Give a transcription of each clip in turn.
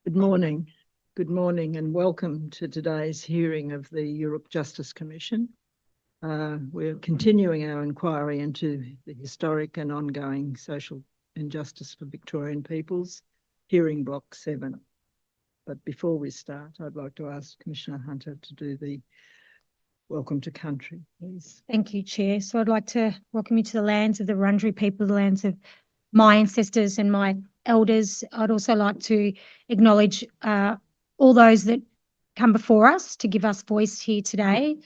Good morning. Good morning and welcome to today's hearing of the Yoorrook Justice Commission. We're continuing our inquiry into the historic and ongoing social injustice for Victorian peoples, hearing block 7. But before we start, I'd like to ask Commissioner Hunter to do the welcome to country, please. Thank you, Chair. So I'd like to welcome you to the lands of the Wurundjeri people, the lands of my ancestors and my elders. I'd also like to acknowledge all those that come before us to give us voice here today.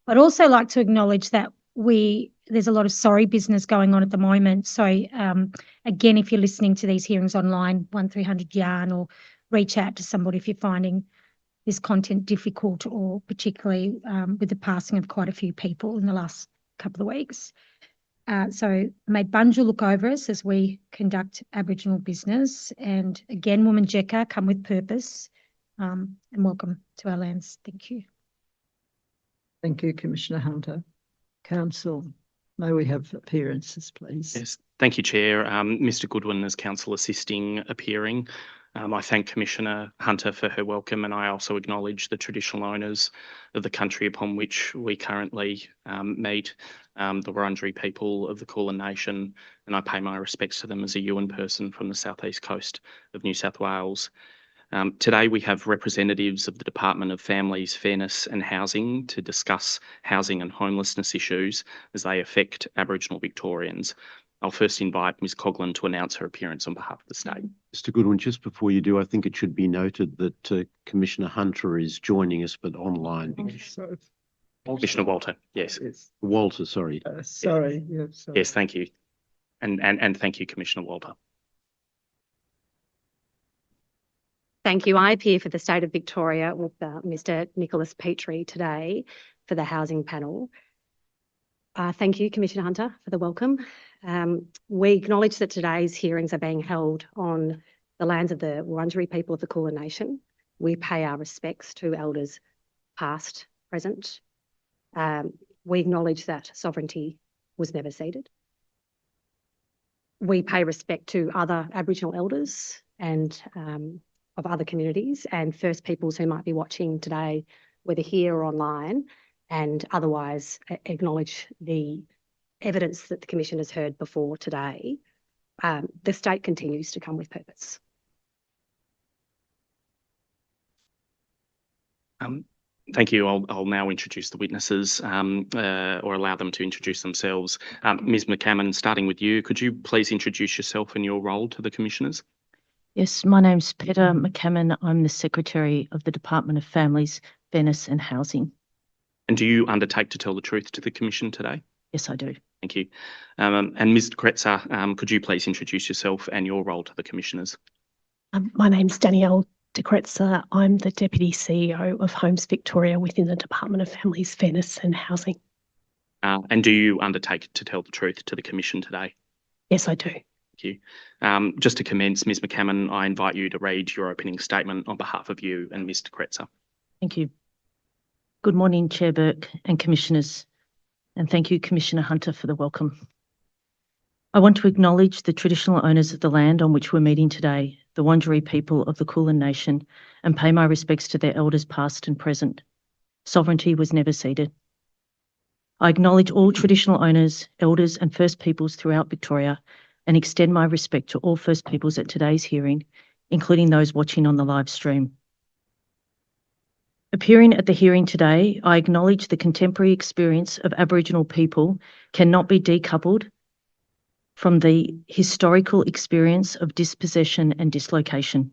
I'd also like to acknowledge that there's a lot of sorry business going on at the moment. So again, if you're listening to these hearings online, 1300 Yarn, or reach out to somebody if you're finding this content difficult, or particularly with the passing of quite a few people in the last couple of weeks. So may Bunjil look over us as we conduct Aboriginal business. And again, Wominjeka, come with purpose, and welcome to our lands. Thank you. Thank you, Commissioner Hunter. Council, may we have appearances, please? Yes, thank you, Chair. Mr. Goodwin as council assisting appearing. I thank Commissioner Hunter for her welcome, and I also acknowledge the traditional owners of the country upon which we currently meet, the Wurundjeri people of the Kulin Nation, and I pay my respects to them as a Yuin person from the southeast coast of New South Wales. Today we have representatives of the Department of Families, Fairness and Housing to discuss housing and homelessness issues as they affect Aboriginal Victorians. I'll first invite Ms Coughlin to announce her appearance on behalf of the state. Mr Goodwin, just before you do, I think it should be noted that Commissioner Hunter is joining us, but online. Commissioner Walter, yes. Walter, sorry. Sorry. Yeah, sorry. Yes, thank you. And thank you, Commissioner Walter. Thank you. I appear for the State of Victoria with Mr Nicholas Petrie today for the housing panel. Thank you, Commissioner Hunter, for the welcome. We acknowledge that today's hearings are being held on the lands of the Wurundjeri people of the Kulin Nation. We pay our respects to elders past, present. We acknowledge that sovereignty was never ceded. We pay respect to other Aboriginal elders and of other communities and First Peoples who might be watching today, whether here or online, and otherwise acknowledge the evidence that the Commission has heard before today. The state continues to come with purpose. Thank you. I'll now introduce the witnesses or allow them to introduce themselves. Ms McCammon, starting with you, could you please introduce yourself and your role to the Commissioners? Yes, my name's Peta McCammon. I'm the Secretary of the Department of Families, Fairness and Housing. And do you undertake to tell the truth to the Commission today? Yes, I do. Thank you. And Mr Kretser, could you please introduce yourself and your role to the Commissioners? My name's Dannii. Kretser. I'm the Deputy CEO of Homes Victoria within the Department of Families, Fairness and Housing. And do you undertake to tell the truth to the Commission today? Yes, I do. Thank you. Just to commence, Ms McCammon, I invite you to read your opening statement on behalf of you and Mr Kretser. Thank you. Good morning, Chair Burke and Commissioners, and thank you, Commissioner Hunter, for the welcome. I want to acknowledge the traditional owners of the land on which we're meeting today, the Wurundjeri people of the Kulin Nation, and pay my respects to their elders past and present. Sovereignty was never ceded. I acknowledge all traditional owners, elders and First Peoples throughout Victoria and extend my respect to all First Peoples at today's hearing, including those watching on the live stream. Appearing at the hearing today, I acknowledge the contemporary experience of Aboriginal people cannot be decoupled from the historical experience of dispossession and dislocation.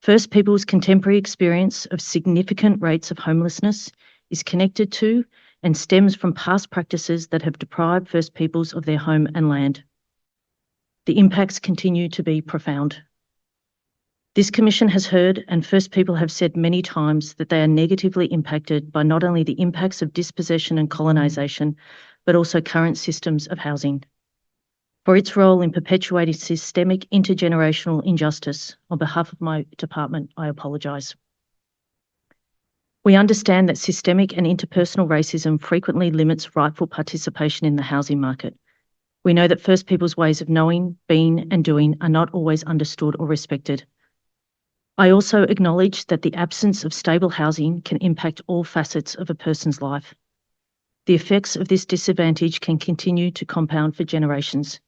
First Peoples' contemporary experience of significant rates of homelessness is connected to and stems from past practices that have deprived First Peoples of their home and land. The impacts continue to be profound. This Commission has heard, and First People have said many times, that they are negatively impacted by not only the impacts of dispossession and colonisation, but also current systems of housing. For its role in perpetuating systemic intergenerational injustice, on behalf of my department, I apologise. We understand that systemic and interpersonal racism frequently limits rightful participation in the housing market. We know that First People's ways of knowing, being and doing are not always understood or respected. I also acknowledge that the absence of stable housing can impact all facets of a person's life. The effects of this disadvantage can continue to compound for generations.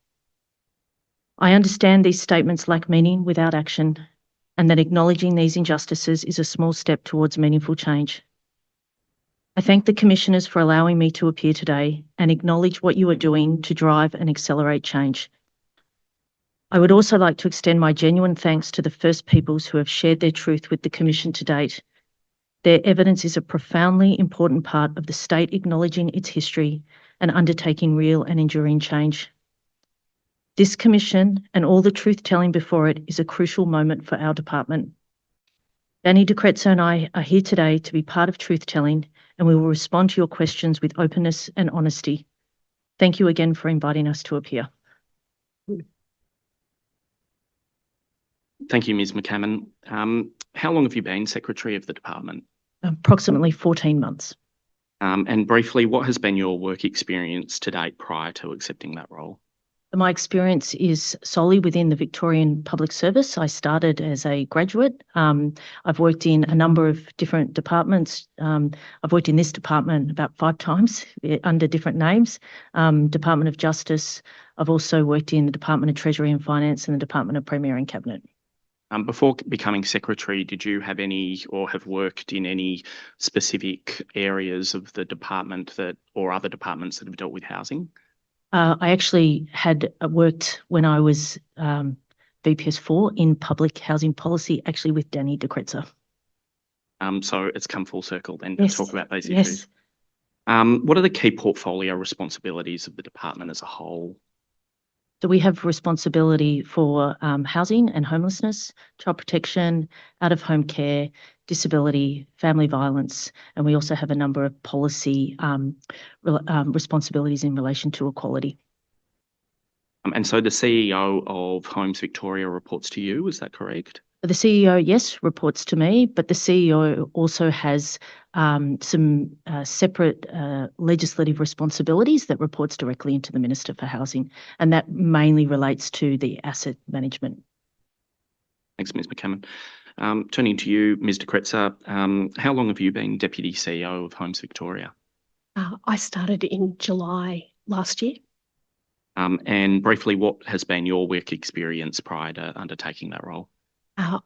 I understand these statements lack meaning without action, and that acknowledging these injustices is a small step towards meaningful change. I thank the Commissioners for allowing me to appear today and acknowledge what you are doing to drive and accelerate change. I would also like to extend my genuine thanks to the First Peoples who have shared their truth with the Commission to date. Their evidence is a profoundly important part of the state acknowledging its history and undertaking real and enduring change. This Commission and all the truth-telling before it is a crucial moment for our department. Dannii de Kretser and I are here today to be part of truth-telling, and we will respond to your questions with openness and honesty. Thank you again for inviting us to appear. Thank you, Ms. McCammon. How long have you been Secretary of the Department? Approximately 14 months. And briefly, what has been your work experience to date prior to accepting that role? My experience is solely within the Victorian Public Service. I started as a graduate. I've worked in a number of different departments. I've worked in this department about 5 times under different names. Department of Justice. I've also worked in the Department of Treasury and Finance and the Department of Premier and Cabinet. Before becoming Secretary, did you have any or have worked in any specific areas of the department or other departments that have dealt with housing? I actually had worked when I was VPS4 in public housing policy, actually with Dannii de Kretser. So it's come full circle then Yes. to talk about those Yes. issues. What are the key portfolio responsibilities of the department as a whole? So we have responsibility for housing and homelessness, child protection, out-of-home care, disability, family violence, and we also have a number of policy responsibilities in relation to equality. And so the CEO of Homes Victoria reports to you, is that correct? The CEO, yes, reports to me, but the CEO also has some separate legislative responsibilities that reports directly into the Minister for Housing, and that mainly relates to the asset management. Thanks, Ms. McCammon. Turning to you, Ms. de Kretser, how long have you been Deputy CEO of Homes Victoria? I started in July last year. And briefly, what has been your work experience prior to undertaking that role?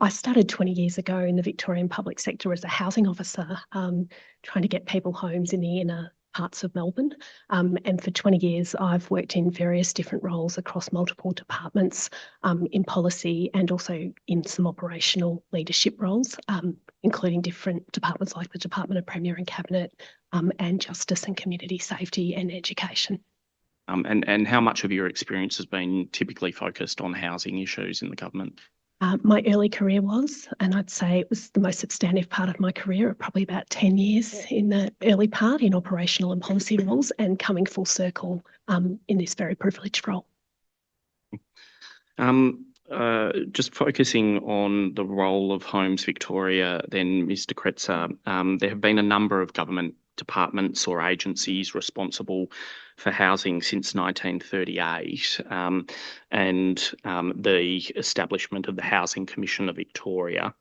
I started 20 years ago in the Victorian public sector as a housing officer, trying to get people homes in the inner parts of Melbourne. And for 20 years, I've worked in various different roles across multiple departments in policy and also in some operational leadership roles, including different departments like the Department of Premier and Cabinet and Justice and Community Safety and Education. And how much of your experience has been typically focused on housing issues in the government? My early career was, and I'd say it was the most substantive part of my career, probably about 10 years in the early part in operational and policy roles and coming full circle in this very privileged role. Just focusing on the role of Homes Victoria, then, Ms. de Kretser, there have been a number of government departments or agencies responsible for housing since 1938 and the establishment of the Housing Commission of Victoria.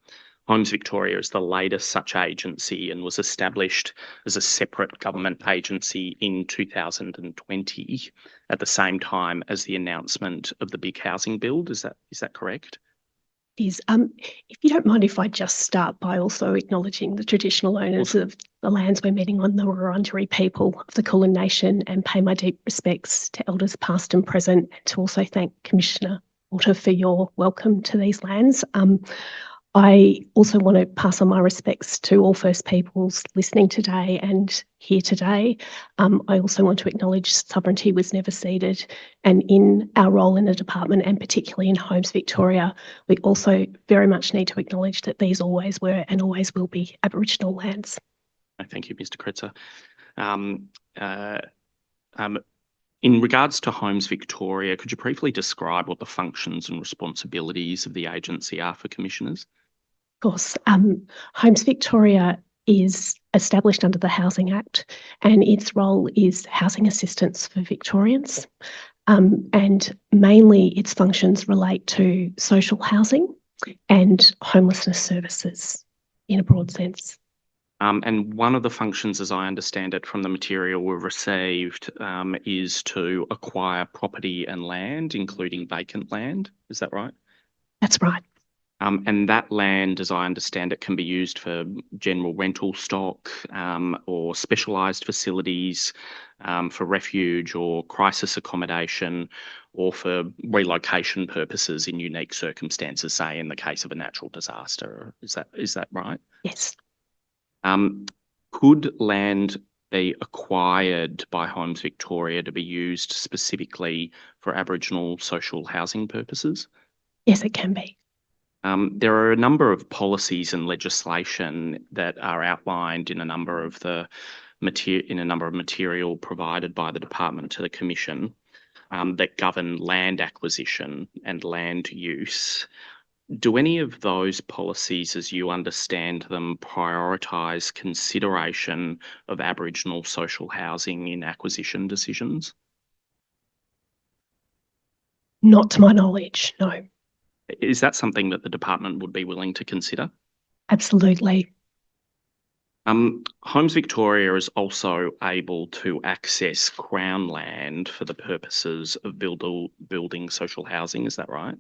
Homes Victoria is the latest such agency and was established as a separate government agency in 2020 at the same time as the announcement of the big housing build. Is that correct? If you don't mind if I just start by also acknowledging the traditional owners of the lands we're meeting on, the Wurundjeri people of the Kulin Nation, and pay my deep respects to elders past and present, and to also thank Commissioner Walter for your welcome to these lands. I also want to pass on my respects to all First Peoples listening today and here today. I also want to acknowledge sovereignty was never ceded, and in our role in the department and particularly in Homes Victoria, we also very much need to acknowledge that these always were and always will be Aboriginal lands. Thank you, Mr. Kretser. In regards to Homes Victoria, could you briefly describe what the functions and responsibilities of the agency are for commissioners? Of course, Homes Victoria is established under the Housing Act, and its role is housing assistance for Victorians. And mainly its functions relate to social housing, and homelessness services in a broad sense. And one of the functions, as I understand it from the material we've received, is to acquire property and land, including vacant land. Is that right? That's right. And that land, as I understand it, can be used for general rental stock or specialised facilities for refuge or crisis accommodation or for relocation purposes in unique circumstances, say in the case of a natural disaster. Is that right? Yes. Could land be acquired by Homes Victoria to be used specifically for Aboriginal social housing purposes? Yes, it can be. There are a number of policies and legislation that are outlined in a number of material provided by the department to the Commission that govern land acquisition and land use. Do any of those policies, as you understand them, prioritise consideration of Aboriginal social housing in acquisition decisions? Not to my knowledge, no. Is that something that the department would be willing to consider? Absolutely. Homes Victoria is also able to access Crown land for the purposes of building social housing. Is that right?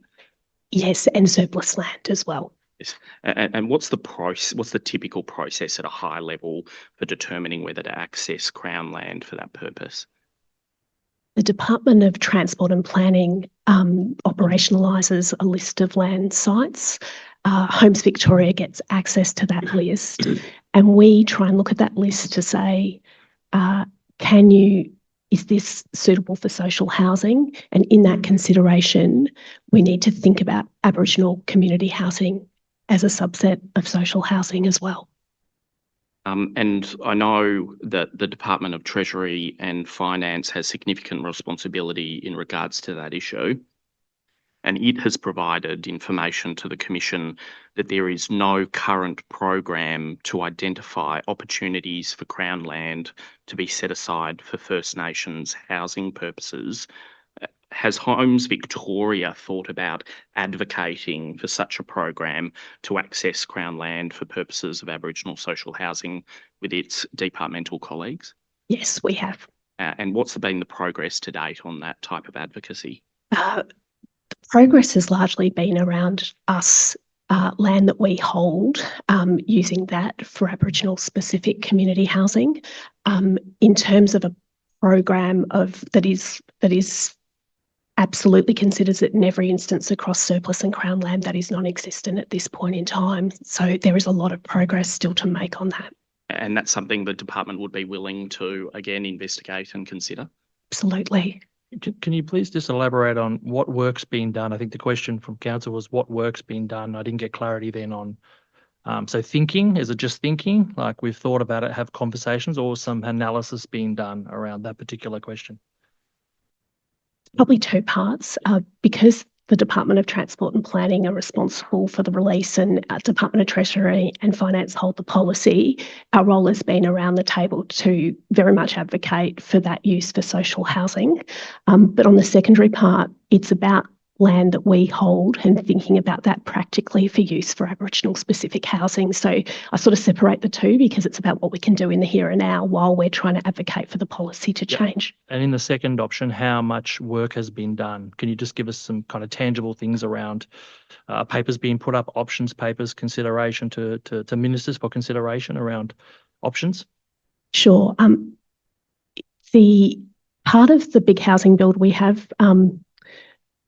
Yes, and surplus land as well. Yes. And what's the typical process at a high level for determining whether to access Crown land for that purpose? The Department of Transport and Planning operationalises a list of land sites. Homes Victoria gets access to that list, and we try and look at that list to say, is this suitable for social housing? And in that consideration, we need to think about Aboriginal community housing as a subset of social housing as well. And I know that the Department of Treasury and Finance has significant responsibility in regards to that issue. And it has provided information to the Commission that there is no current program to identify opportunities for Crown land to be set aside for First Nations housing purposes. Has Homes Victoria thought about advocating for such a program to access Crown land for purposes of Aboriginal social housing with its departmental colleagues? Yes, we have. And what's been the progress to date on that type of advocacy? The progress has largely been around us land that we hold, using that for Aboriginal specific community housing. In terms of a program that is absolutely considers it in every instance across surplus and Crown land, that is non-existent at this point in time. So there is a lot of progress still to make on that. And that's something the department would be willing to, again, investigate and consider? Absolutely. Can you please just elaborate on what work's been done? I think the question from council was what work's been done. I didn't get clarity then on. So thinking, is it just thinking, like we've thought about it, have conversations, or some analysis being done around that particular question? Probably two parts. Because the Department of Transport and Planning are responsible for the release and Department of Treasury and Finance hold the policy, our role has been around the table to very much advocate for that use for social housing. But on the secondary part, it's about land that we hold and thinking about that practically for use for Aboriginal specific housing. So I sort of separate the two because it's about what we can do in the here and now while we're trying to advocate for the policy to change. And in the second option, how much work has been done? Can you just give us some kind of tangible things around papers being put up, options papers, consideration to ministers for consideration around options? Sure. The part of the big housing build, we have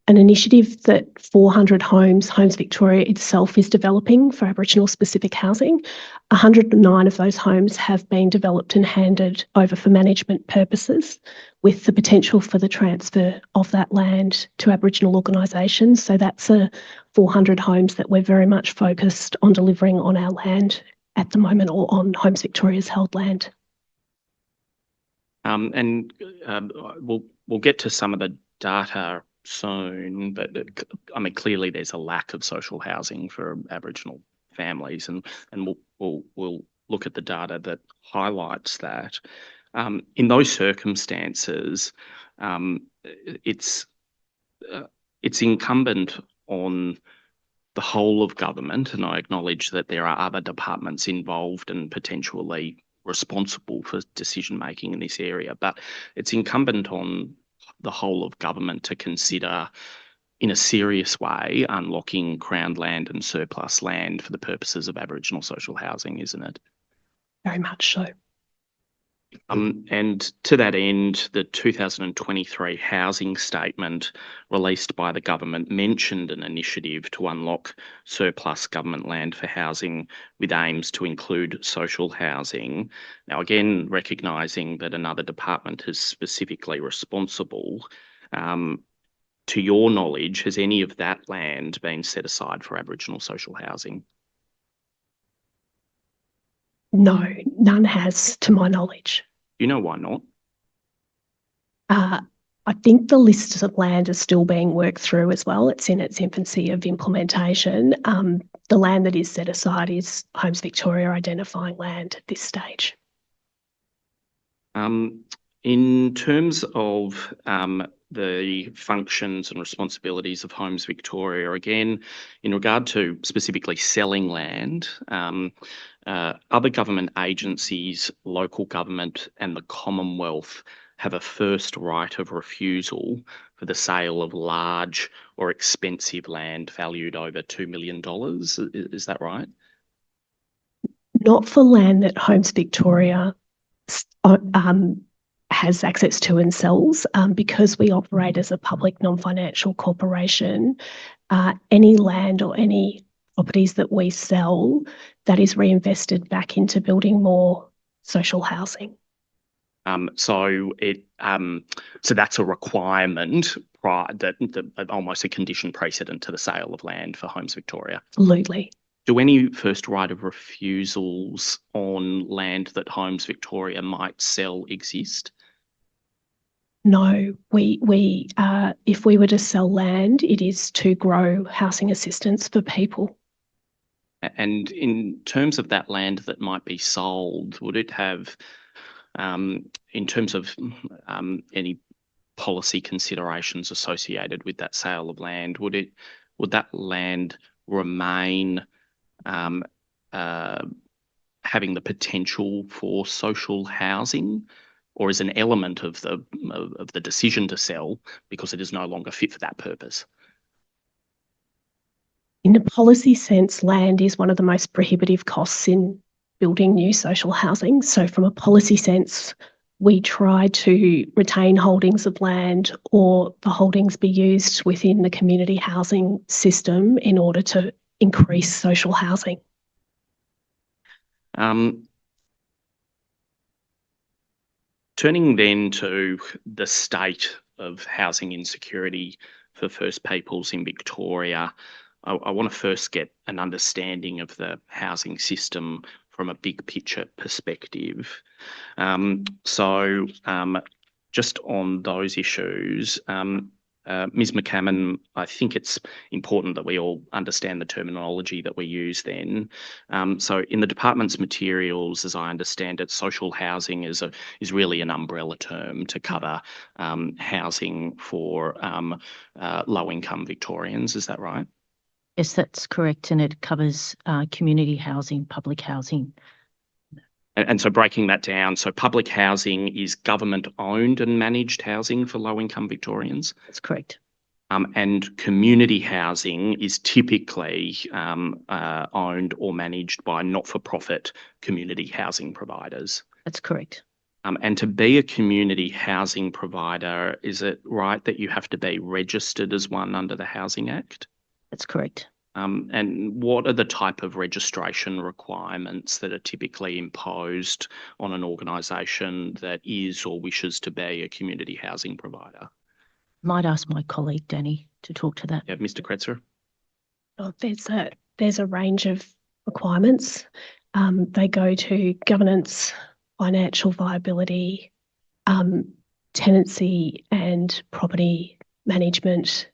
an initiative that 400 Homes Victoria itself is developing for Aboriginal specific housing. 109 of those homes have been developed and handed over for management purposes, with the potential for the transfer of that land to Aboriginal organisations. So that's 400 homes that we're very much focused on delivering on our land at the moment, or on Homes Victoria's held land. We'll get to some of the data soon, but I mean, clearly there's a lack of social housing for Aboriginal families, and we'll look at the data that highlights that. In those circumstances, it's incumbent on the whole of government, and I acknowledge that there are other departments involved and potentially responsible for decision making in this area, but it's incumbent on the whole of government to consider in a serious way unlocking Crown land and surplus land for the purposes of Aboriginal social housing, isn't it? Very much so. And to that end, the 2023 housing statement released by the government mentioned an initiative to unlock surplus government land for housing with aims to include social housing. Now, again, recognising that another department is specifically responsible, to your knowledge, has any of that land been set aside for Aboriginal social housing? No, none has, to my knowledge. Do you know why not? I think the list of land is still being worked through as well. It's in its infancy of implementation. The land that is set aside is Homes Victoria identifying land at this stage. In terms of the functions and responsibilities of Homes Victoria, again, in regard to specifically selling land, other government agencies, local government and the Commonwealth have a first right of refusal for the sale of large or expensive land valued over $2 million. Is that right? Not for land that Homes Victoria has access to and sells, because we operate as a public non-financial corporation. Any land or any properties that we sell, that is reinvested back into building more social housing. So that's a requirement that almost a condition precedent to the sale of land for Homes Victoria. Absolutely. Do any first right of refusals on land that Homes Victoria might sell exist? No, we if we were to sell land, it is to grow housing assistance for people. And in terms of that land that might be sold, would it have, in terms of any policy considerations associated with that sale of land, would that land remain having the potential for social housing, or is an element of the decision to sell because it is no longer fit for that purpose? In a policy sense, land is one of the most prohibitive costs in building new social housing. So from a policy sense, we try to retain holdings of land, or the holdings be used within the community housing system in order to increase social housing. Turning then to the state of housing insecurity for First Peoples in Victoria, I want to first get an understanding of the housing system from a big picture perspective. Just on those issues, Ms. McCammon, I think it's important that we all understand the terminology that we use then. So in the department's materials, as I understand it, social housing is really an umbrella term to cover housing for low-income Victorians. Is that right? Yes, that's correct. And it covers community housing, public housing. And so breaking that down, so public housing is government-owned and managed housing for low-income Victorians? That's correct. And community housing is typically owned or managed by not-for-profit community housing providers? That's correct. And to be a community housing provider, is it right that you have to be registered as one under the Housing Act? That's correct. And what are the type of registration requirements that are typically imposed on an organisation that is or wishes to be a community housing provider? Might ask my colleague Dannii to talk to that. Yeah, Mr. Kretser. Oh, there's a range of requirements. They go to governance, financial viability, tenancy and property management,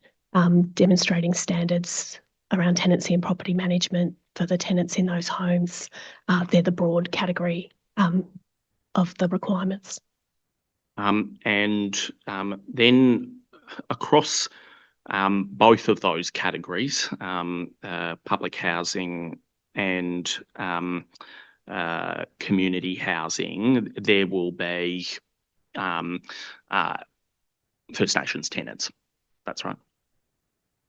demonstrating standards around tenancy and property management for the tenants in those homes. They're the broad category of the requirements. And then across both of those categories, public housing and community housing, there will be First Nations tenants. That's right.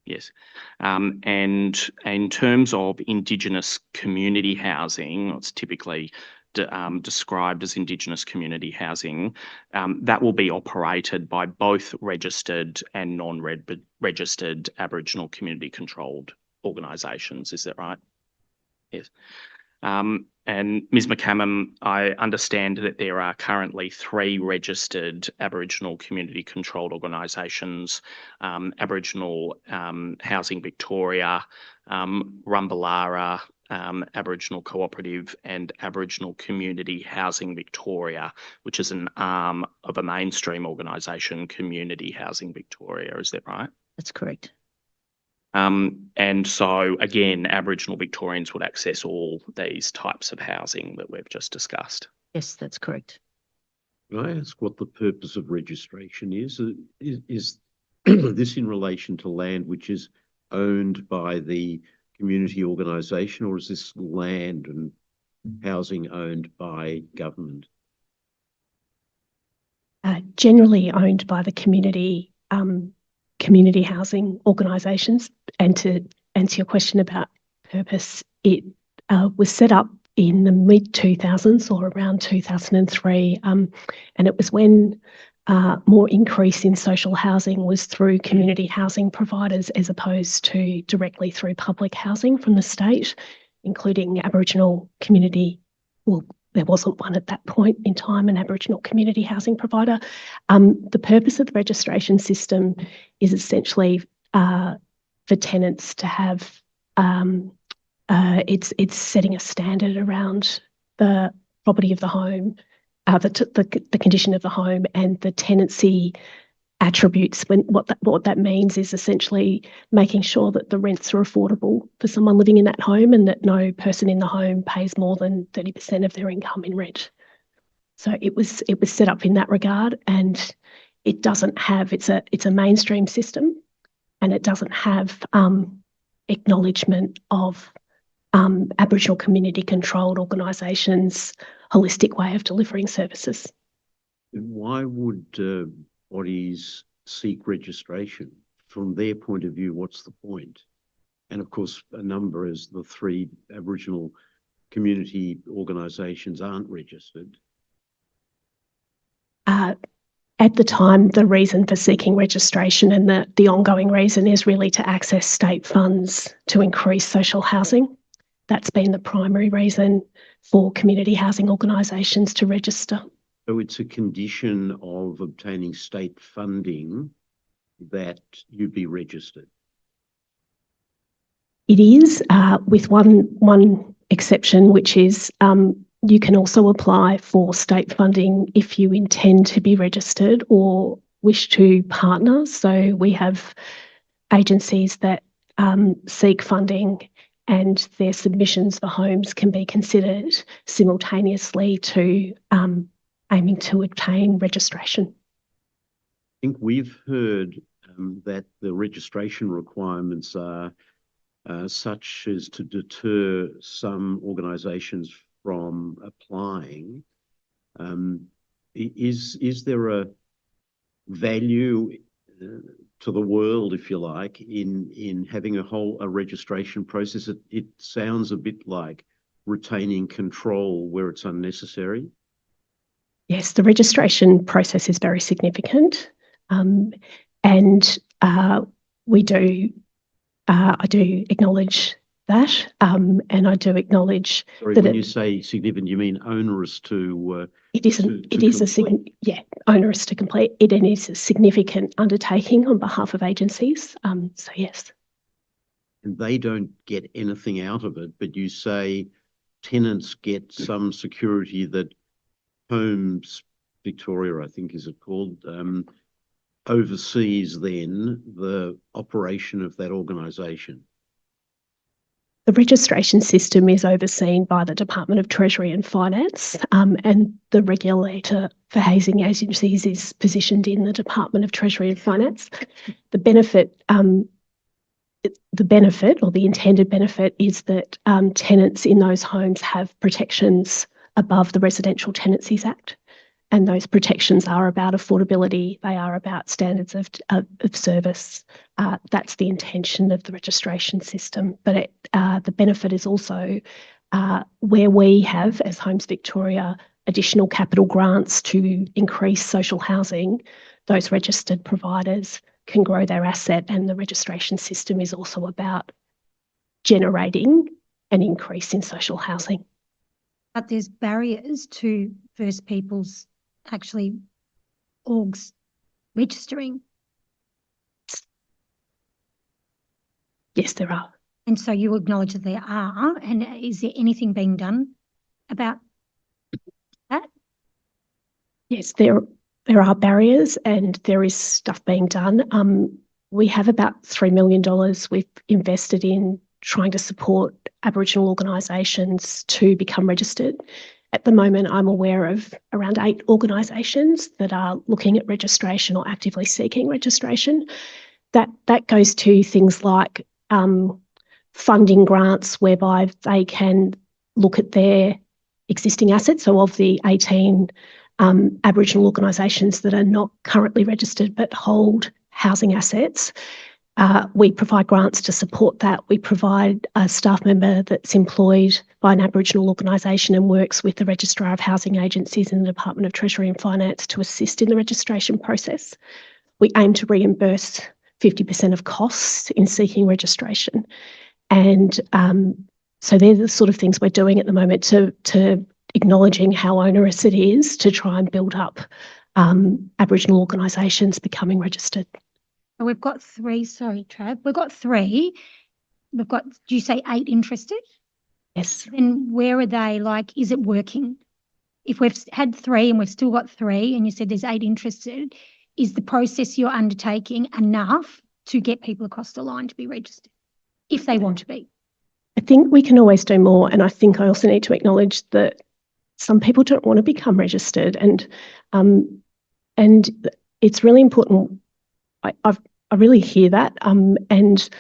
Yes. And in terms of Indigenous community housing, it's typically described as Indigenous community housing, that will be operated by both registered and non-registered Aboriginal community controlled organisations. Is that right? Yes. And Ms. McCammon, I understand that there are currently 3 registered Aboriginal community controlled organisations, Aboriginal Housing Victoria, Rumbalara, Aboriginal Cooperative and Aboriginal Community Housing Victoria, which is an arm of a mainstream organisation, Community Housing Victoria. Is that right? That's correct. And so, again, Aboriginal Victorians would access all these types of housing that we've just discussed. Yes, that's correct. Can I ask what the purpose of registration is? Is this in relation to land which is owned by the community organisation, or is this land and housing owned by government? Generally owned by the community housing organisations. And to answer your question about purpose, it was set up in the mid-2000s or around 2003, and it was when more increase in social housing was through community housing providers as opposed to directly through public housing from the state, including Aboriginal community. Well, there wasn't one at that point in time, an Aboriginal community housing provider. The purpose of the registration system is essentially for tenants to have, it's setting a standard around the property of the home, the condition of the home and the tenancy attributes. What that means is essentially making sure that the rents are affordable for someone living in that home and that no person in the home pays more than 30% of their income in rent. So it was set up in that regard, and it doesn't have, it's a mainstream system, and it doesn't have acknowledgement of Aboriginal community controlled organisations' holistic way of delivering services. Why would bodies seek registration? From their point of view, what's the point? And of course, a number as the 3 Aboriginal community organisations aren't registered. At the time, the reason for seeking registration and the ongoing reason is really to access state funds to increase social housing. That's been the primary reason for community housing organisations to register. So it's a condition of obtaining state funding that you be registered. It is, with one exception, which is you can also apply for state funding if you intend to be registered or wish to partner. So we have agencies that seek funding, and their submissions for homes can be considered simultaneously to aiming to obtain registration. I think we've heard that the registration requirements are such as to deter some organisations from applying. Is there a value to the world, if you like, in having a registration process? It sounds a bit like retaining control where it's unnecessary. Yes, the registration process is very significant, and we do. I do acknowledge that, and I do acknowledge. Sorry, that when you say significant, you mean onerous to? It isn't. It is onerous to complete. It is a significant undertaking on behalf of agencies. So yes. And they don't get anything out of it, but you say tenants get some security that Homes Victoria, I think is it called, oversees then the operation of that organisation. The registration system is overseen by the Department of Treasury and Finance, and the regulator for housing agencies is positioned in the Department of Treasury and Finance. The benefit or the intended benefit is that tenants in those homes have protections above the Residential Tenancies Act. And those protections are about affordability, they are about standards of service. That's the intention of the registration system. But the benefit is also where we have, as Homes Victoria, additional capital grants to increase social housing, those registered providers can grow their asset, and the registration system is also about generating an increase in social housing. But there's barriers to First Peoples actually orgs registering. Yes, there are. And so you acknowledge that there are, and is there anything being done about that? Yes, there are barriers and there is stuff being done. We have about $3 million we've invested in trying to support Aboriginal organisations to become registered. At the moment, I'm aware of around 8 organisations that are looking at registration or actively seeking registration. That goes to things like funding grants whereby they can look at their existing assets. So of the 18 Aboriginal organisations that are not currently registered but hold housing assets, we provide grants to support that. We provide a staff member that's employed by an Aboriginal organisation and works with the Registrar of Housing Agencies in the Department of Treasury and Finance to assist in the registration process. We aim to reimburse 50% of costs in seeking registration. And so they're the sort of things we're doing at the moment to acknowledging how onerous it is to try and build up Aboriginal organisations becoming registered. We've got 3, sorry, Trav, we've got 3. We've got, do you say 8 interested? Yes. Then where are they? Like, is it working? If we've had 3 and we've still got 3 and you said there's 8 interested, is the process you're undertaking enough to get people across the line to be registered if they want to be? I think we can always do more. And I think I also need to acknowledge that some people don't want to become registered, and it's really important. I really hear that. And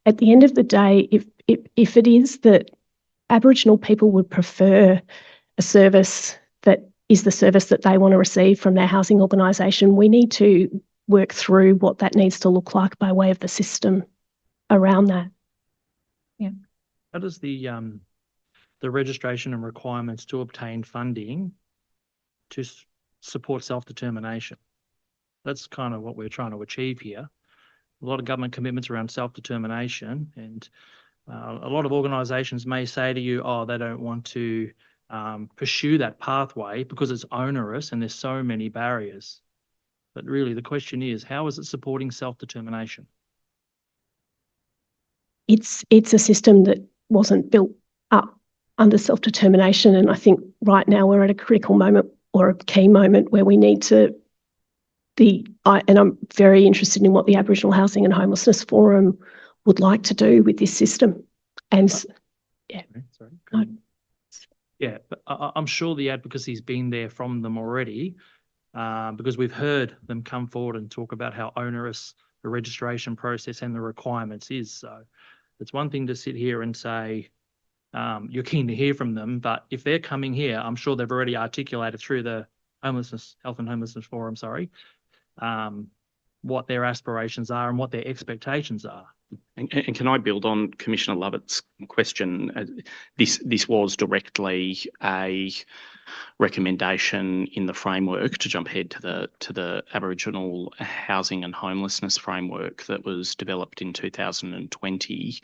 at the end of the day, if it is that Aboriginal people would prefer a service that is the service that they want to receive from their housing organisation, we need to work through what that needs to look like by way of the system around that. Yeah. How does the registration and requirements to obtain funding to support self-determination? That's kind of what we're trying to achieve here. A lot of government commitments around self-determination, and a lot of organisations may say to you, oh, they don't want to pursue that pathway because it's onerous and there's so many barriers. But really the question is, how is it supporting self-determination? It's a system that wasn't built up under self-determination, and I think right now we're at a critical moment or a key moment where we need to and I'm very interested in what the Aboriginal Housing and Homelessness Forum would like to do with this system. And yeah. Sorry. Yeah, but I'm sure the advocacy's been there from them already, because we've heard them come forward and talk about how onerous the registration process and the requirements is. So it's one thing to sit here and say you're keen to hear from them, but if they're coming here, I'm sure they've already articulated through the Health and Homelessness Forum, what their aspirations are and what their expectations are. And can I build on Commissioner Lovett's question? This was directly a recommendation in the framework, to jump ahead to the Aboriginal Housing and Homelessness Framework that was developed in 2020.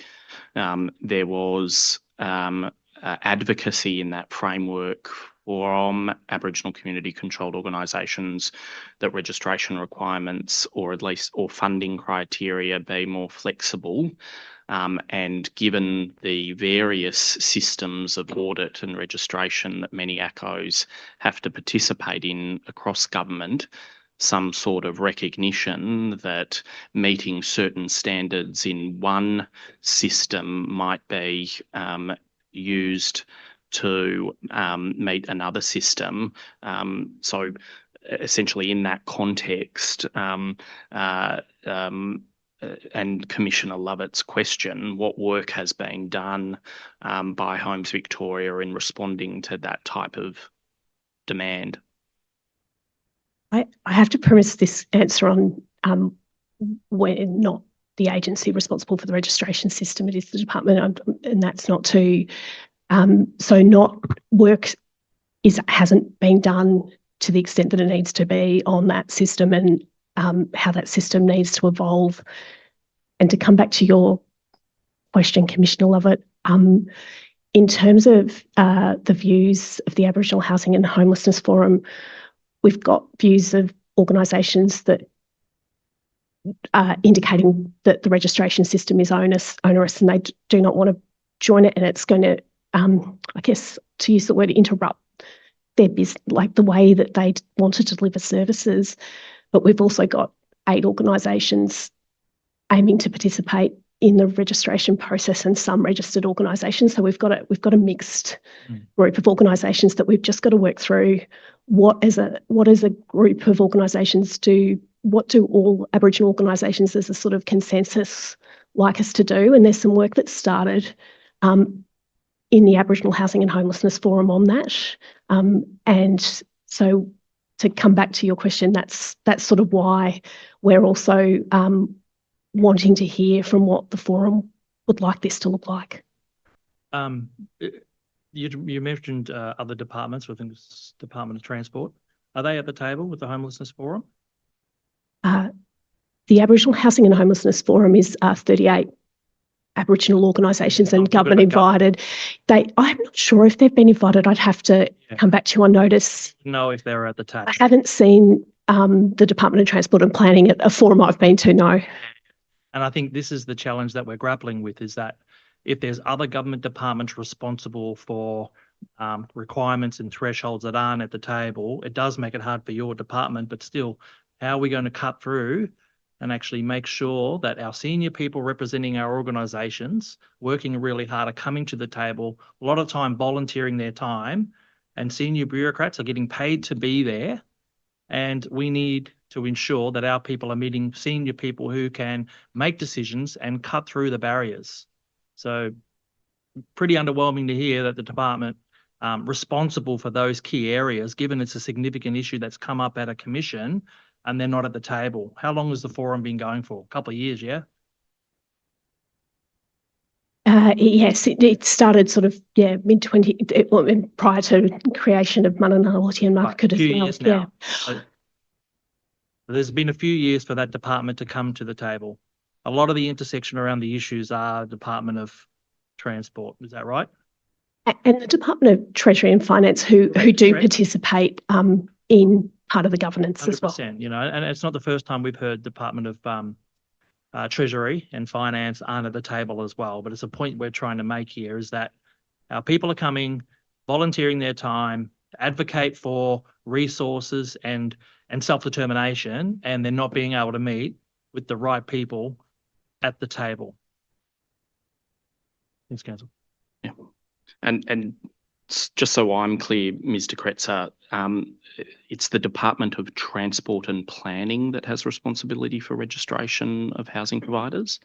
There was advocacy in that framework from Aboriginal community controlled organisations that registration requirements or funding criteria be more flexible. And given the various systems of audit and registration that many ACOs have to participate in across government, some sort of recognition that meeting certain standards in one system might be used to meet another system. So essentially in that context, and Commissioner Lovett's question, what work has been done by Homes Victoria in responding to that type of demand? I have to premise this answer on we're not the agency responsible for the registration system. It is the department, and that's not to. So not work hasn't been done to the extent that it needs to be on that system, and how that system needs to evolve. And to come back to your question, Commissioner Lovett, in terms of the views of the Aboriginal Housing and Homelessness Forum, we've got views of organisations that are indicating that the registration system is onerous and they do not want to join it, and it's going to, I guess, to use the word, interrupt their business, like the way that they want to deliver services. But we've also got 8 organisations aiming to participate in the registration process and some registered organisations. So we've got a mixed group of organisations that we've just got to work through. What as a group of organisations what do all Aboriginal organisations as a sort of consensus like us to do? And there's some work that's started in the Aboriginal Housing and Homelessness Forum on that. And so to come back to your question, that's sort of why we're also wanting to hear from what the forum would like this to look like. You mentioned other departments within the Department of Transport. Are they at the table with the Homelessness Forum? The Aboriginal Housing and Homelessness Forum is 38 Aboriginal organisations and government invited. I'm not sure if they've been invited. I'd have to come back to you on notice. Know if they're at the table. I haven't seen the Department of Transport and Planning at a forum I've been to, no. And I think this is the challenge that we're grappling with, is that if there's other government departments responsible for requirements and thresholds that aren't at the table, it does make it hard for your department. But still, how are we going to cut through and actually make sure that our senior people representing our organisations, working really hard, are coming to the table, a lot of time volunteering their time, and senior bureaucrats are getting paid to be there. And we need to ensure that our people are meeting senior people who can make decisions and cut through the barriers. So pretty underwhelming to hear that the department responsible for those key areas, given it's a significant issue that's come up at a commission, and they're not at the table. How long has the forum been going for? A couple of years, yeah? Yes, it started sort of, mid-20, prior to creation of Mananawati and Market as well. Years now. So there's been a few years for that department to come to the table. A lot of the intersection around the issues are Department of Transport. Is that right? And the Department of Treasury and Finance who do participate in part of the governance 100%, as well. You know, and it's not the first time we've heard Department of Treasury and Finance aren't at the table as well. But it's a point we're trying to make here, is that our people are coming, volunteering their time, advocate for resources and self-determination, and they're not being able to meet with the right people at the table. Thanks, Council. Yeah. And just so I'm clear, Mr. Kretser, it's the Department of Transport and Planning that has responsibility for registration of housing providers?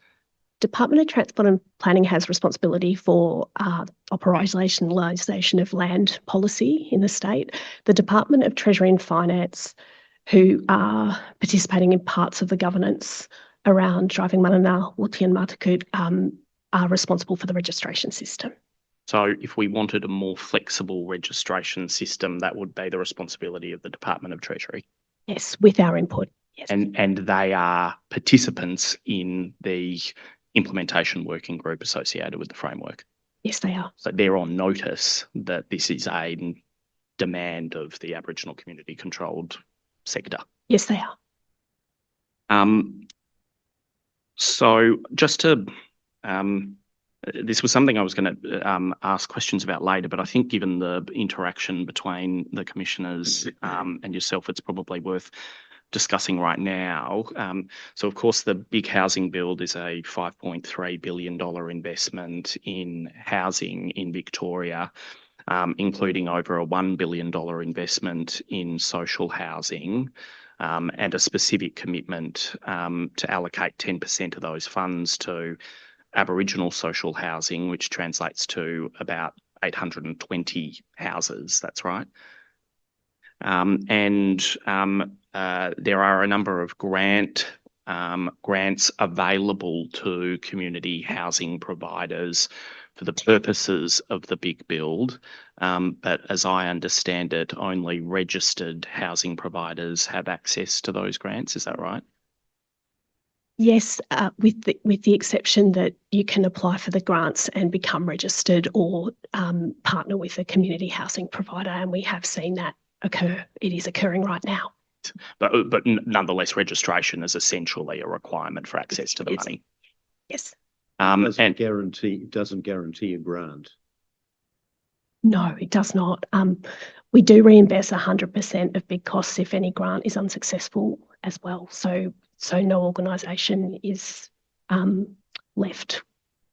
Department of Transport and Planning has responsibility for operationalisation of land policy in the state. The Department of Treasury and Finance, who are participating in parts of the governance around driving Mananawati and Matakut, are responsible for the registration system. So if we wanted a more flexible registration system, that would be the responsibility of the Department of Treasury? Yes, with our input, yes. And they are participants in the implementation working group associated with the framework? Yes, they are. So they're on notice that this is a demand of the Aboriginal community controlled sector? Yes, they are. So just to... this was something I was going to ask questions about later, but I think given the interaction between the commissioners and yourself, it's probably worth discussing right now. So of course the big housing build is a $5.3 billion investment in housing in Victoria, including over a $1 billion investment in social housing, and a specific commitment to allocate 10% of those funds to Aboriginal social housing, which translates to about 820 houses. That's right. There are a number of grants available to community housing providers for the purposes of the big build. But as I understand it, only registered housing providers have access to those grants. Is that right? Yes, with the exception that you can apply for the grants and become registered or partner with a community housing provider, and we have seen that occur. It is occurring right now. But nonetheless, registration is essentially a requirement for access to the money. Yes. Doesn't guarantee a grant. No, it does not. We do reimburse 100% of big costs if any grant is unsuccessful as well. So no organisation is left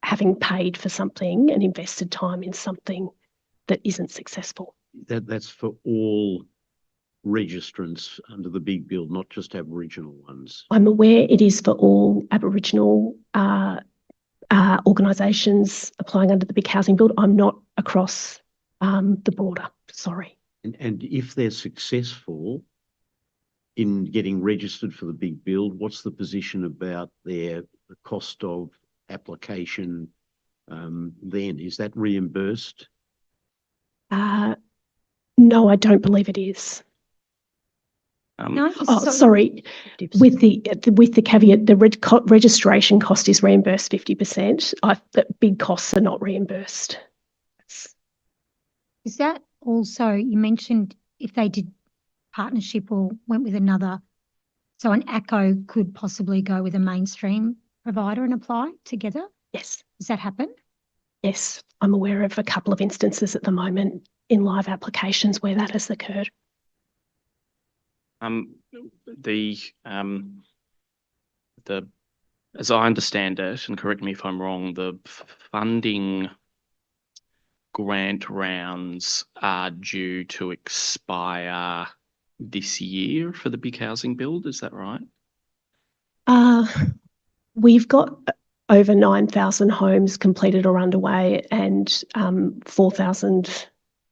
having paid for something and invested time in something that isn't successful. That's for all registrants under the big build, not just Aboriginal ones. I'm aware it is for all Aboriginal organisations applying under the big housing build. I'm not across the border, sorry. And if they're successful in getting registered for the big build, what's the position about the cost of application then? Is that reimbursed? No, I don't believe it is. No, Sorry. With the caveat, the registration cost is reimbursed 50%. The big costs are not reimbursed. Is that also, you mentioned if they did partnership or went with another, so an ACO could possibly go with a mainstream provider and apply together? Yes. Does that happen? Yes, I'm aware of a couple of instances at the moment in live applications where that has occurred. As I understand it, and correct me if I'm wrong, the funding grant rounds are due to expire this year for the big housing build. Is that right? We've got over 9,000 homes completed or underway and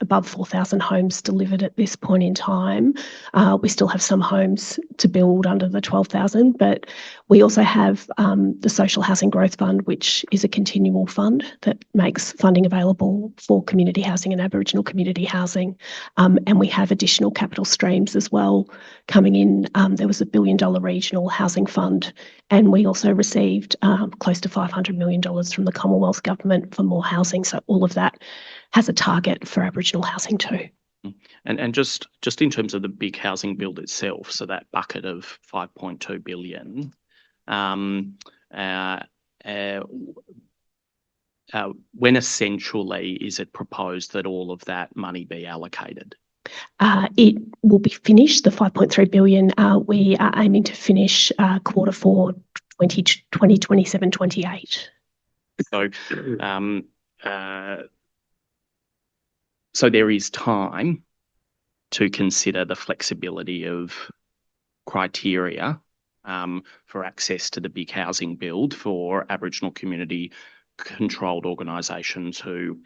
above 4,000 homes delivered at this point in time. We still have some homes to build under the 12,000, but we also have the Social Housing Growth Fund, which is a continual fund that makes funding available for community housing and Aboriginal community housing. And we have additional capital streams as well coming in. There was a $1 billion regional housing fund, and we also received close to $500 million from the Commonwealth Government for more housing. So all of that has a target for Aboriginal housing too. And just in terms of the big housing build itself, so that bucket of 5.2 billion, when essentially is it proposed that all of that money be allocated? It will be finished, the 5.3 billion. We are aiming to finish Q4 2027-28. So there is time to consider the flexibility of criteria for access to the big housing build for Aboriginal community controlled organisations who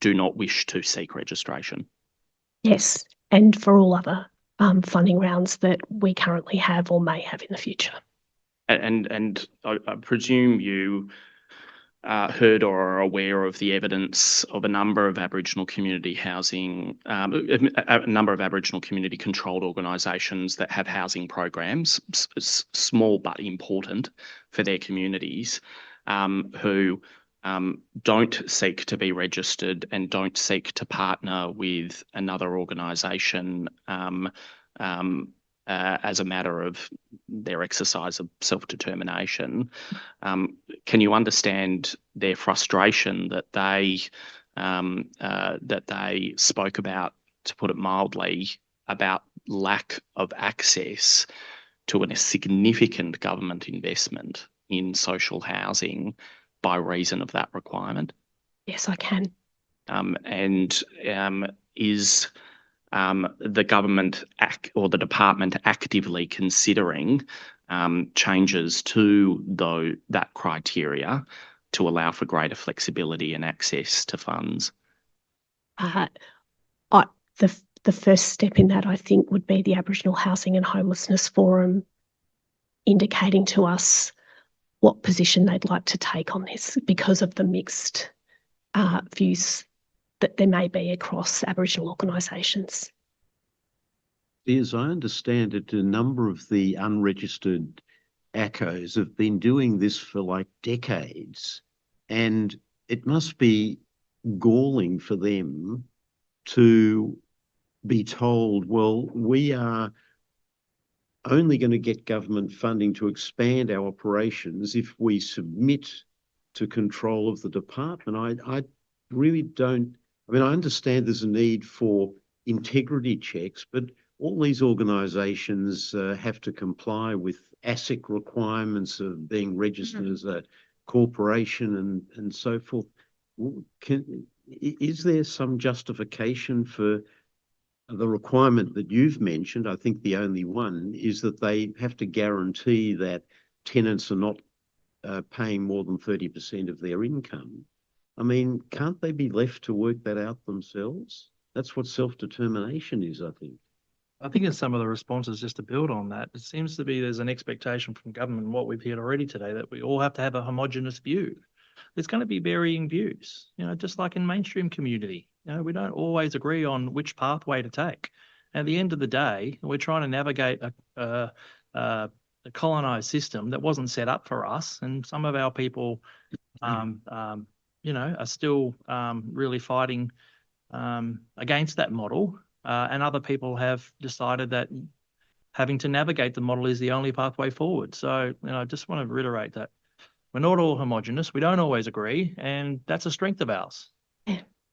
do not wish to seek registration. Yes, and for all other funding rounds that we currently have or may have in the future. And I presume you heard or are aware of the evidence of a number of Aboriginal community housing, a number of Aboriginal community controlled organisations that have housing programs, small but important for their communities, who don't seek to be registered and don't seek to partner with another organisation as a matter of their exercise of self-determination. Can you understand their frustration that they spoke about, to put it mildly, about lack of access to a significant government investment in social housing by reason of that requirement? Yes, I can. Is the government or the department actively considering changes to that criteria to allow for greater flexibility and access to funds? The first step in that, I think, would be the Aboriginal Housing and Homelessness Forum indicating to us what position they'd like to take on this because of the mixed views that there may be across Aboriginal organisations. As I understand it, a number of the unregistered ACOs have been doing this for like decades, and it must be galling for them to be told, well, we are only going to get government funding to expand our operations if we submit to control of the department. I really don't, I mean, I understand there's a need for integrity checks, but all these organisations have to comply with ASIC requirements of being registered as a corporation and so forth. Is there some justification for the requirement that you've mentioned? I think the only one is that they have to guarantee that tenants are not paying more than 30% of their income. I mean, can't they be left to work that out themselves? That's what self-determination is, I think. I think in some of the responses, just to build on that, it seems to be there's an expectation from government, what we've heard already today, that we all have to have a homogenous view. There's going to be varying views, just like in mainstream community. We don't always agree on which pathway to take. At the end of the day, we're trying to navigate a colonised system that wasn't set up for us, and some of our people, are still really fighting against that model. And other people have decided that having to navigate the model is the only pathway forward. So, I just want to reiterate that we're not all homogenous. We don't always agree, and that's a strength of ours.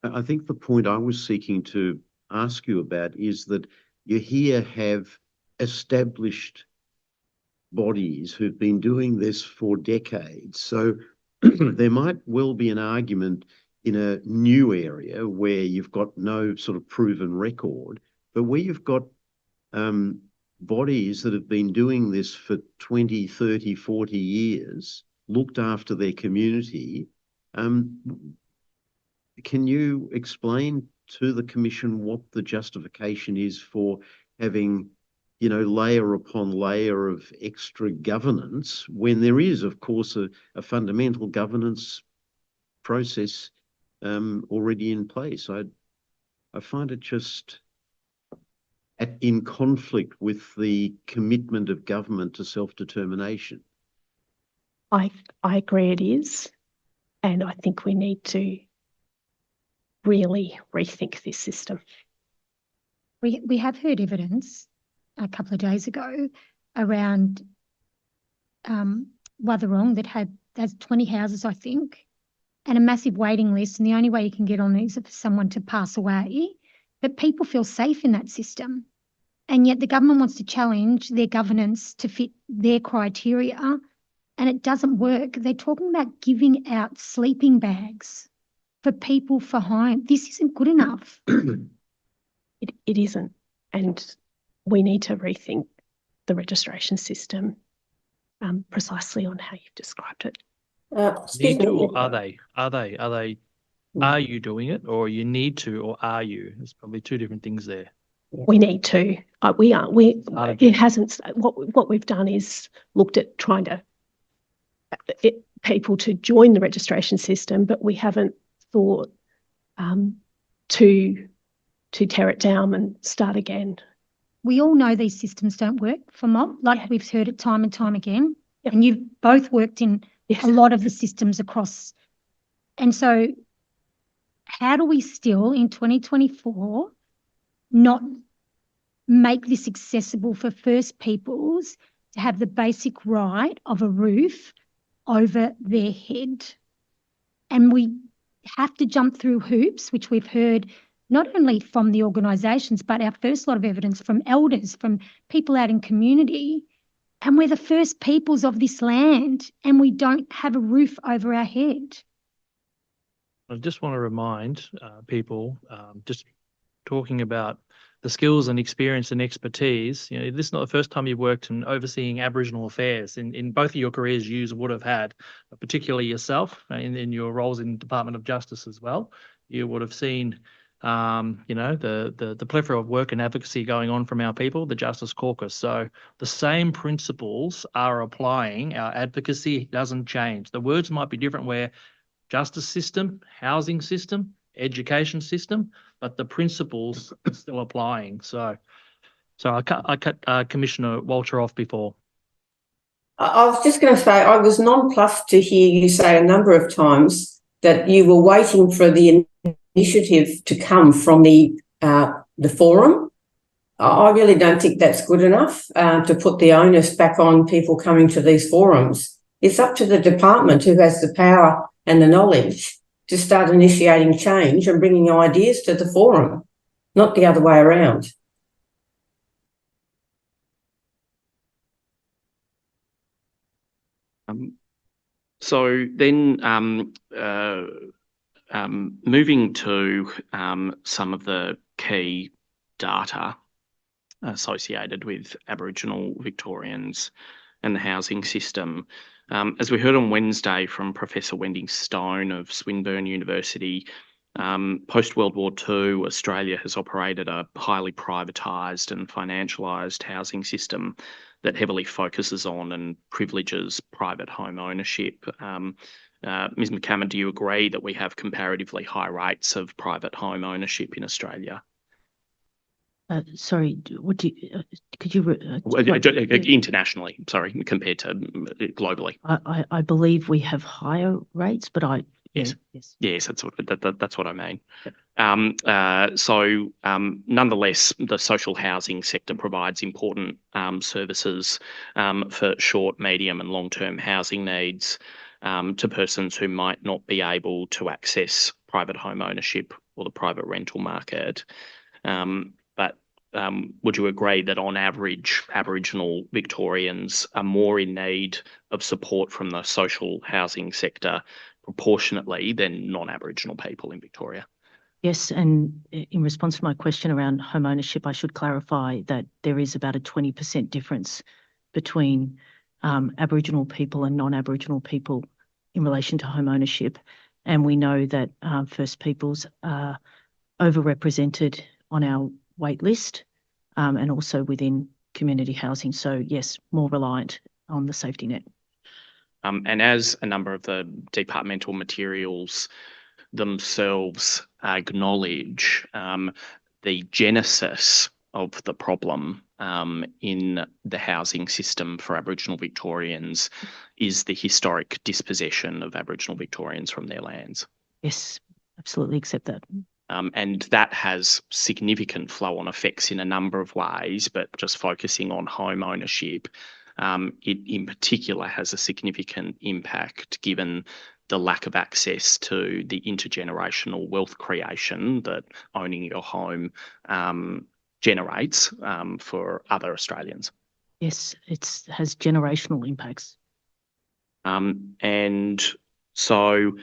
I think the point I was seeking to ask you about is that you here have established bodies who've been doing this for decades. So there might well be an argument in a new area where you've got no sort of proven record, but where you've got bodies that have been doing this for 20, 30, 40 years, looked after their community. Can you explain to the Commission what the justification is for having, layer upon layer of extra governance when there is, of course, a fundamental governance process already in place? I find it just in conflict with the commitment of government to self-determination. I agree it is, and I think we need to really rethink this system. We have heard evidence a couple of days ago around Watherong that has 20 houses, I think, and a massive waiting list, and the only way you can get on is for someone to pass away. But people feel safe in that system, and yet the government wants to challenge their governance to fit their criteria, and it doesn't work. They're talking about giving out sleeping bags for people for home. This isn't good enough. It isn't, and we need to rethink the registration system precisely on how you've described it. Need to, or are they? Are you doing it, or you need to, or are you? There's probably two different things there. We need to. We are. It hasn't. What we've done is looked at trying to people to join the registration system, but we haven't thought to tear it down and start again. We all know these systems don't work for mob, we've heard it time and time again. Yep. And you've both worked in a lot of the systems across. And so how do we still in 2024 not make this accessible for First Peoples to have the basic right of a roof over their head? And we have to jump through hoops, which we've heard not only from the organisations, but our first lot of evidence from elders, from people out in community. And we're the first peoples of this land, and we don't have a roof over our head. I just want to remind people, just talking about the skills and experience and expertise, this is not the first time you've worked in overseeing Aboriginal affairs. In both of your careers, you would have had, particularly yourself, in your roles in Department of Justice as well, you would have seen, the plethora of work and advocacy going on from our people, the Justice Caucus. So the same principles are applying. Our advocacy doesn't change. The words might be different where justice system, housing system, education system, but the principles are still applying. So I cut Commissioner Walter off before. I was just going to say, I was nonplussed to hear you say a number of times that you were waiting for the initiative to come from the forum. I really don't think that's good enough to put the onus back on people coming to these forums. It's up to the department who has the power and the knowledge to start initiating change and bringing ideas to the forum, not the other way around. So then moving to some of the key data associated with Aboriginal Victorians and the housing system. As we heard on Wednesday from Professor Wendy Stone of Swinburne University, post-World War II, Australia has operated a highly privatised and financialised housing system that heavily focuses on and privileges private home ownership. Ms McCammon, do you agree that we have comparatively high rates of private home ownership in Australia? Sorry, what do you, could you? Internationally, sorry, compared to globally. I believe we have higher rates, but Yes. Yes, that's what I mean. Yep. Nonetheless, the social housing sector provides important services for short, medium and long-term housing needs to persons who might not be able to access private home ownership or the private rental market. But would you agree that on average, Aboriginal Victorians are more in need of support from the social housing sector proportionately than non-Aboriginal people in Victoria? Yes, and in response to my question around home ownership, I should clarify that there is about a 20% difference between Aboriginal people and non-Aboriginal people in relation to home ownership. And we know that First Peoples are overrepresented on our wait list and also within community housing. So yes, more reliant on the safety net. And as a number of the departmental materials themselves acknowledge, the genesis of the problem in the housing system for Aboriginal Victorians is the historic dispossession of Aboriginal Victorians from their lands. Yes, absolutely accept that. And that has significant flow-on effects in a number of ways, but just focusing on home ownership, it in particular has a significant impact given the lack of access to the intergenerational wealth creation that owning your home generates for other Australians. Yes, it has generational impacts. And so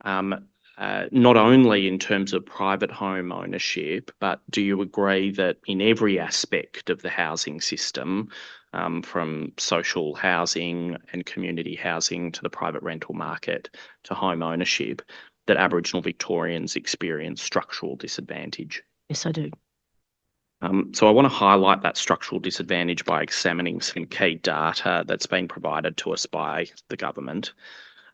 not only in terms of private home ownership, but do you agree that in every aspect of the housing system, from social housing and community housing to the private rental market to home ownership, that Aboriginal Victorians experience structural disadvantage? Yes, I do. So I want to highlight that structural disadvantage by examining some key data that's been provided to us by the government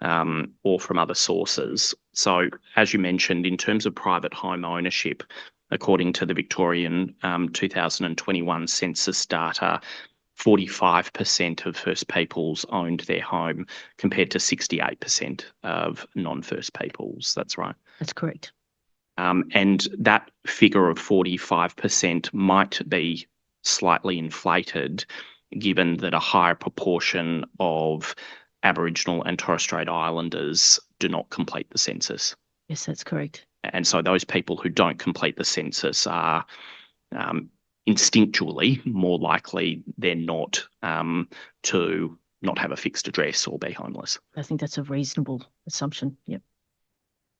or from other sources. So as you mentioned, in terms of private home ownership, according to the Victorian 2021 census data, 45% of First Peoples owned their home compared to 68% of non-First Peoples. That's right. That's correct. And that figure of 45% might be slightly inflated given that a higher proportion of Aboriginal and Torres Strait Islanders do not complete the census. Yes, that's correct. And so those people who don't complete the census are instinctually more likely than not to not have a fixed address or be homeless. I think that's a reasonable assumption. Yep.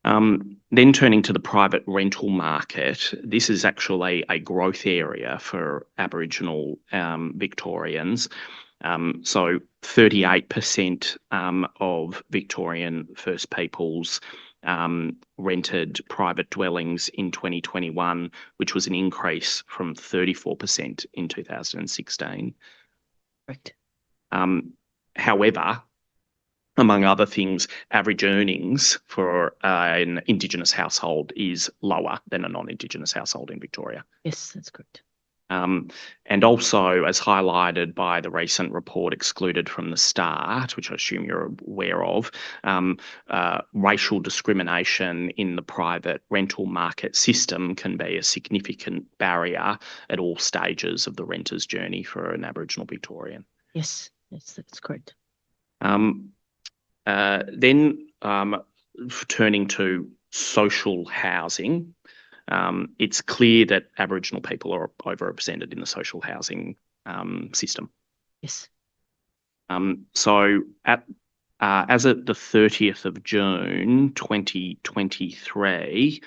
Then turning to the private rental market, this is actually a growth area for Aboriginal Victorians. So 38% of Victorian First Peoples rented private dwellings in 2021, which was an increase from 34% in 2016. Correct. However, among other things, average earnings for an Indigenous household is lower than a non-Indigenous household in Victoria. Yes, that's correct. And also, as highlighted by the recent report excluded from the start, which I assume you're aware of, racial discrimination in the private rental market system can be a significant barrier at all stages of the renter's journey for an Aboriginal Victorian. Yes, that's correct. Then turning to social housing, it's clear that Aboriginal people are overrepresented in the social housing system. Yes. So as at the 30th of June 2023,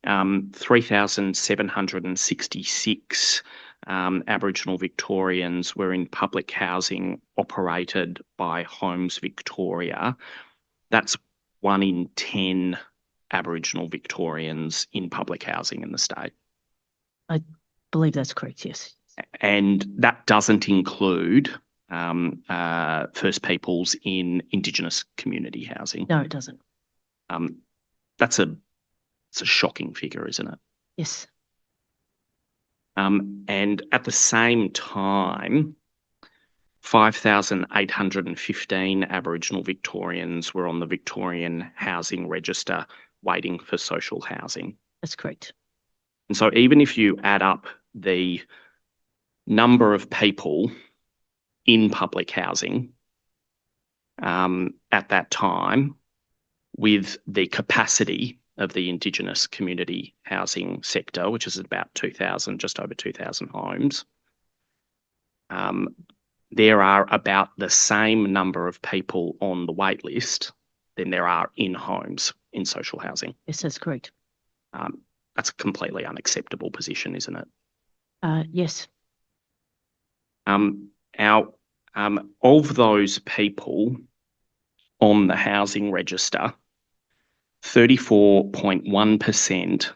3,766 Aboriginal Victorians were in public housing operated by Homes Victoria. That's 1 in 10 Aboriginal Victorians in public housing in the state. I believe that's correct, yes. And that doesn't include First Peoples in Indigenous community housing. No, it doesn't. It's a shocking figure, isn't it? Yes. And at the same time, 5,815 Aboriginal Victorians were on the Victorian Housing Register waiting for social housing. That's correct. And so even if you add up the number of people in public housing at that time with the capacity of the Indigenous community housing sector, which is about 2,000, just over 2,000 homes, there are about the same number of people on the wait list than there are in homes in social housing. Yes, that's correct. That's a completely unacceptable position, isn't it? Yes. Of those people on the housing register, 34.1%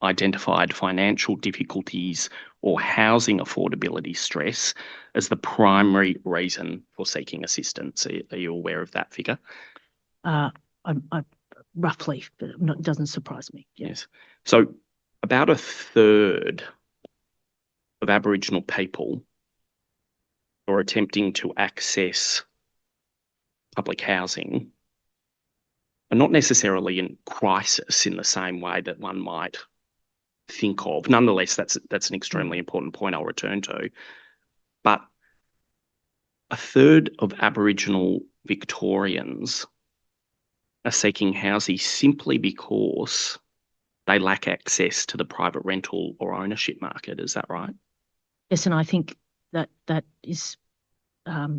identified financial difficulties or housing affordability stress as the primary reason for seeking assistance. Are you aware of that figure? I roughly, but it doesn't surprise me. Yeah. Yes. So about a third of Aboriginal people who are attempting to access public housing are not necessarily in crisis in the same way that one might think of. Nonetheless, that's an extremely important point I'll return to. But a third of Aboriginal Victorians are seeking housing simply because they lack access to the private rental or ownership market. Is that right? Yes, and I think that is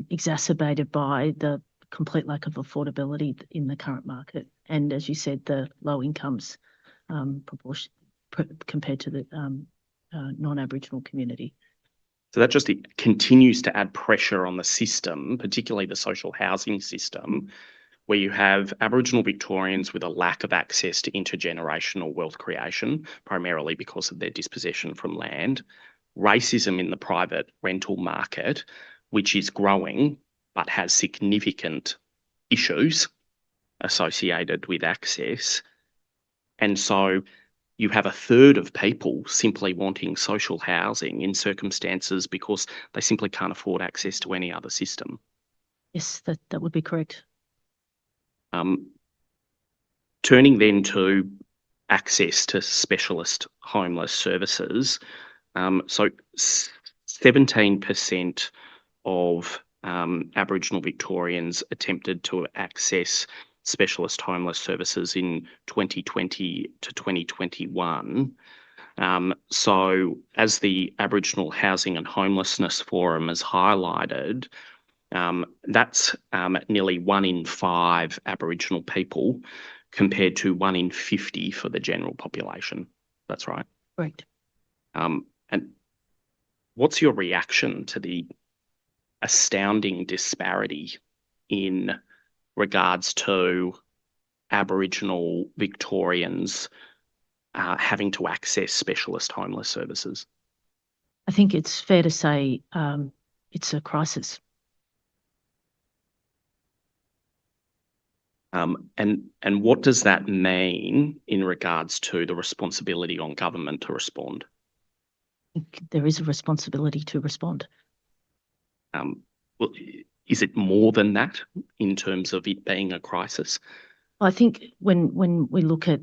exacerbated by the complete lack of affordability in the current market, and as you said, the low incomes proportion compared to the non-Aboriginal community. So that just continues to add pressure on the system, particularly the social housing system, where you have Aboriginal Victorians with a lack of access to intergenerational wealth creation, primarily because of their dispossession from land, racism in the private rental market, which is growing but has significant issues associated with access. And so you have a third of people simply wanting social housing in circumstances because they simply can't afford access to any other system. Yes, that would be correct. Turning then to access to specialist homeless services. So 17% of Aboriginal Victorians attempted to access specialist homeless services in 2020 to 2021. So as the Aboriginal Housing and Homelessness Forum has highlighted, that's nearly 1 in 5 Aboriginal people compared to 1 in 50 for the general population. That's right. Correct. And what's your reaction to the astounding disparity in regards to Aboriginal Victorians having to access specialist homeless services? I think it's fair to say it's a crisis. And what does that mean in regards to the responsibility on government to respond? I think there is a responsibility to respond. Well, is it more than that in terms of it being a crisis? I think when we look at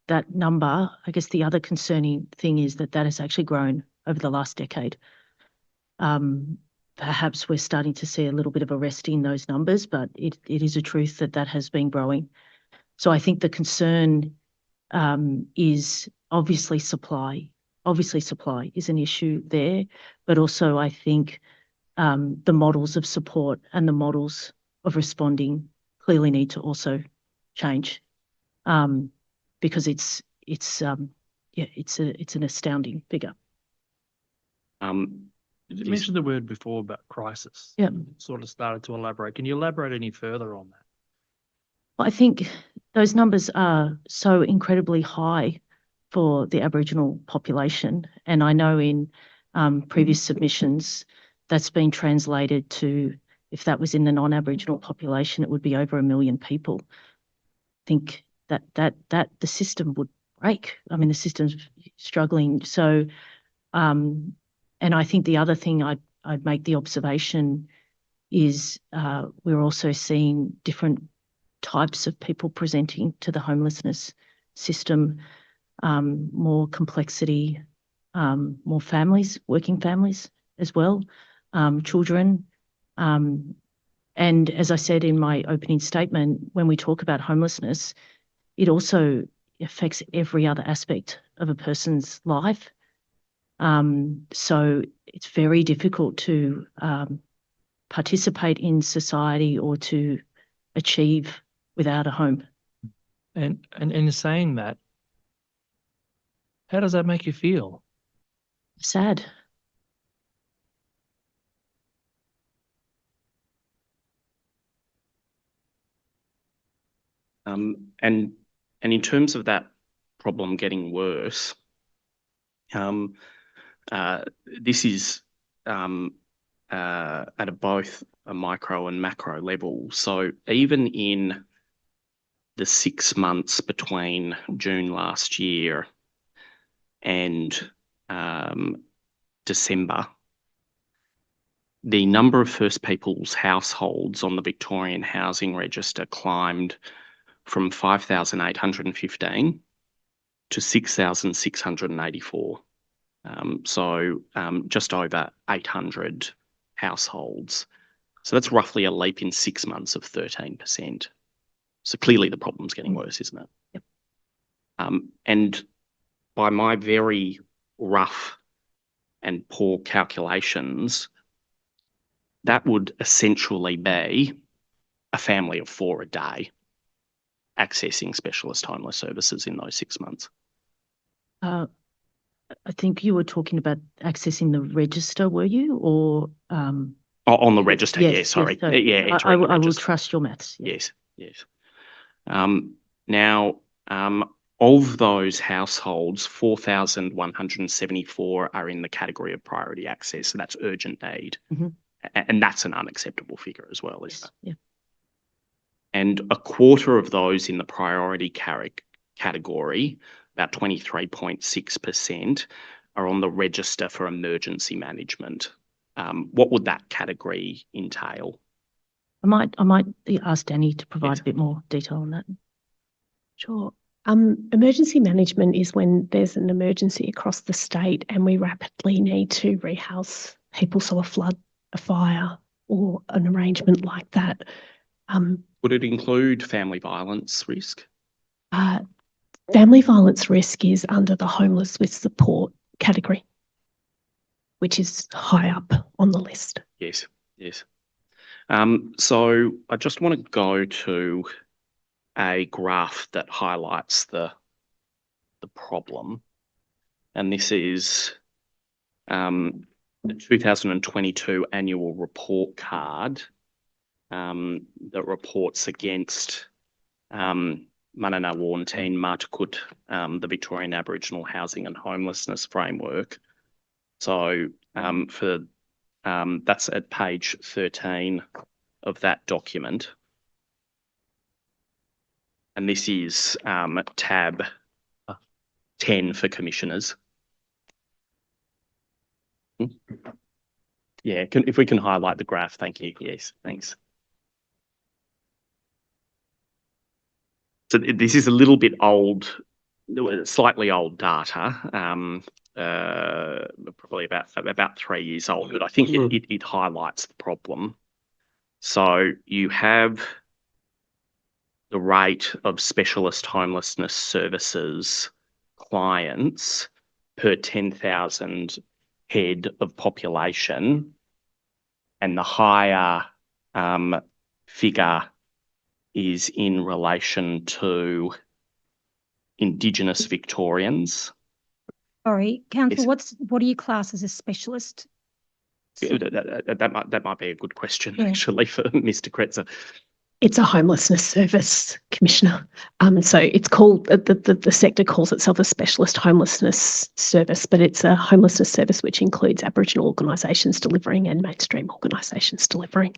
that number, I guess the other concerning thing is that has actually grown over the last decade. Perhaps we're starting to see a little bit of a rest in those numbers, but it is a truth that has been growing. So I think the concern is obviously supply. Obviously supply is an issue there, but also I think the models of support and the models of responding clearly need to also change, because it's an astounding figure. You mentioned the word before about crisis. Yeah. Sort of started to elaborate. Can you elaborate any further on that? I think those numbers are so incredibly high for the Aboriginal population, and I know in previous submissions that's been translated to, if that was in the non-Aboriginal population, it would be over 1 million people. I think that the system would break. I mean, the system's struggling. So, and I think the other thing I'd make the observation is we're also seeing different types of people presenting to the homelessness system, more complexity, more families, working families as well, children. And as I said in my opening statement, when we talk about homelessness, it also affects every other aspect of a person's life. So it's very difficult to participate in society or to achieve without a home. And in saying that, how does that make you feel? Sad. And in terms of that problem getting worse, this is at both a micro and macro level. So even in the 6 months between June last year and December, the number of First Peoples households on the Victorian Housing Register climbed from 5,815 to 6,684. So just over 800 households. So that's roughly a leap in 6 months of 13%. So clearly the problem's getting worse, isn't it? Yep. And by my very rough and poor calculations, that would essentially be a family of 4 a day accessing specialist homeless services in those 6 months. I think you were talking about accessing the register, were you? Or on the register, yes, yeah, sorry. So yeah, I will trust your maths. Yeah. Yes. Now, of those households, 4,174 are in the category of priority access. So that's urgent need. Mm-hmm. And that's an unacceptable figure as well, isn't it? Yeah. And a quarter of those in the priority category, about 23.6%, are on the register for emergency management. What would that category entail? I might ask Dannii to provide a bit more detail on that. Sure. Emergency management is when there's an emergency across the state and we rapidly need to rehouse people, so a flood, a fire, or an arrangement like that. Would it include family violence risk? Family violence risk is under the homeless with support category, which is high up on the list. Yes, yes. So I just want to go to a graph that highlights the problem, and this is the 2022 annual report card that reports against Manana Warnteen Martukut, the Victorian Aboriginal Housing and Homelessness Framework. So that's at page 13 of that document. And this is tab 10 for commissioners. Yeah, if we can highlight the graph, thank you. Yes, thanks. So this is a little bit old, slightly old data, probably about 3 years old, but I think it highlights the problem. So you have the rate of specialist homelessness services clients per 10,000 head of population, and the higher figure is in relation to Indigenous Victorians. Sorry, Council, Yes. what do you class as a specialist? That might be a good question, Yeah. actually, for Mr. Kretser. It's a homelessness service, Commissioner. So it's called, the sector calls itself a specialist homelessness service, but it's a homelessness service which includes Aboriginal organisations delivering and mainstream organisations delivering.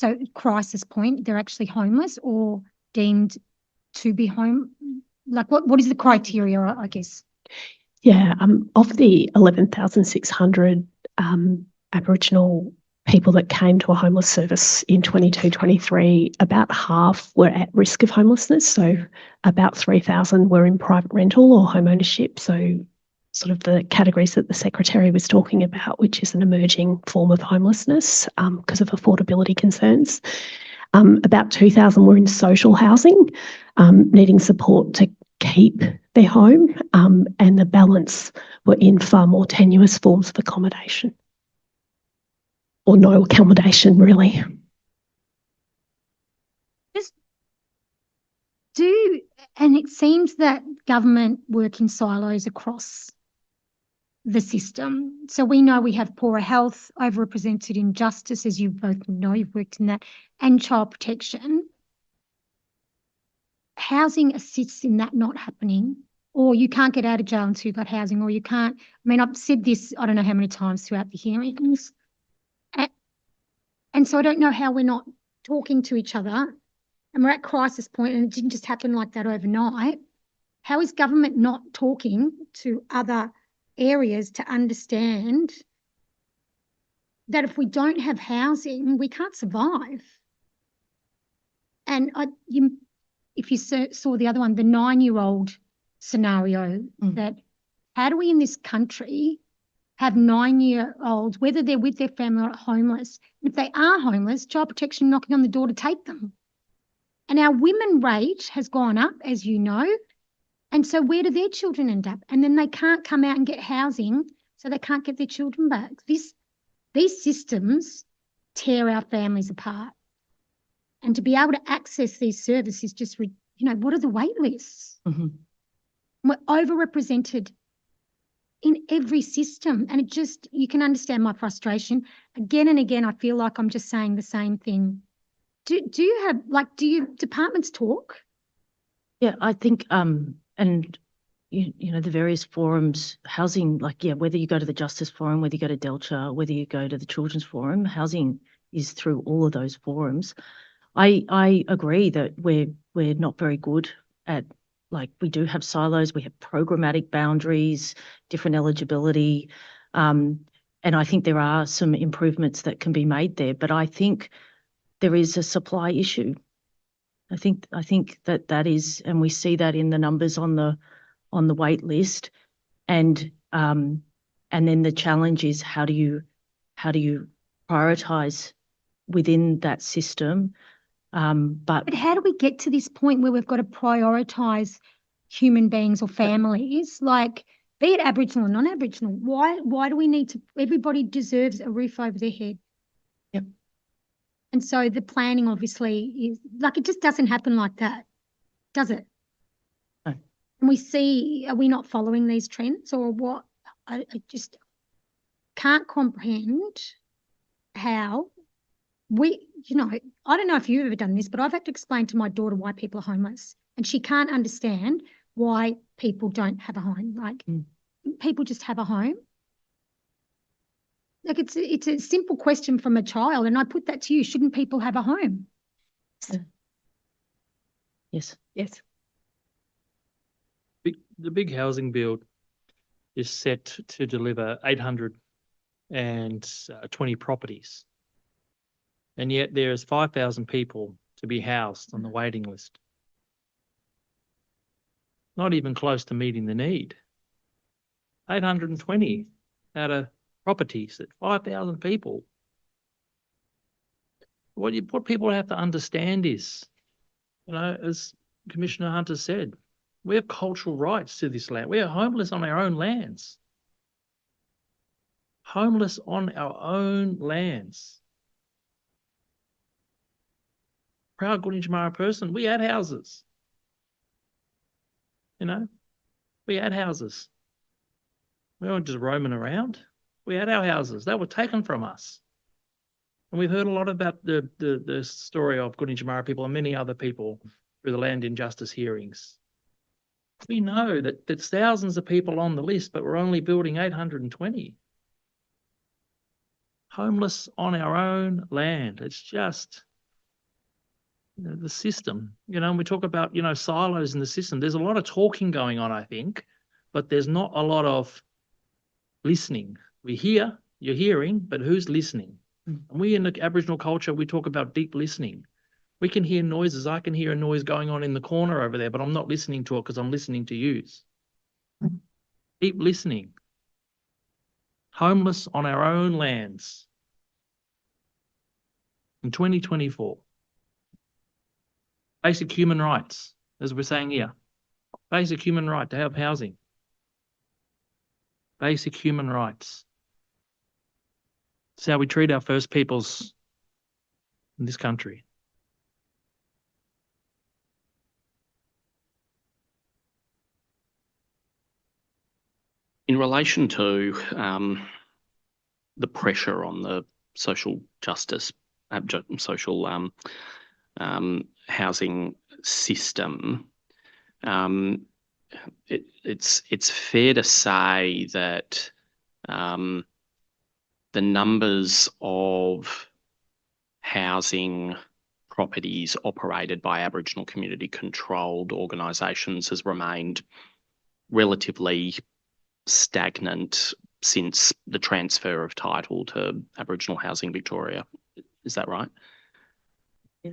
So crisis point, they're actually homeless or deemed to be home? Like what is the criteria, I guess? Yeah, of the 11,600 Aboriginal people that came to a homeless service in 22-23, about half were at risk of homelessness. So about 3,000 were in private rental or home ownership. So sort of the categories that the Secretary was talking about, which is an emerging form of homelessness because of affordability concerns. About 2,000 were in social housing, needing support to keep their home, and the balance were in far more tenuous forms of accommodation. Or no accommodation, really. And it seems that government work in silos across the system. So we know we have poorer health, overrepresented in justice, as you both know, you've worked in that, and child protection. Housing assists in that not happening, or you can't get out of jail until you've got housing, or you can't. I mean, I've said this, I don't know how many times throughout the hearings. And so I don't know how we're not talking to each other, and we're at crisis point, and it didn't just happen like that overnight. How is government not talking to other areas to understand that if we don't have housing, we can't survive? And if you saw the other one, the 9-year-old scenario, that how do we in this country have 9-year-olds, whether they're with their family or homeless, if they are homeless, child protection knocking on the door to take them? And our women rate has gone up, as you know, and so where do their children end up? And then they can't come out and get housing, so they can't get their children back. These systems tear our families apart. And to be able to access these services, just, what are the wait lists? Mm-hmm. We're overrepresented in every system. And you can understand my frustration. Again and again, I feel like I'm just saying the same thing. Do you departments talk? Yeah, I think, and the various forums, housing, whether you go to the Justice Forum, whether you go to Delta, whether you go to the Children's Forum, housing is through all of those forums. I agree that we're not very good at, we do have silos, we have programmatic boundaries, different eligibility, and I think there are some improvements that can be made there, but I think there is a supply issue. I think that is, and we see that in the numbers on the wait list, and then the challenge is how do you prioritise within that system But how do we get to this point where we've got to prioritise human beings or families, like be it Aboriginal or non-Aboriginal? Why do we need to? Everybody deserves a roof over their head. Yep. And so the planning obviously is like, it just doesn't happen like that, does it? No. And we see, are we not following these trends or what? I just can't comprehend how we, I don't know if you've ever done this, but I've had to explain to my daughter why people are homeless, and she can't understand why people don't have a home. Like people just have a home. Like it's a simple question from a child, and I put that to you. Shouldn't people have a home? Yes. Yes. The big housing build is set to deliver 820 properties. And yet there's 5,000 people to be housed on the waiting list. Not even close to meeting the need. 820 out of properties at 5,000 people. What people have to understand is, as Commissioner Hunter said, we have cultural rights to this land. We are homeless on our own lands. Homeless on our own lands. Proud Gunditjmara person, we had houses. We had houses. We weren't just roaming around. We had our houses. They were taken from us. And we've heard a lot about the story of Gunditjmara people and many other people through the land injustice hearings. We know that there's thousands of people on the list, but we're only building 820. Homeless on our own land. It's just the system, and we talk about, silos in the system. There's a lot of talking going on, I think, but there's not a lot of listening. We hear, you're hearing, but who's listening? And we in the Aboriginal culture, we talk about deep listening. We can hear noises. I can hear a noise going on in the corner over there, but I'm not listening to it because I'm listening to you. Deep listening. Homeless on our own lands. In 2024. Basic human rights, as we're saying here. Basic human right to have housing. Basic human rights. It's how we treat our First Peoples in this country. In relation to the pressure on the social justice, social housing system, it's fair to say that the numbers of housing properties operated by Aboriginal community controlled organisations has remained relatively stagnant since the transfer of title to Aboriginal Housing Victoria. Is that right? Yeah.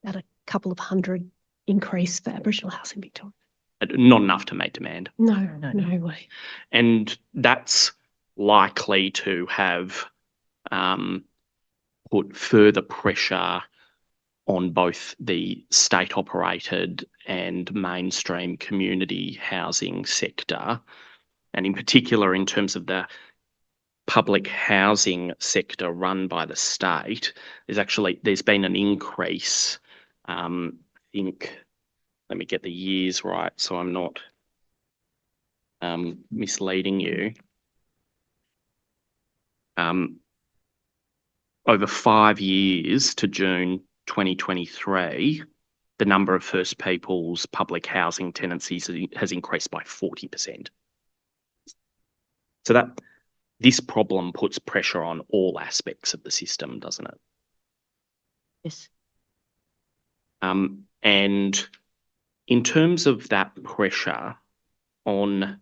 About a couple of hundred increase for Aboriginal Housing Victoria. Not enough to meet demand. No way. And that's likely to have put further pressure on both the state-operated and mainstream community housing sector, and in particular in terms of the public housing sector run by the state. There's been an increase. I think, let me get the years right so I'm not misleading you. Over 5 years to June 2023, the number of First Peoples public housing tenancies has increased by 40%. So this problem puts pressure on all aspects of the system, doesn't it? Yes. And in terms of that pressure on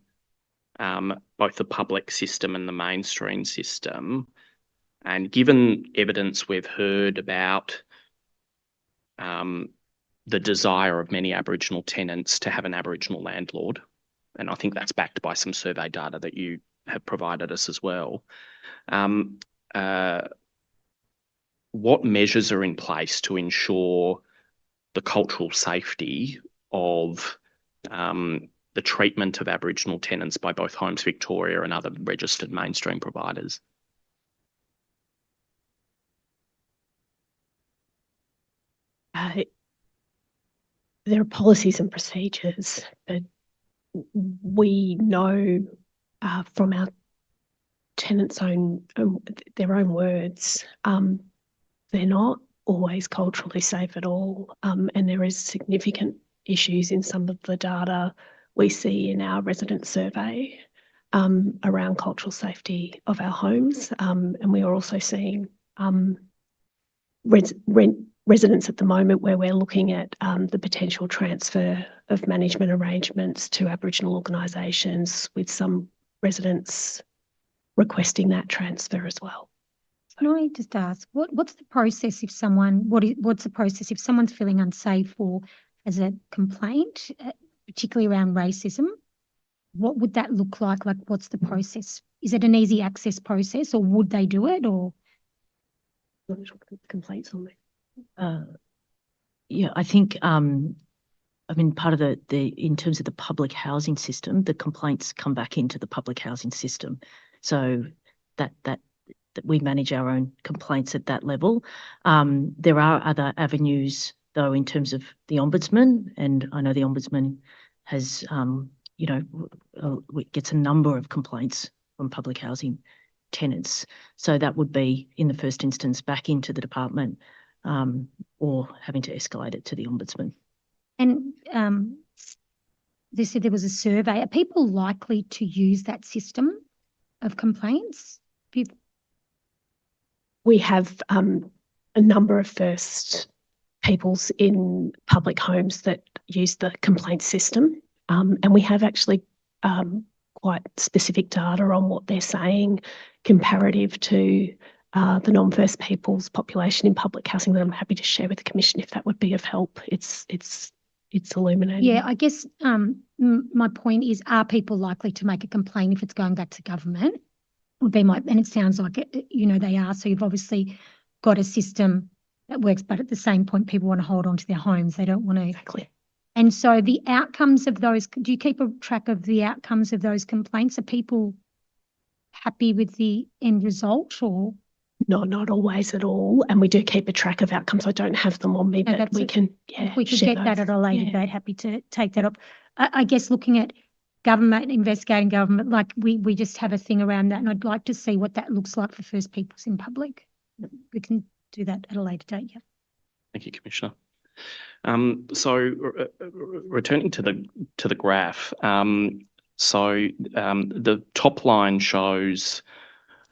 both the public system and the mainstream system, and given evidence we've heard about the desire of many Aboriginal tenants to have an Aboriginal landlord, and I think that's backed by some survey data that you have provided us as well, what measures are in place to ensure the cultural safety of the treatment of Aboriginal tenants by both Homes Victoria and other registered mainstream providers? There are policies and procedures, but we know from our tenants' their own words, they're not always culturally safe at all, and there is significant issues in some of the data we see in our resident survey around cultural safety of our homes, and we are also seeing residents at the moment where we're looking at the potential transfer of management arrangements to Aboriginal organisations, with some residents requesting that transfer as well. Can I just ask, what's the process if what's the process if someone's feeling unsafe or has a complaint, particularly around racism? What would that look like? Like, what's the process? Is it an easy access process, or would they do it, or? Complaints on Uh, yeah, I think, I mean, part of in terms of the public housing system, the complaints come back into the public housing system. So that we manage our own complaints at that level. There are other avenues, though, in terms of the Ombudsman, and I know the Ombudsman has, gets a number of complaints from public housing tenants. So that would be, in the first instance, back into the department, or having to escalate it to the Ombudsman. And they said there was a survey. Are people likely to use that system of complaints? We have a number of First Peoples in public homes that use the complaint system, and we have actually quite specific data on what they're saying comparative to the non-First Peoples population in public housing that I'm happy to share with the Commission if that would be of help. It's illuminating. Yeah, I guess my point is, are people likely to make a complaint if it's going back to government? Would be and it sounds like it, they are. So you've obviously got a system that works, but at the same point, people want to hold on to their homes. They don't want to. Exactly. And so the outcomes of those, do you keep a track of the outcomes of those complaints? Are people happy with the end result, or? No, not always at all. And we do keep a track of outcomes. I don't have them on me, but we can, if we could get that at a later date, happy to take that up. I guess looking at government, investigating government, like we just have a thing around that, and I'd like to see what that looks like for First Peoples in public. We can do that at a later date, yeah. Thank you, Commissioner. So returning to the graph, the top line shows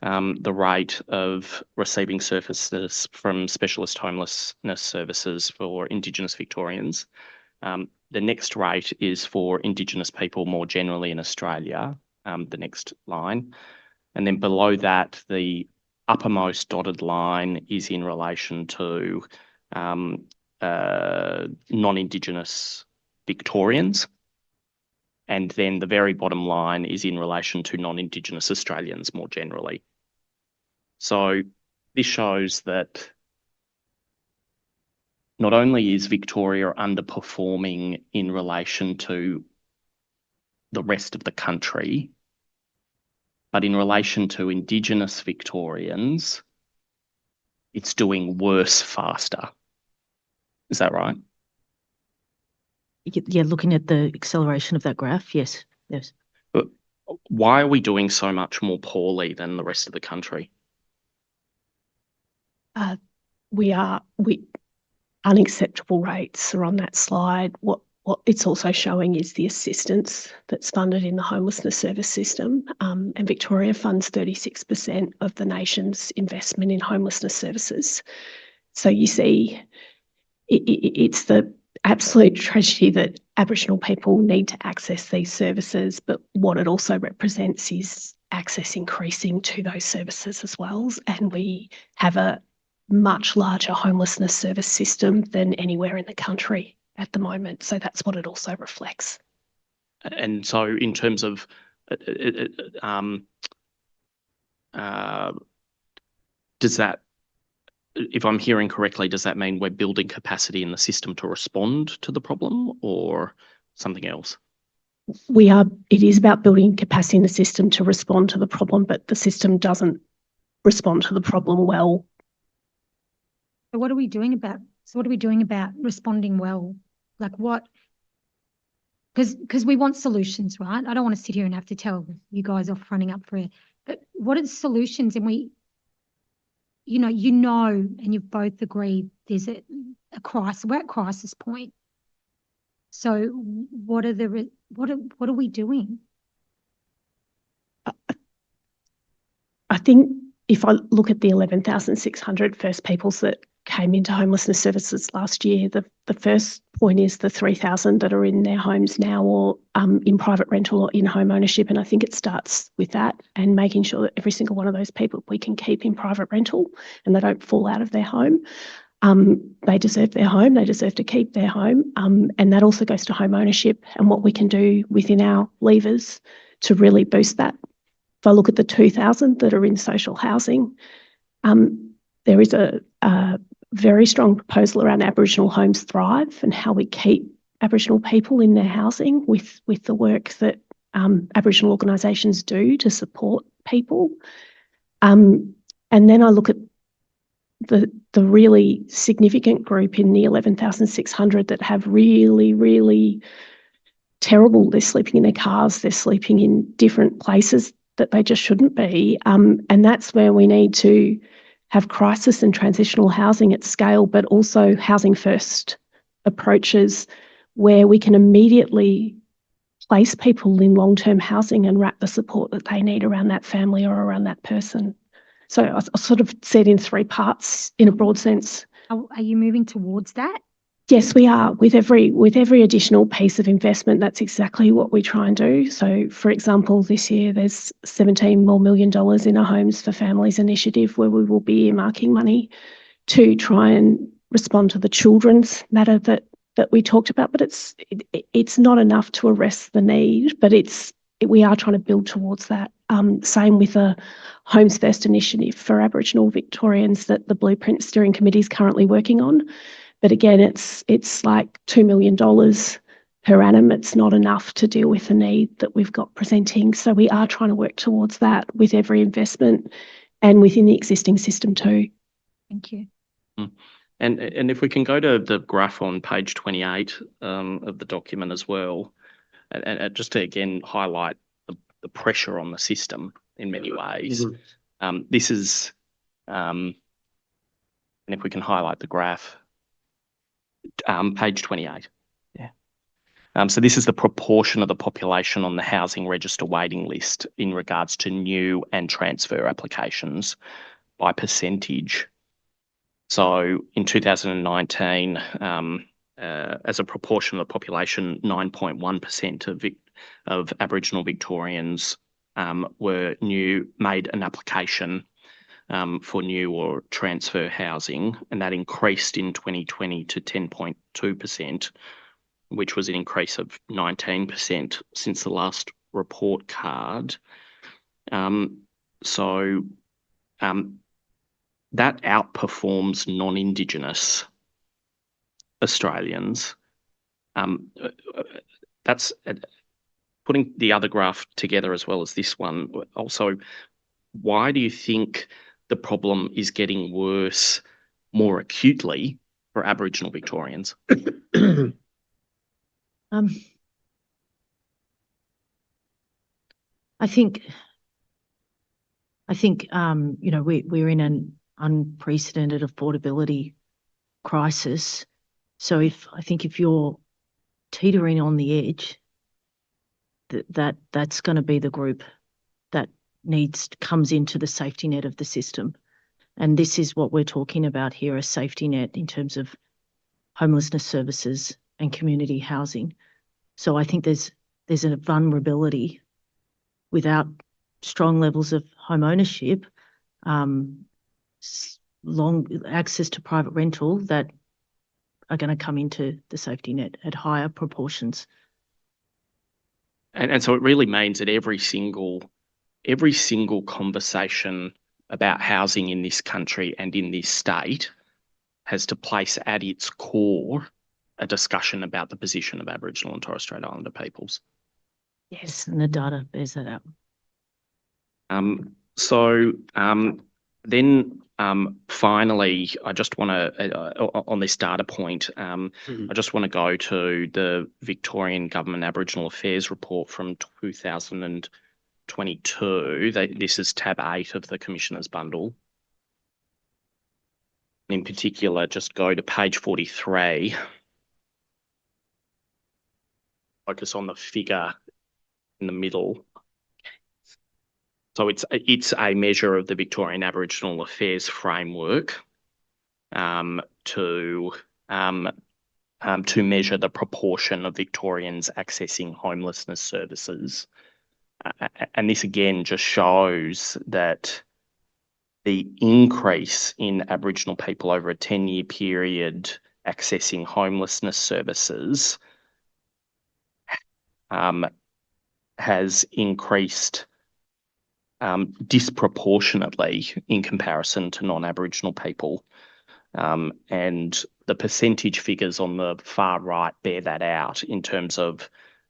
the rate of receiving services from specialist homelessness services for Indigenous Victorians. The next rate is for Indigenous people more generally in Australia, the next line. And then below that, the uppermost dotted line is in relation to non-Indigenous Victorians. And then the very bottom line is in relation to non-Indigenous Australians more generally. So this shows that not only is Victoria underperforming in relation to the rest of the country, but in relation to Indigenous Victorians, it's doing worse faster. Is that right? Yeah, looking at the acceleration of that graph, yes. But why are we doing so much more poorly than the rest of the country? Unacceptable rates are on that slide. What it's also showing is the assistance that's funded in the homelessness service system, and Victoria funds 36% of the nation's investment in homelessness services. So you see, it's the absolute tragedy that Aboriginal people need to access these services, but what it also represents is access increasing to those services as well, and we have a much larger homelessness service system than anywhere in the country at the moment. So that's what it also reflects. And so in terms of does that if I'm hearing correctly, does that mean we're building capacity in the system to respond to the problem or something else? It is about building capacity in the system to respond to the problem, but the system doesn't respond to the problem well. So what are we doing about responding well? Like what? Because we want solutions, right? I don't want to sit here and have to tell you guys off running up for it. But what are the solutions? And and you've both agreed there's a crisis. We're at crisis point. So what are we doing? I think if I look at the 11,600 first peoples that came into homelessness services last year, the first point is the 3,000 that are in their homes now or in private rental or in home ownership. And I think it starts with that and making sure that every single one of those people we can keep in private rental and they don't fall out of their home. They deserve their home. They deserve to keep their home. And that also goes to home ownership and what we can do within our levers to really boost that. If I look at the 2,000 that are in social housing, there is a very strong proposal around Aboriginal Homes Thrive and how we keep Aboriginal people in their housing with the work that Aboriginal organisations do to support people. And then I look at the really significant group in the 11,600 that have really, really terrible, they're sleeping in their cars, they're sleeping in different places that they just shouldn't be. And that's where we need to have crisis and transitional housing at scale, but also housing first approaches where we can immediately place people in long-term housing and wrap the support that they need around that family or around that person. So I sort of said in three parts in a broad sense. Are you moving towards that? Yes, we are. With every additional piece of investment, that's exactly what we try and do. So, for example, this year there's $17 million in a Homes for Families initiative where we will be earmarking money to try and respond to the children's matter that we talked about. But it's not enough to arrest the need, but we are trying to build towards that. Same with a Homes First initiative for Aboriginal Victorians that the Blueprint Steering Committee is currently working on. But again, it's like $2 million per annum. It's not enough to deal with the need that we've got presenting. So we are trying to work towards that with every investment and within the existing system too. Thank you. And if we can go to the graph on page 28 of the document as well, and just to again highlight the pressure on the system in many ways. This is, and if we can highlight the graph, page 28. Yeah. So this is the proportion of the population on the housing register waiting list in regards to new and transfer applications by percentage. So in 2019, as a proportion of the population, 9.1% of Aboriginal Victorians made an application for new or transfer housing, and that increased in 2020 to 10.2%, which was an increase of 19% since the last report card. That outperforms non-Indigenous Australians. That's putting the other graph together as well as this one. Also, why do you think the problem is getting worse more acutely for Aboriginal Victorians? I think we're in an unprecedented affordability crisis. So if you're teetering on the edge, that's going to be the group that comes into the safety net of the system. And this is what we're talking about here, a safety net in terms of homelessness services and community housing. So I think there's a vulnerability without strong levels of home ownership, long access to private rental that are going to come into the safety net at higher proportions. And so it really means that every single conversation about housing in this country and in this state has to place at its core a discussion about the position of Aboriginal and Torres Strait Islander peoples. Yes, and the data bears that out. Finally, I just want to, on this data point, I just want to go to the Victorian Government Aboriginal Affairs report from 2022. This is tab 8 of the Commissioner's bundle. In particular, just go to page 43. Focus on the figure in the middle. So it's a measure of the Victorian Aboriginal Affairs framework to measure the proportion of Victorians accessing homelessness services. And this again just shows that the increase in Aboriginal people over a 10-year period accessing homelessness services has increased disproportionately in comparison to non-Aboriginal people. And the percentage figures on the far right bear that out in terms of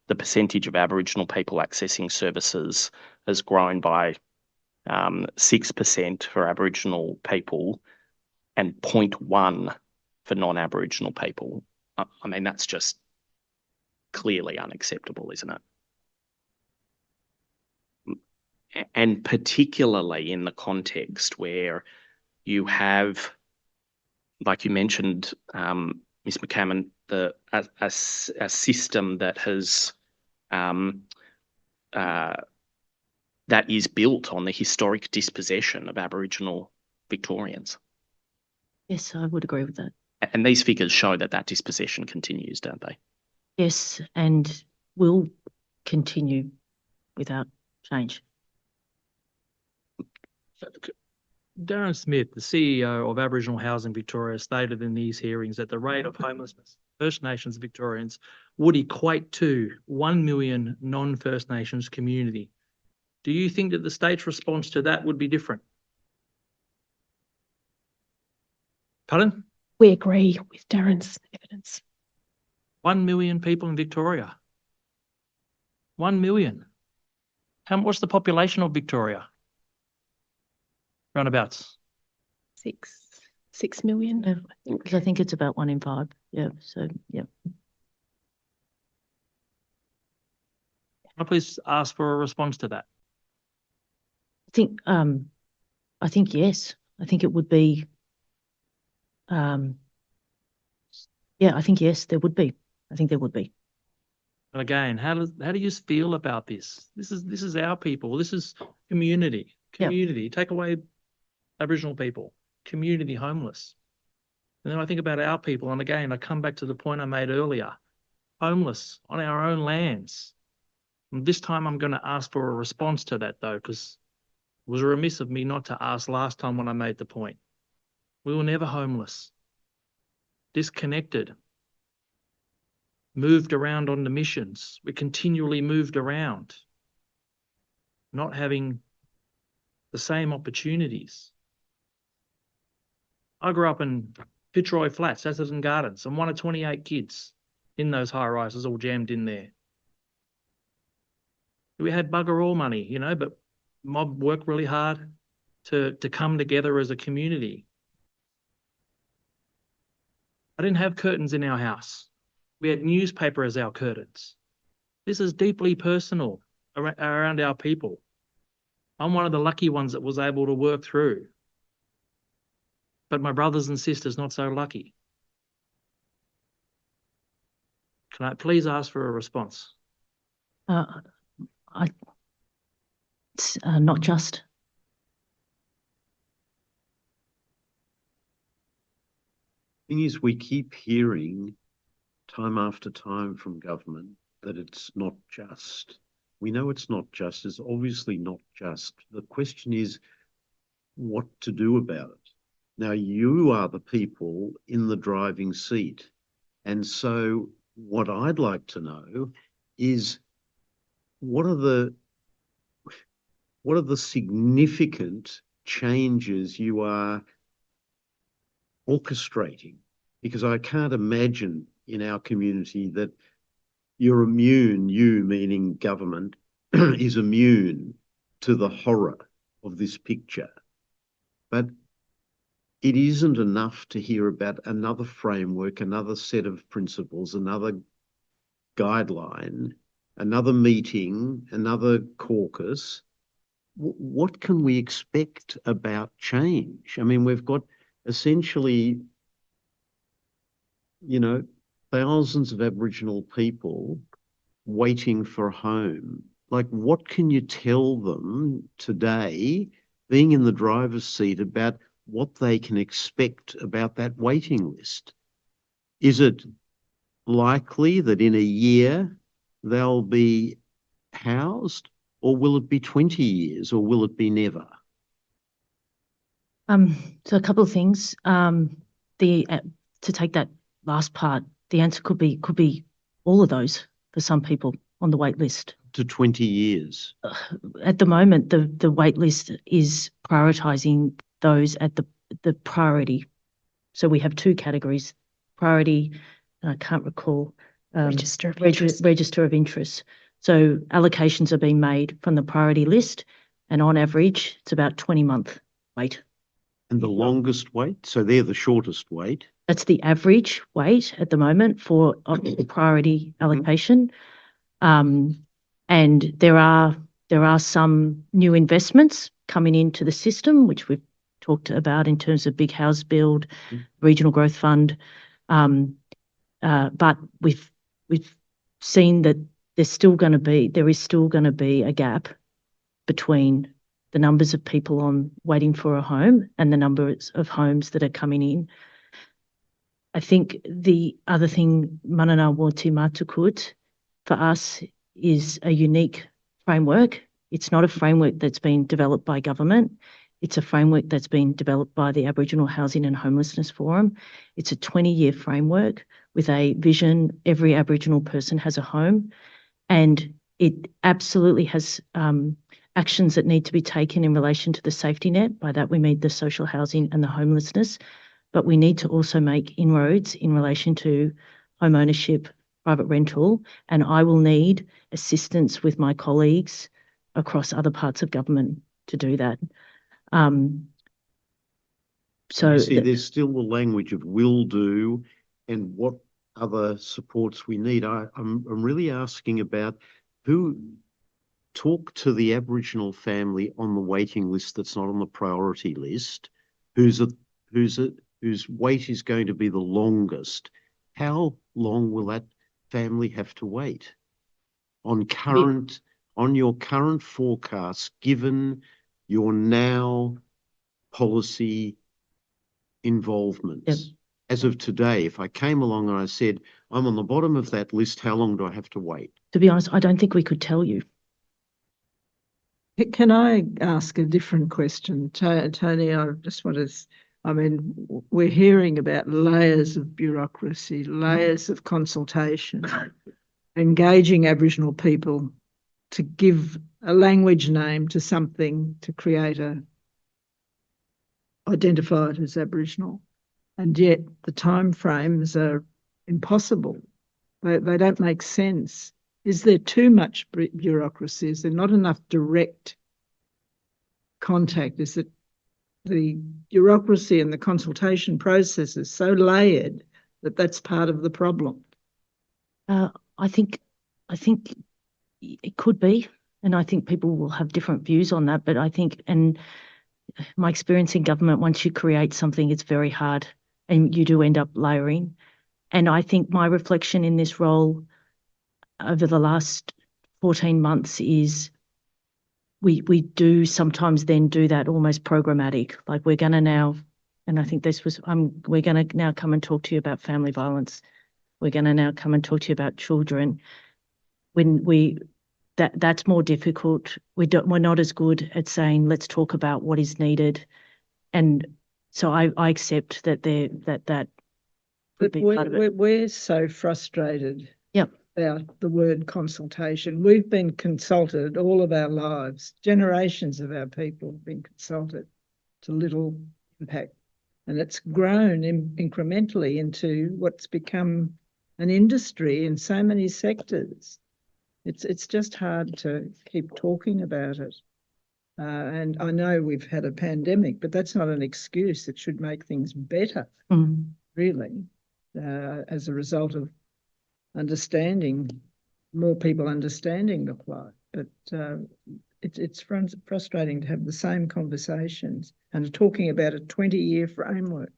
the percentage of Aboriginal people accessing services has grown by 6% for Aboriginal people and 0.1 for non-Aboriginal people. I mean, that's just clearly unacceptable, isn't it? And particularly in the context where you have, like you mentioned, Ms. McCammon, a system that has that is built on the historic dispossession of Aboriginal Victorians. Yes, I would agree with that. And these figures show that that dispossession continues, don't they? Yes, and will continue without change. Darren Smith, the CEO of Aboriginal Housing Victoria, stated in these hearings that the rate of homelessness First Nations Victorians would equate to 1 million non-First Nations community. Do you think that the state's response to that would be different? Pardon? We agree with Darren's evidence. 1 million people in Victoria. 1 million. What's the population of Victoria? Roundabouts. 6 million. Because I think it's about 1 in 5. Yeah. So yeah. Can I please ask for a response to that? I think yes. I think it would be. Yeah, I think yes, there would be. I think there would be. And again, how do you feel about this? This is our people. This is community. Community. Yep. Take away Aboriginal people. Community homeless. And then I think about our people, and again, I come back to the point I made earlier. Homeless on our own lands. And this time I'm going to ask for a response to that though, because it was remiss of me not to ask last time when I made the point. We were never homeless. Disconnected. Moved around on the missions. We continually moved around. Not having the same opportunities. I grew up in Fitzroy Flats, Atherton Gardens. I'm one of 28 kids in those high rises all jammed in there. We had bugger all money, you know, but mob worked really hard to come together as a community. I didn't have curtains in our house. We had newspaper as our curtains. This is deeply personal around our people. I'm one of the lucky ones that was able to work through. But my brothers and sisters not so lucky. Can I please ask for a response? It's not just. Thing is, we keep hearing time after time from government that it's not just. We know it's not just. It's obviously not just. The question is what to do about it. Now, you are the people in the driving seat. And so what I'd like to know is what are the significant changes you are orchestrating? Because I can't imagine in our community that you're immune, you meaning government, is immune to the horror of this picture. But it isn't enough to hear about another framework, another set of principles, another guideline, another meeting, another caucus. What can we expect about change? I mean, we've got essentially, you know, thousands of Aboriginal people waiting for a home. Like, what can you tell them today, being in the driver's seat, about what they can expect about that waiting list? Is it likely that in a year they'll be housed, or will it be 20 years, or will it be never? So a couple of things. To take that last part, the answer could be all of those for some people on the wait list. To 20 years. At the moment, the wait list is prioritising those at the priority. So we have two categories: priority, and I can't recall, Register of interest. register of interest. So allocations are being made from the priority list, and on average, it's about 20-month wait. And the longest wait? So they're the shortest wait. That's the average wait at the moment for priority allocation. And there are some new investments coming into the system, which we've talked about in terms of big house build, regional growth fund. But we've seen that there is still going to be a gap between the numbers of people waiting for a home and the numbers of homes that are coming in. I think the other thing, Manana Woti Matukut, for us is a unique framework. It's not a framework that's been developed by government. It's a framework that's been developed by the Aboriginal Housing and Homelessness Forum. It's a 20-year framework with a vision: every Aboriginal person has a home, and it absolutely has actions that need to be taken in relation to the safety net. By that we mean the social housing and the homelessness, but we need to also make inroads in relation to home ownership, private rental, and I will need assistance with my colleagues across other parts of government to do that. So you see, there's still the language of will do and what other supports we need. I'm really asking about who. Talk to the Aboriginal family on the waiting list that's not on the priority list, whose wait is going to be the longest. How long will that family have to wait on your current forecast, given your now policy involvements? Yep. As of today, if I came along and I said, I'm on the bottom of that list, how long do I have to wait? To be honest, I don't think we could tell you. Can I ask a different question? Tony, I just want to, I mean, we're hearing about layers of bureaucracy, layers of consultation, engaging Aboriginal people to give a language name to something to create identify it as Aboriginal. And yet the time frames are impossible. They don't make sense. Is there too much bureaucracy? Is there not enough direct contact? Is it the bureaucracy and the consultation process is so layered that that's part of the problem? I think it could be, and I think people will have different views on that. But I think, and my experience in government, once you create something, it's very hard, and you do end up layering. And I think my reflection in this role over the last 14 months is we do sometimes then do that almost programmatic. Like, we're going to now, and I think this was, we're going to now come and talk to you about family violence. We're going to now come and talk to you about children. When that's more difficult. We're not as good at saying, let's talk about what is needed. And so I accept that that would be part of it. We're so frustrated. Yep. About the word consultation. We've been consulted all of our lives. Generations of our people have been consulted. to little impact. And it's grown incrementally into what's become an industry in so many sectors. It's just hard to keep talking about it. And I know we've had a pandemic, but that's not an excuse. It should make things better, really, as a result of more people understanding the plight. But it's frustrating to have the same conversations and talking about a 20-year framework.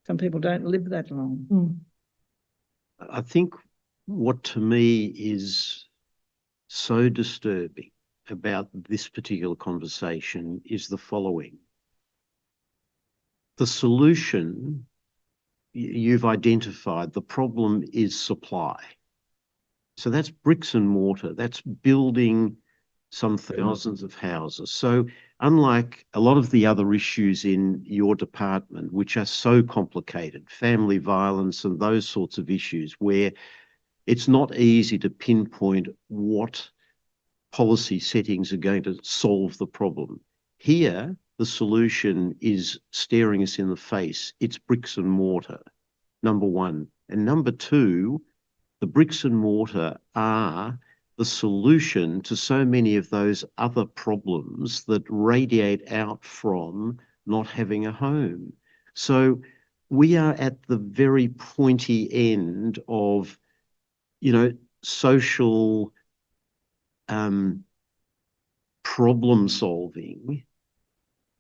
Some people don't live that long. I think what to me is so disturbing about this particular conversation is the following. The solution, you've identified, the problem is supply. So that's bricks and mortar, that's building some thousands of houses. So unlike a lot of the other issues in your department, which are so complicated, family violence and those sorts of issues, where it's not easy to pinpoint what policy settings are going to solve the problem. Here, the solution is staring us in the face. It's bricks and mortar, number one. And number two, the bricks and mortar are the solution to so many of those other problems that radiate out from not having a home. So we are at the very pointy end of, social problem solving,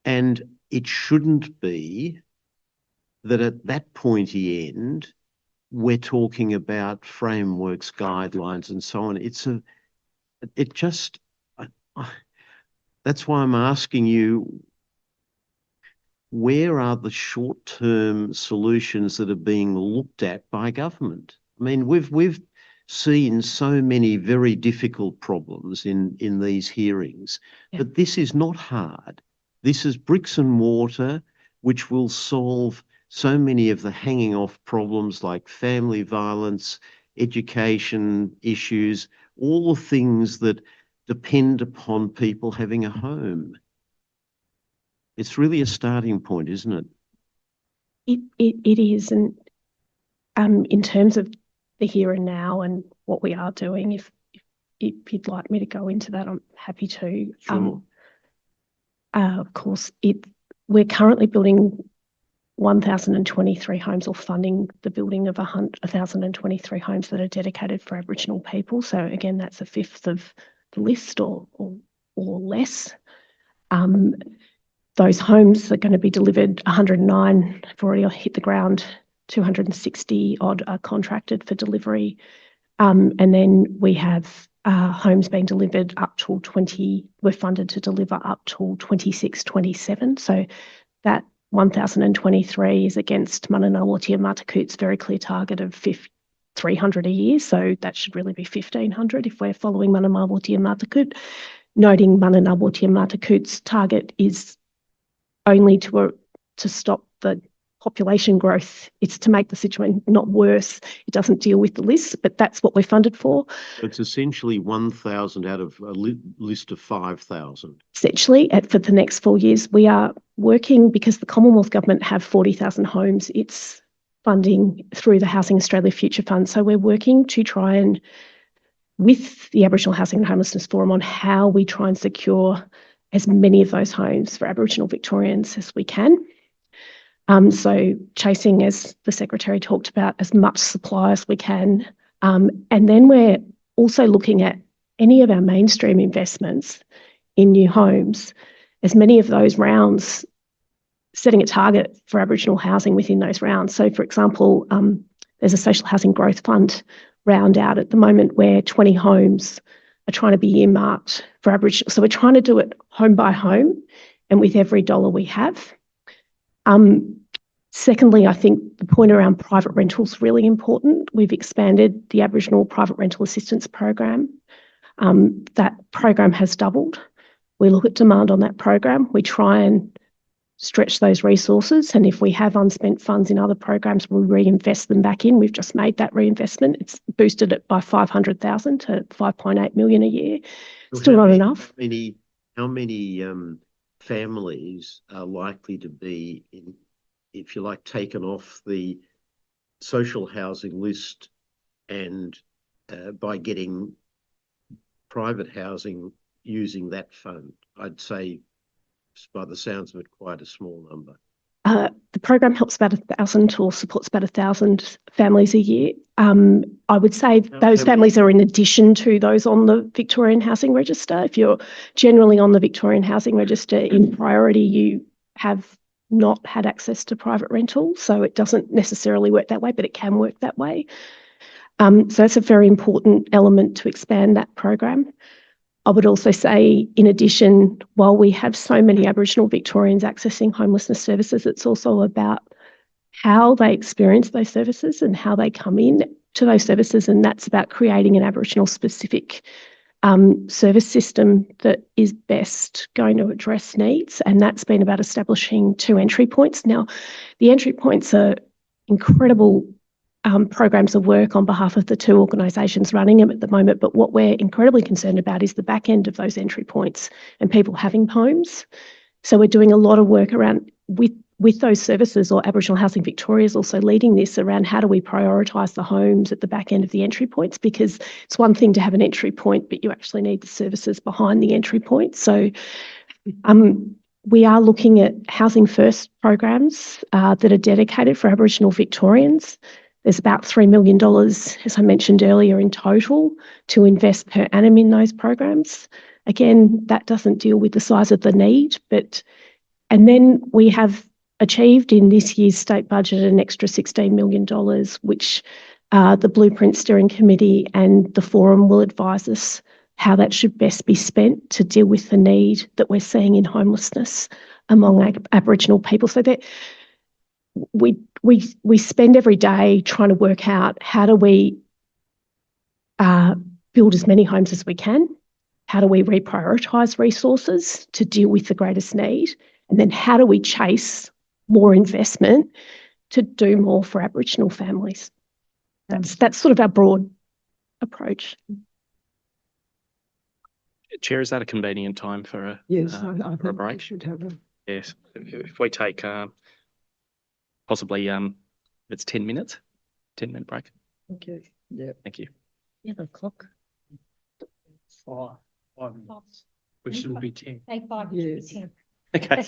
and it shouldn't be that at that pointy end we're talking about frameworks, guidelines, and so on. That's why I'm asking you, where are the short-term solutions that are being looked at by government? I mean, we've seen so many very difficult problems in these hearings, but this is not hard. This is bricks and mortar, which will solve so many of the hanging off problems like family violence, education issues, all the things that depend upon people having a home. It's really a starting point, isn't it? It is. And in terms of the here and now and what we are doing, if you'd like me to go into that, I'm happy to. Sure. Of course, we're currently building 1,023 homes, or funding the building of 1,023 homes that are dedicated for Aboriginal people. So again, that's a fifth of the list or less. Those homes are going to be delivered. 109 have already hit the ground. 260 odd are contracted for delivery. And then we have homes being delivered up till we're funded to deliver up till 26, 27. So that 1,023 is against Mananawarti and Matakoot's very clear target of 300 a year. So that should really be 1,500 if we're following Mananawarti and Matakoot. Noting Mananawarti and Matakoot's target is only to stop the population growth. It's to make the situation not worse. It doesn't deal with the list, but that's what we're funded for. It's essentially 1,000 out of a list of 5,000. Essentially, for the next 4 years, we are working, because the Commonwealth Government have 40,000 homes. It's funding through the Housing Australia Future Fund. So we're working to try and, with the Aboriginal Housing and Homelessness Forum, on how we try and secure as many of those homes for Aboriginal Victorians as we can. So chasing, as the Secretary talked about, as much supply as we can. And then we're also looking at any of our mainstream investments in new homes, as many of those rounds, setting a target for Aboriginal housing within those rounds. So, for example, there's a Social Housing Growth Fund round out at the moment where 20 homes are trying to be earmarked for Aboriginal. So we're trying to do it home by home and with every dollar we have. Secondly, I think the point around private rental is really important. We've expanded the Aboriginal Private Rental Assistance Program. That program has doubled. We look at demand on that program. We try and stretch those resources, and if we have unspent funds in other programs, we reinvest them back in. We've just made that reinvestment. It's boosted it by 500,000 to 5.8 million a year. Still not enough. How many families are likely to be, in, if you like, taken off the social housing list and by getting private housing using that fund? I'd say, by the sounds of it, quite a small number. The program helps about 1,000 or supports about 1,000 families a year. I would say those families are in addition to those on the Victorian Housing Register. If you're generally on the Victorian Housing Register in priority, you have not had access to private rental. So it doesn't necessarily work that way, but it can work that way. So that's a very important element to expand that program. I would also say, in addition, while we have so many Aboriginal Victorians accessing homelessness services, it's also about how they experience those services and how they come in to those services. And that's about creating an Aboriginal specific service system that is best going to address needs. And that's been about establishing 2 entry points. Now, the entry points are incredible programs of work on behalf of the 2 organisations running them at the moment. But what we're incredibly concerned about is the back end of those entry points and people having homes. So we're doing a lot of work around with those services, or Aboriginal Housing Victoria is also leading this around how do we prioritise the homes at the back end of the entry points, because it's one thing to have an entry point, but you actually need the services behind the entry point. So we are looking at housing first programs that are dedicated for Aboriginal Victorians. There's about $3 million, as I mentioned earlier, in total to invest per annum in those programs. Again, that doesn't deal with the size of the need, and then we have achieved in this year's state budget an extra $16 million, which the Blueprint Steering Committee and the Forum will advise us how that should best be spent to deal with the need that we're seeing in homelessness among Aboriginal people. So that we spend every day trying to work out how do we build as many homes as we can, how do we reprioritise resources to deal with the greatest need, and then how do we chase more investment to do more for Aboriginal families. That's sort of our broad approach. Chair, is that a convenient time for a Yes, I for a think we break? should have a. Yes, if we take possibly it's 10 minutes, 10-minute break. Okay. Yeah. Thank you. Yeah, the clock. 5 minutes. We shouldn't be 10. Take 5 Yes. to 10. Okay.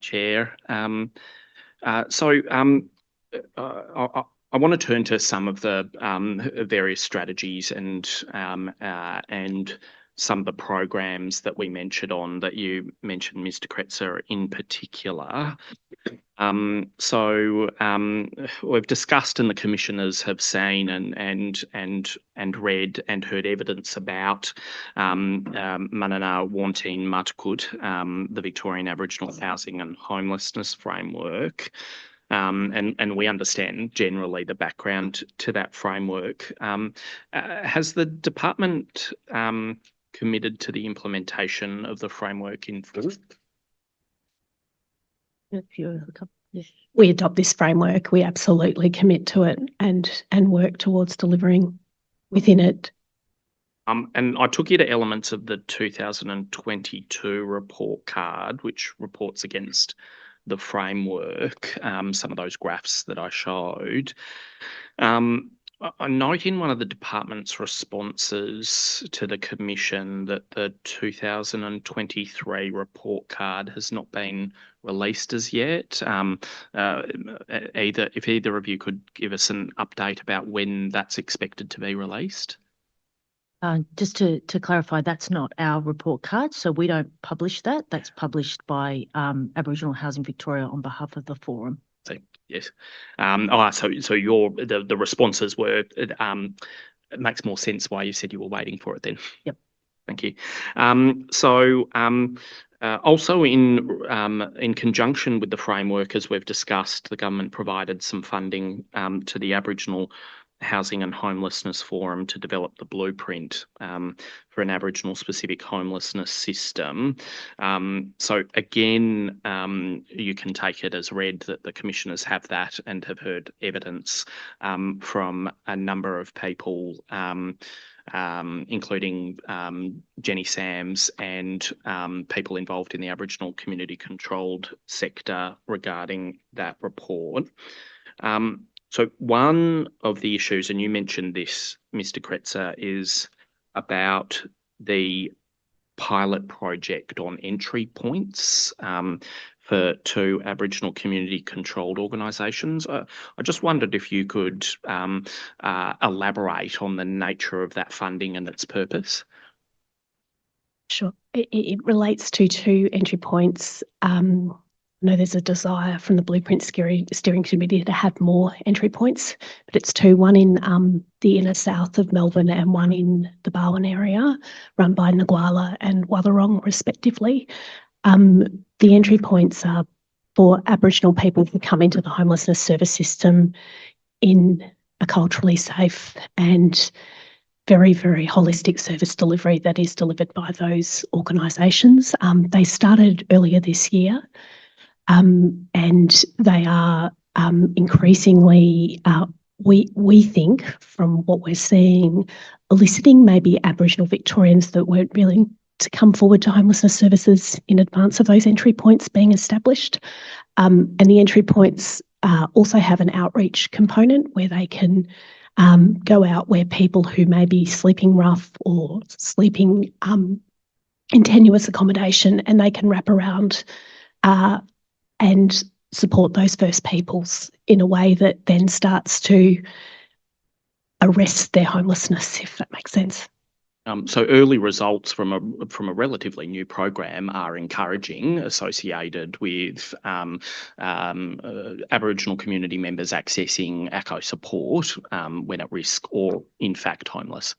Chair. I want to turn to some of the various strategies and some of the programs that we mentioned that you mentioned, Mr. Kretser, in particular. We've discussed, and the commissioners have seen and read and heard evidence about Manana wanting Matukut, the Victorian Aboriginal Housing and Homelessness Framework. And we understand generally the background to that framework. Has the department committed to the implementation of the framework in full? We adopt this framework. We absolutely commit to it and work towards delivering within it. And I took you to elements of the 2022 report card, which reports against the framework, some of those graphs that I showed. I note in one of the department's responses to the commission that the 2023 report card has not been released as yet. If either of you could give us an update about when that's expected to be released. Just to clarify, that's not our report card, so we don't publish that. That's published by Aboriginal Housing Victoria on behalf of the forum. Yes. So the responses were. It makes more sense why you said you were waiting for it then. Yep. Thank you. Also in conjunction with the framework, as we've discussed, the government provided some funding to the Aboriginal Housing and Homelessness Forum to develop the blueprint for an Aboriginal specific homelessness system. So again, you can take it as read that the commissioners have that and have heard evidence from a number of people, including Jenny Sams and people involved in the Aboriginal community controlled sector regarding that report. So one of the issues, and you mentioned this, Mr. Kretser, is about the pilot project on entry points for two Aboriginal community controlled organisations. I just wondered if you could elaborate on the nature of that funding and its purpose. Sure. It relates to two entry points. I know there's a desire from the Blueprint Steering Committee to have more entry points, but it's two, one in the inner south of Melbourne and one in the Barwon area, run by Nguala and Watherong, respectively. The entry points are for Aboriginal people who come into the homelessness service system in a culturally safe and very, very holistic service delivery that is delivered by those organisations. They started earlier this year. And they are increasingly, we think, from what we're seeing, eliciting maybe Aboriginal Victorians that weren't willing to come forward to homelessness services in advance of those entry points being established. And the entry points also have an outreach component where they can go out where people who may be sleeping rough or sleeping in tenuous accommodation, and they can wrap around and support those first peoples in a way that then starts to arrest their homelessness, if that makes sense. So early results from a relatively new program are encouraging, associated with Aboriginal community members accessing ACCO support when at risk or in fact homeless.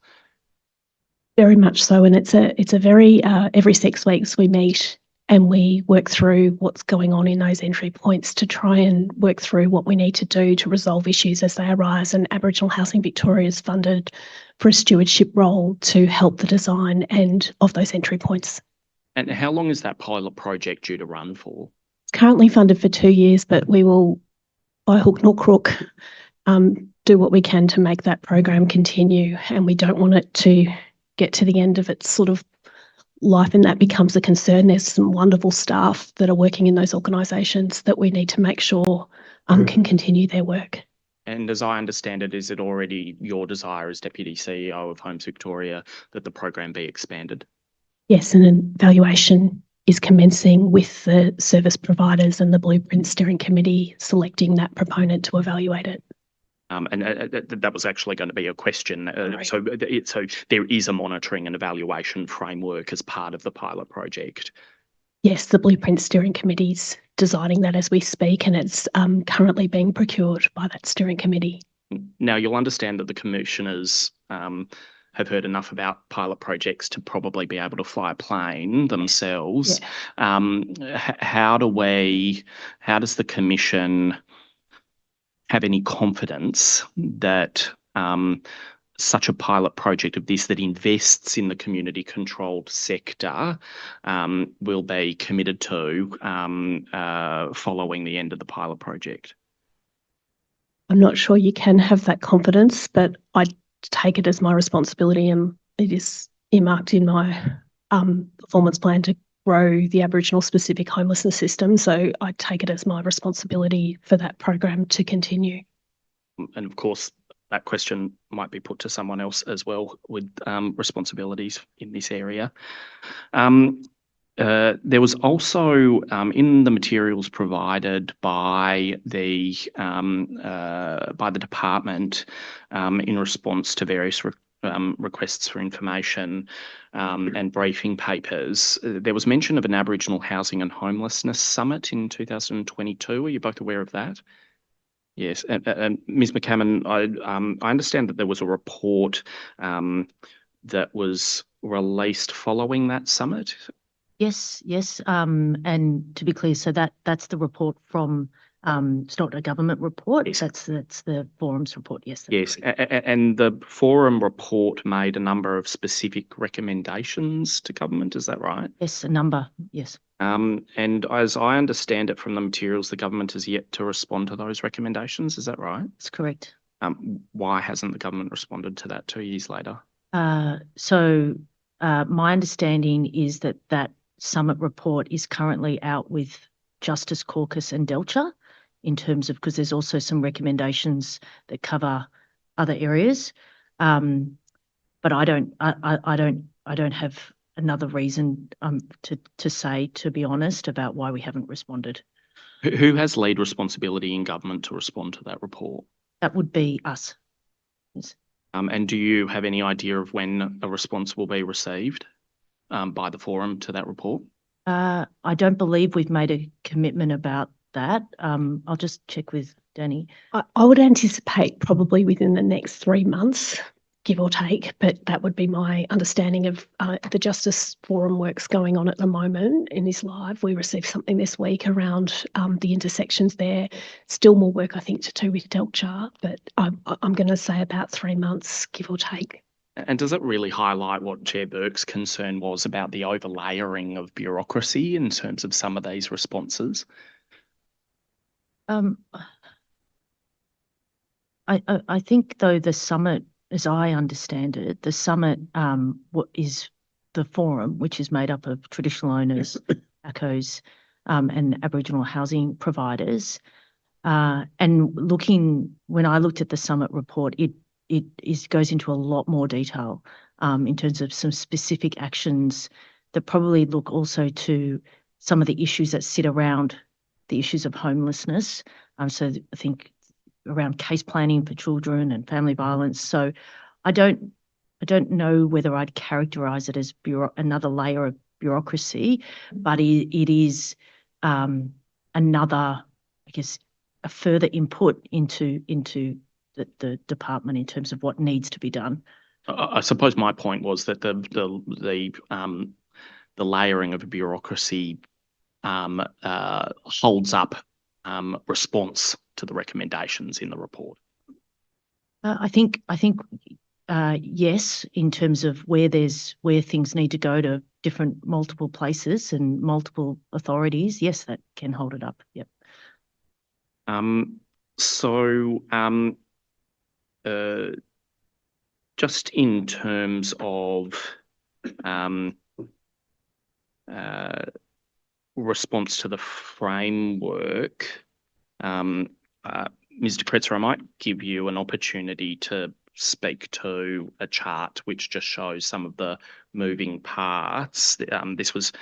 Very much so, and it's a very every 6 weeks we meet and we work through what's going on in those entry points to try and work through what we need to do to resolve issues as they arise. And Aboriginal Housing Victoria is funded for a stewardship role to help the design and of those entry points. And how long is that pilot project due to run for? It's currently funded for 2 years, but we will, by hook nor crook, do what we can to make that program continue. And we don't want it to get to the end of its sort of life and that becomes a concern. There's some wonderful staff that are working in those organisations that we need to make sure can continue their work. And as I understand it, is it already your desire as Deputy CEO of Homes Victoria that the program be expanded? Yes, and an evaluation is commencing with the service providers and the Blueprint Steering Committee selecting that proponent to evaluate it. That was actually going to be a question. Right. So there is a monitoring and evaluation framework as part of the pilot project. Yes, the Blueprint Steering Committee's designing that as we speak, and it's currently being procured by that steering committee. Now, you'll understand that the commissioners have heard enough about pilot projects to probably be able to fly a plane themselves. Yeah. How does the commission have any confidence that such a pilot project of this that invests in the community controlled sector will be committed to following the end of the pilot project? I'm not sure you can have that confidence, but I take it as my responsibility, and it is earmarked in my performance plan to grow the Aboriginal specific homelessness system. So I take it as my responsibility for that program to continue. And of course, that question might be put to someone else as well with responsibilities in this area. There was also in the materials provided by the department in response to various requests for information and briefing papers. There was mention of an Aboriginal Housing and Homelessness Summit in 2022. Are you both aware of that? Yes, and Ms. McCammon, I understand that there was a report that was released following that summit. Yes, yes. And to be clear, so that's the report from, it's not a government report, that's the forum's report, yes. Yes, and the forum report made a number of specific recommendations to government, is that right? Yes, a number, yes. And as I understand it from the materials, the government has yet to respond to those recommendations, is that right? That's correct. Why hasn't the government responded to that 2 years later? My understanding is that summit report is currently out with Justice Caucus and Delta in terms of, because there's also some recommendations that cover other areas. But I don't have another reason to say, to be honest, about why we haven't responded. Who has lead responsibility in government to respond to that report? That would be us. Yes. And do you have any idea of when a response will be received by the forum to that report? I don't believe we've made a commitment about that. I'll just check with Dannii. I would anticipate probably within the next 3 months, give or take, but that would be my understanding of the Justice Forum works going on at the moment and is live. We received something this week around the intersections there. Still more work, I think, to do with Delta, but I'm going to say about 3 months, give or take. And does it really highlight what Chair Burke's concern was about the overlayering of bureaucracy in terms of some of these responses? I think, though, the summit, as I understand it, the summit what is the forum, which is made up of traditional owners, ACOs, and Aboriginal housing providers. And when I looked at the summit report, it goes into a lot more detail in terms of some specific actions that probably look also to some of the issues that sit around the issues of homelessness. So I think around case planning for children and family violence. So I don't know whether I'd characterise it as another layer of bureaucracy, but it is another, I guess, a further input into the department in terms of what needs to be done. I suppose my point was that the layering of bureaucracy holds up response to the recommendations in the report. I think yes, in terms of where things need to go to different multiple places and multiple authorities. Yes, that can hold it up. Yep. Just in terms of response to the framework, Mr. Kretser, I might give you an opportunity to speak to a chart which just shows some of the moving parts. This was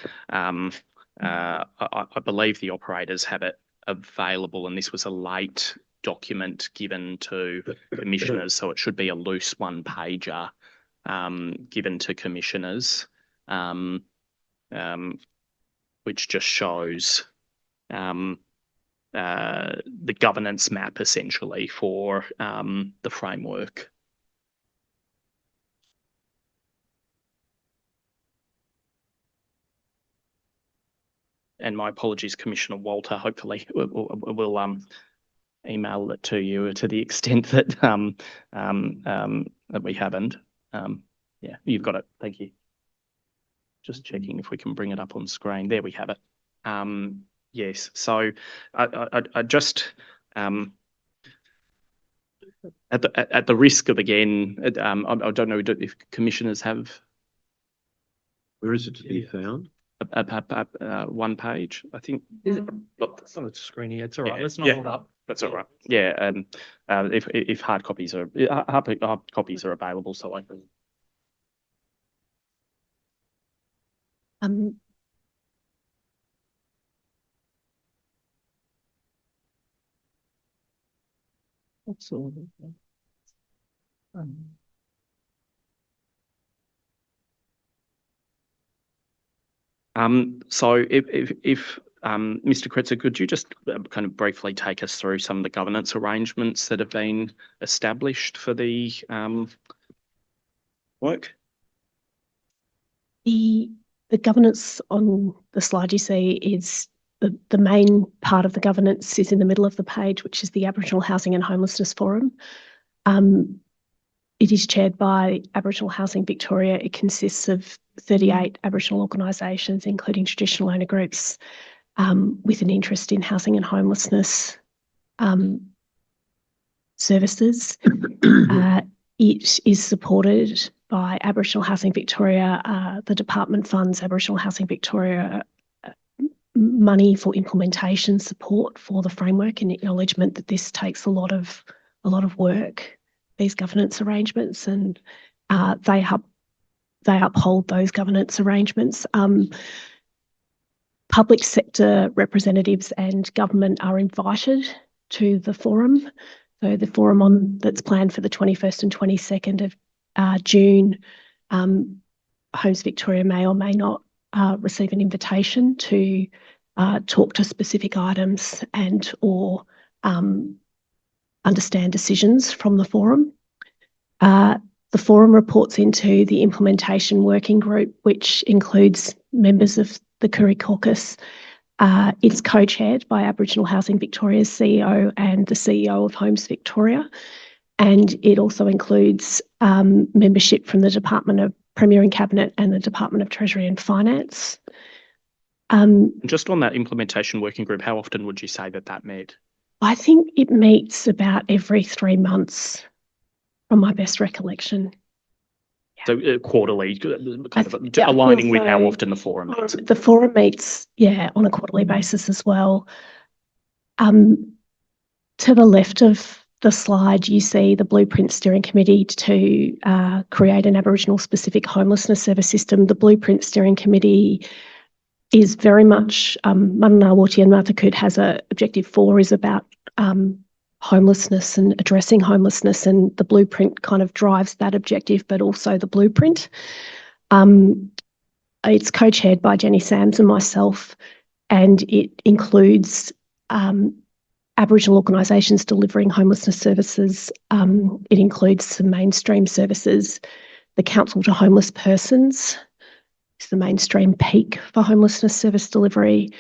I believe the operators have it available, and this was a late document given to commissioners, so it should be a loose one-pager given to commissioners, which just shows the governance map essentially for the framework. And my apologies, Commissioner Walter. Hopefully, we'll email it to you to the extent that that we haven't. Yeah, you've got it. Thank you. Just checking if we can bring it up on screen. There we have it. Yes. So I just at the risk of again, I don't know if commissioners have. Where is it to be found? One page, I think. Look, it's on the screen here. It's all right. Yeah, Let's not yeah. hold up. That's all right. Yeah. If hard copies are available, so I can. Absolutely. So if Mr. Kretser, could you just kind of briefly take us through some of the governance arrangements that have been established for the work? The governance on the slide you see is the main part of the governance is in the middle of the page, which is the Aboriginal Housing and Homelessness Forum. It is chaired by Aboriginal Housing Victoria. It consists of 38 Aboriginal organisations, including traditional owner groups, with an interest in housing and homelessness services. It is supported by Aboriginal Housing Victoria. The department funds Aboriginal Housing Victoria money for implementation support for the framework, and acknowledgement that this takes a lot of work, these governance arrangements, and they uphold those governance arrangements. Public sector representatives and government are invited to the forum. So the forum that's planned for the 21st and 22nd of June, Homes Victoria may or may not receive an invitation to talk to specific items and or understand decisions from the forum. The forum reports into the implementation working group, which includes members of the Kuri Caucus. It's co-chaired by Aboriginal Housing Victoria's CEO and the CEO of Homes Victoria. And it also includes membership from the Department of Premier and Cabinet and the Department of Treasury and Finance. Just on that implementation working group, how often would you say that met? I think it meets about every 3 months, from my best recollection. So quarterly, kind of aligning with how often the forum meets. The forum meets, on a quarterly basis as well. To the left of the slide, you see the Blueprint Steering Committee to create an Aboriginal specific homelessness service system. The Blueprint Steering Committee is very much, Mananawati and Mathakut has objective 4 is about homelessness and addressing homelessness, and the blueprint kind of drives that objective, but also the blueprint. It's co-chaired by Jenny Sams and myself, and it includes Aboriginal organisations delivering homelessness services. It includes some mainstream services. The Council to Homeless Persons is the mainstream peak for homelessness service delivery.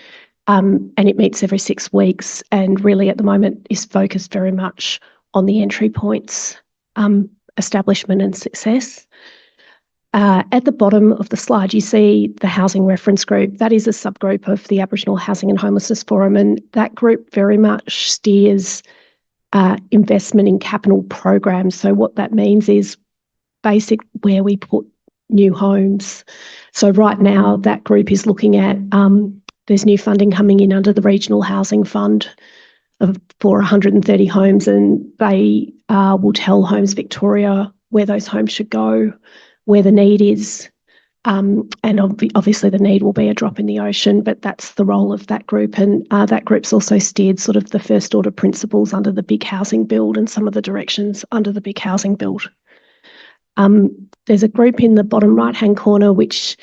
And it meets every 6 weeks, and really at the moment is focused very much on the entry points, establishment and success. At the bottom of the slide, you see the Housing Reference Group. That is a subgroup of the Aboriginal Housing and Homelessness Forum, and that group very much steers investment in capital programs. So what that means is basic where we put new homes. So right now that group is looking at there's new funding coming in under the Regional Housing Fund for 130 homes, and they will tell Homes Victoria where those homes should go, where the need is, Obviously the need will be a drop in the ocean, but that's the role of that group. And that group's also steered sort of the first order principles under the big housing build and some of the directions under the big housing build. There's a group in the bottom right-hand corner, which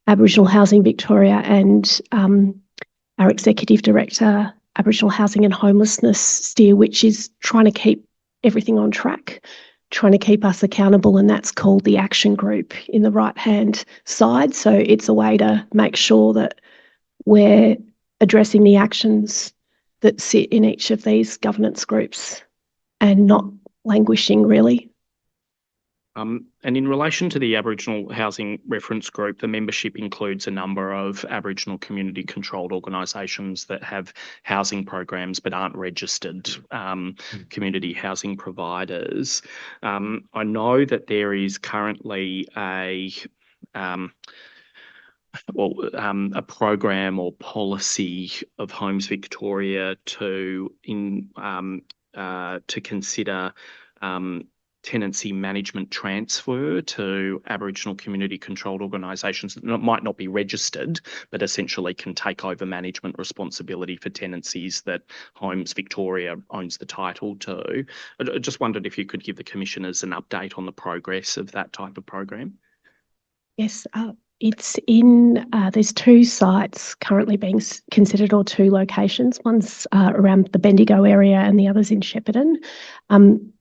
Aboriginal Housing Victoria and our Executive Director, Aboriginal Housing and Homelessness steer, which is trying to keep everything on track, trying to keep us accountable, and that's called the Action Group in the right-hand side. So it's a way to make sure that we're addressing the actions that sit in each of these governance groups and not languishing, really. And in relation to the Aboriginal Housing Reference Group, the membership includes a number of Aboriginal community controlled organisations that have housing programs but aren't registered community housing providers. I know that there is currently a program or policy of Homes Victoria to consider tenancy management transfer to Aboriginal community controlled organisations that might not be registered, but essentially can take over management responsibility for tenancies that Homes Victoria owns the title to. I just wondered if you could give the commissioners an update on the progress of that type of program. Yes, it's in, there's 2 sites currently being considered, or 2 locations. One's around the Bendigo area and the other's in Shepparton.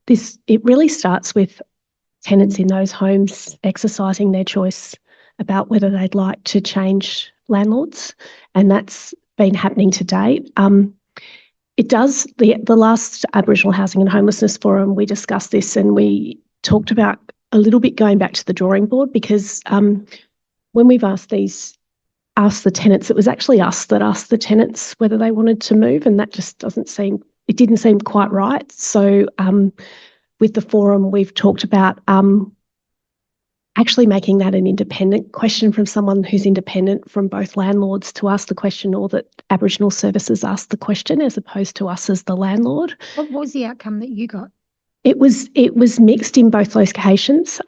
It really starts with tenants in those homes exercising their choice about whether they'd like to change landlords, and that's been happening to date. It does, the last Aboriginal Housing and Homelessness Forum, we discussed this and we talked about a little bit going back to the drawing board, because when we've asked the tenants, it was actually us that asked the tenants whether they wanted to move, and that just didn't seem quite right. So with the forum, we've talked about actually making that an independent question from someone who's independent from both landlords to ask the question, or that Aboriginal Services ask the question as opposed to us as the landlord. What was the outcome that you got? It was mixed in both locations.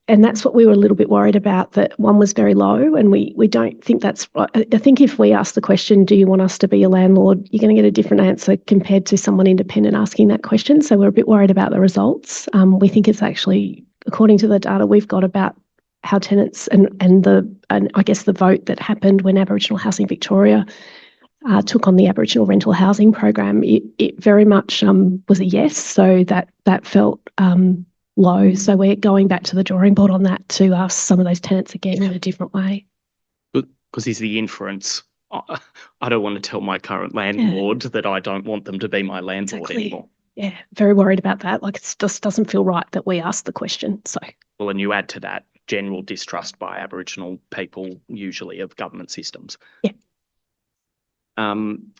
And that's what we were a little bit worried about, that one was very low, and we don't think that's right. I think if we ask the question, do you want us to be a landlord, you're going to get a different answer compared to someone independent asking that question. So we're a bit worried about the results. We think it's actually, according to the data we've got about how tenants and I guess the vote that happened when Aboriginal Housing Victoria took on the Aboriginal rental housing program, it very much was a yes. So that felt low. So we're going back to the drawing board on that to ask some of those tenants again in a different way. Because is the inference, I don't want to tell my current landlord that I don't want them to be my landlord anymore. Yeah, very worried about that. Like, it just doesn't feel right that we asked the question. So, well, and you add to that general distrust by Aboriginal people, usually, of government systems. Yeah. And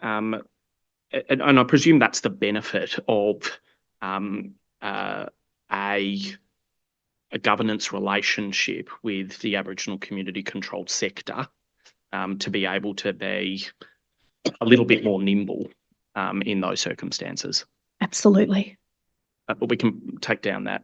I presume that's the benefit of a governance relationship with the Aboriginal community controlled sector, to be able to be a little bit more nimble in those circumstances. Absolutely. But we can take down that.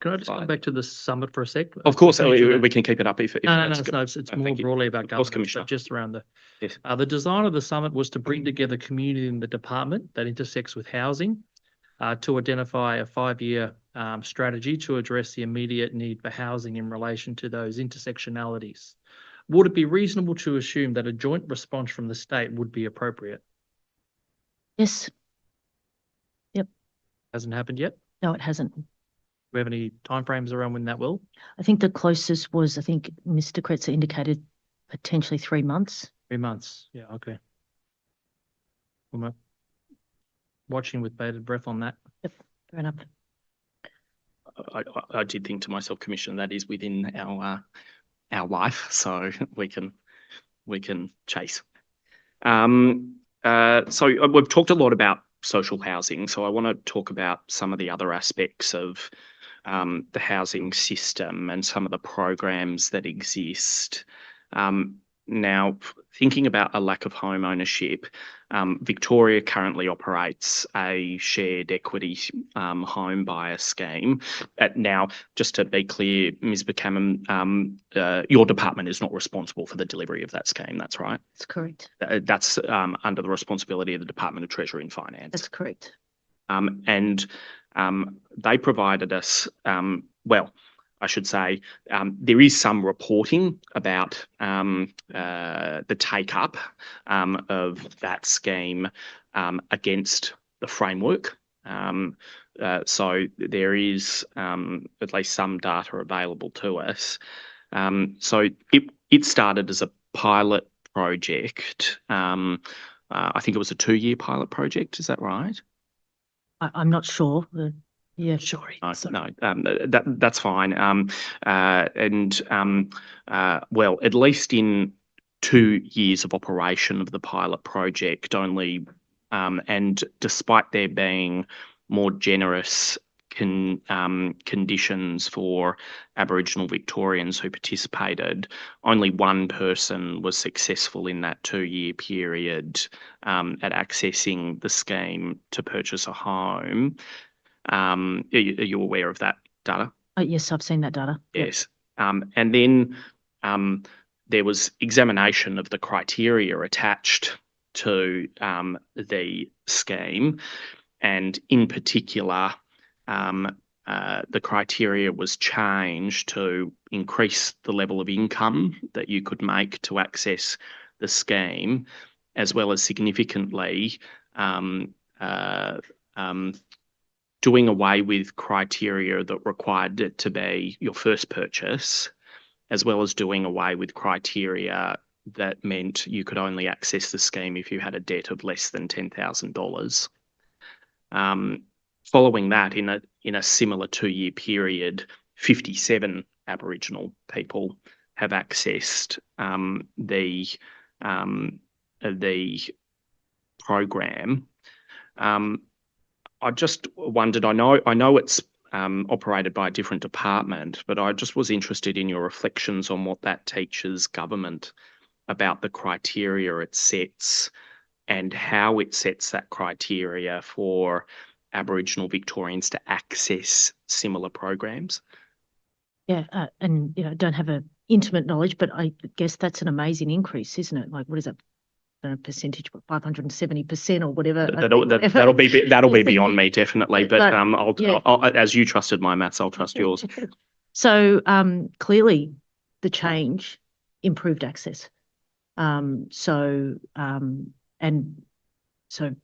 Can I just come back to the summit for a sec? Of course, we can keep it up if no, it's more broadly about governance, but just around the design of the summit was to bring together community in the department that intersects with housing, to identify a 5-year strategy to address the immediate need for housing in relation to those intersectionalities. Would it be reasonable to assume that a joint response from the state would be appropriate? Yes. Yep. Hasn't happened yet? No, it hasn't. Do we have any timeframes around when that will? I think the closest was, I think Mr. Kretser indicated potentially 3 months. 3 months. Yeah, okay. I'm watching with bated breath on that. Yep, fair enough. I did think to myself, Commissioner, that is within our life, so we can chase. So we've talked a lot about social housing, so I want to talk about some of the other aspects of the housing system and some of the programs that exist. Now, thinking about a lack of home ownership, Victoria currently operates a shared equity home buyer scheme. Now, just to be clear, Ms. McCammon, your department is not responsible for the delivery of that scheme. That's right. That's correct. That's under the responsibility of the Department of Treasury and Finance. That's correct. And they provided us, well, I should say, there is some reporting about the take-up of that scheme against the framework. So there is at least some data available to us. So it started as a pilot project. I think it was a 2-year pilot project. Is that right? I'm not sure. Yeah, Sure. No, that's fine. Well, at least in 2 years of operation of the pilot project only, and despite there being more generous conditions for Aboriginal Victorians who participated, only one person was successful in that 2-year period at accessing the scheme to purchase a home. Are you aware of that data? yes, I've seen that data. Yes. And then there was examination of the criteria attached to the scheme, and in particular, the criteria was changed to increase the level of income that you could make to access the scheme, as well as significantly doing away with criteria that required it to be your first purchase, as well as doing away with criteria that meant you could only access the scheme if you had a debt of less than $10,000. Following that, in a similar 2-year period, 57 Aboriginal people have accessed the program. I just wondered, I know it's operated by a different department, but I just was interested in your reflections on what that teaches government about the criteria it sets and how it sets that criteria for Aboriginal Victorians to access similar programs. Yeah, and don't have an intimate knowledge, but I guess that's an amazing increase, isn't it? Like, what is that? A percentage, 570% or whatever. That'll be beyond me, definitely. But I'll, as you trusted my maths, I'll trust yours. So clearly, the change improved access. So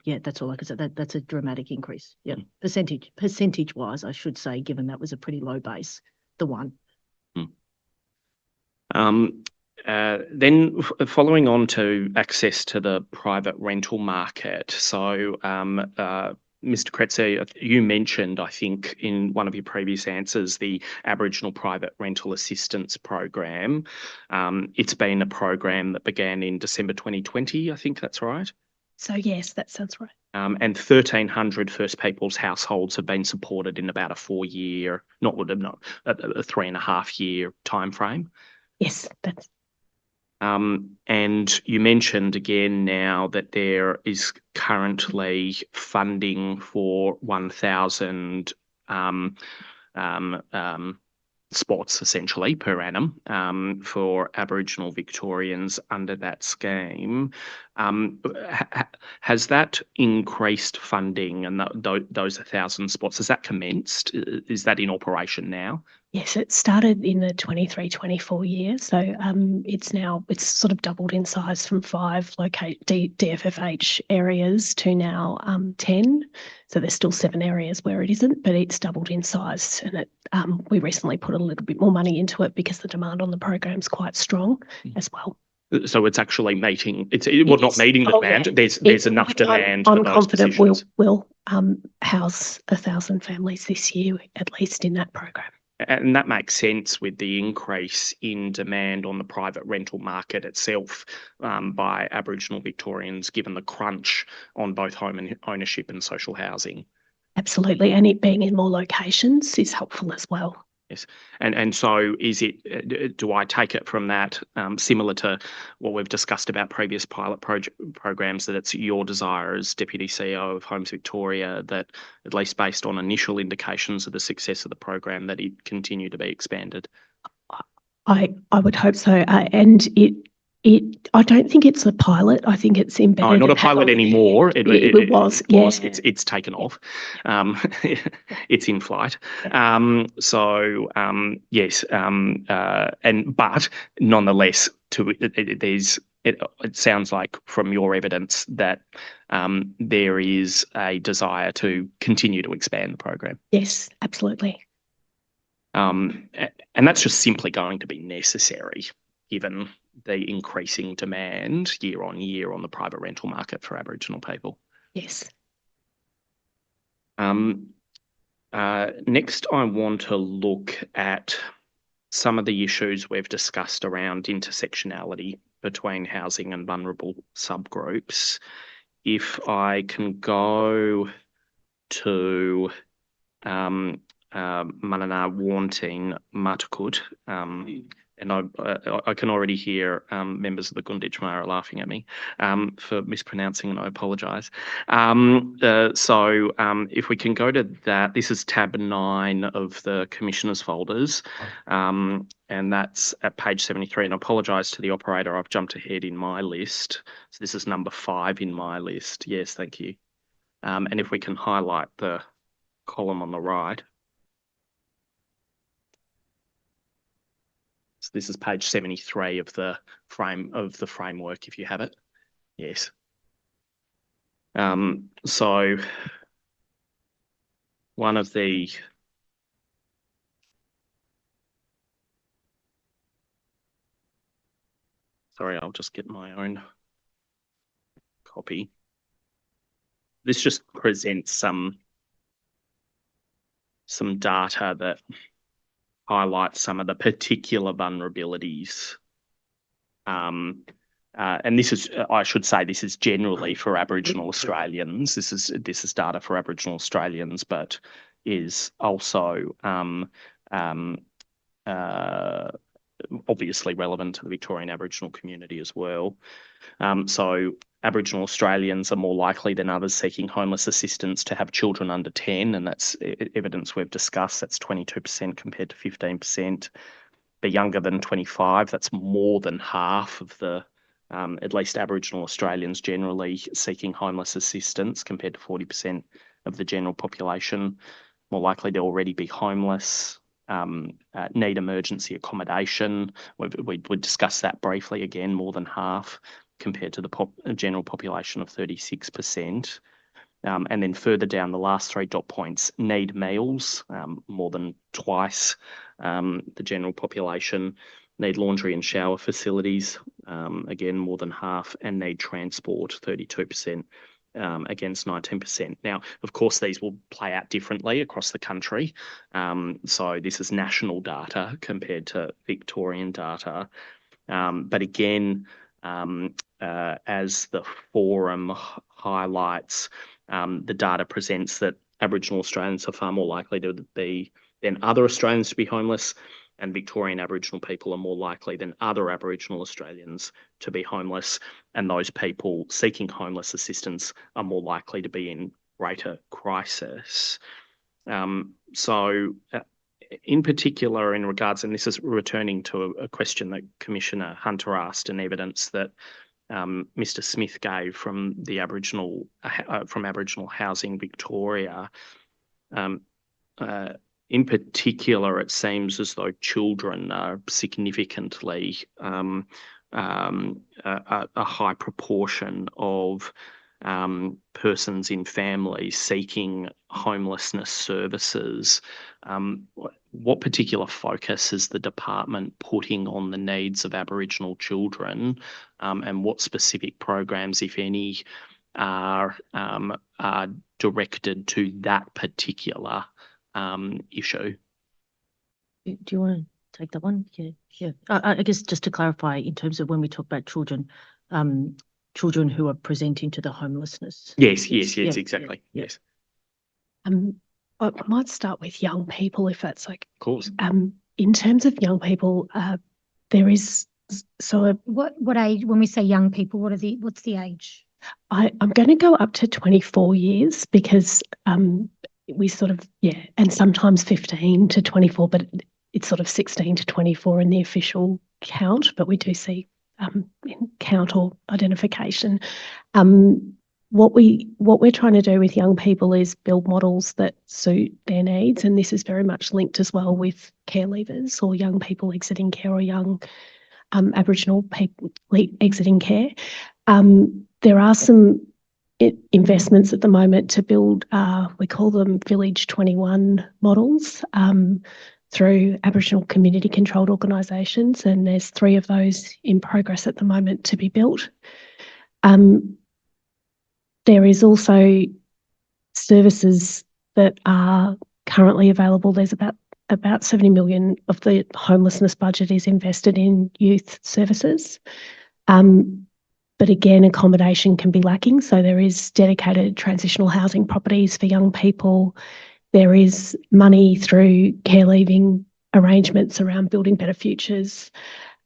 yeah, that's all I can say. That's a dramatic increase. Yeah, percentage wise, I should say, given that was a pretty low base. The one. Then following on to access to the private rental market. So, Mr. Kretser, you mentioned, I think, in one of your previous answers, the Aboriginal Private Rental Assistance Program. It's been a program that began in December 2020, I think that's right. So yes, that sounds right. And 1,300 First Peoples households have been supported in about a 4-year, a 3.5-year timeframe. Yes, that's. And you mentioned again now that there is currently funding for 1,000 spots essentially per annum for Aboriginal Victorians under that scheme. Has that increased funding and those 1,000 spots, has that commenced? Is that in operation now? Yes, it started in the 23-24 year. So it's sort of doubled in size from 5 DFFH areas to now 10. So there's still 7 areas where it isn't, but it's doubled in size. And we recently put a little bit more money into it because the demand on the program's quite strong as well. So it's actually meeting. Not meeting the demand. Yeah. There's enough demand. I'm confident we'll house 1,000 families this year, at least in that program. And that makes sense with the increase in demand on the private rental market itself by Aboriginal Victorians, given the crunch on both home and ownership and social housing. Absolutely, and it being in more locations is helpful as well. Yes. And so is it, do I take it from that, similar to what we've discussed about previous pilot programs, that it's your desire as Deputy CEO of Homes Victoria that, at least based on initial indications of the success of the program, that it continue to be expanded? I would hope so. And I don't think it's a pilot. I think it's embedded. No, not a pilot anymore. It was, yes. It's taken off. It's in flight. Yes. But nonetheless, it sounds like from your evidence that there is a desire to continue to expand the program. Yes, absolutely. And that's just simply going to be necessary given the increasing demand year on year on the private rental market for Aboriginal people. Yes. Next, I want to look at some of the issues we've discussed around intersectionality between housing and vulnerable subgroups. If I can go to Manana wanting Matukut, and I can already hear members of the Gunditj Mara laughing at me for mispronouncing, and I apologise. If we can go to that, this is tab 9 of the Commissioner's folders, and that's at page 73. And I apologise to the operator, I've jumped ahead in my list. So this is number 5 in my list. Yes, thank you. And if we can highlight the column on the right. So this is page 73 of the framework, if you have it. Yes. So one of the sorry, I'll just get my own copy. This just presents some data that highlights some of the particular vulnerabilities. And this is, I should say, this is generally for Aboriginal Australians. This is data for Aboriginal Australians, but is also obviously relevant to the Victorian Aboriginal community as well. So Aboriginal Australians are more likely than others seeking homeless assistance to have children under 10, and that's evidence we've discussed. That's 22% compared to 15%. They're younger than 25. That's more than half of the, at least Aboriginal Australians generally seeking homeless assistance compared to 40% of the general population. More likely to already be homeless. Need emergency accommodation. We discussed that briefly again, more than half compared to the general population of 36%. And then further down the last 3 dot points, need meals, more than twice the general population. Need laundry and shower facilities, again, more than half, and need transport, 32%. Against 19%. Now, of course, these will play out differently across the country. So this is national data compared to Victorian data. But again, as the forum highlights, the data presents that Aboriginal Australians are far more likely to be than other Australians to be homeless, and Victorian Aboriginal people are more likely than other Aboriginal Australians to be homeless, and those people seeking homeless assistance are more likely to be in greater crisis. In particular, in regards, and this is returning to a question that Commissioner Hunter asked, and evidence that Mr. Smith gave from the Aboriginal Housing Victoria. In particular, it seems as though children are significantly a high proportion of persons in families seeking homelessness services. What particular focus is the department putting on the needs of Aboriginal children, and what specific programs, if any, are directed to that particular issue? Do you want to take that one? Yeah. I guess just to clarify, in terms of when we talk about children, children who are presenting to the homelessness. Yes, exactly. Yeah. Yes. I might start with young people, if that's like. Of course. In terms of young people, there is What age, when we say young people, what's the age? I'm going to go up to 24 years because we sort of, and sometimes 15 to 24, but it's sort of 16 to 24 in the official count, but we do see in count or identification. What we're trying to do with young people is build models that suit their needs, and this is very much linked as well with care leavers or young people exiting care or young Aboriginal people exiting care. There are some investments at the moment to build, we call them Village 21 models through Aboriginal community controlled organisations, and there's 3 of those in progress at the moment to be built. There is also services that are currently available. There's about 70 million of the homelessness budget is invested in youth services. But again, accommodation can be lacking. So there is dedicated transitional housing properties for young people. There is money through care leaving arrangements around building better futures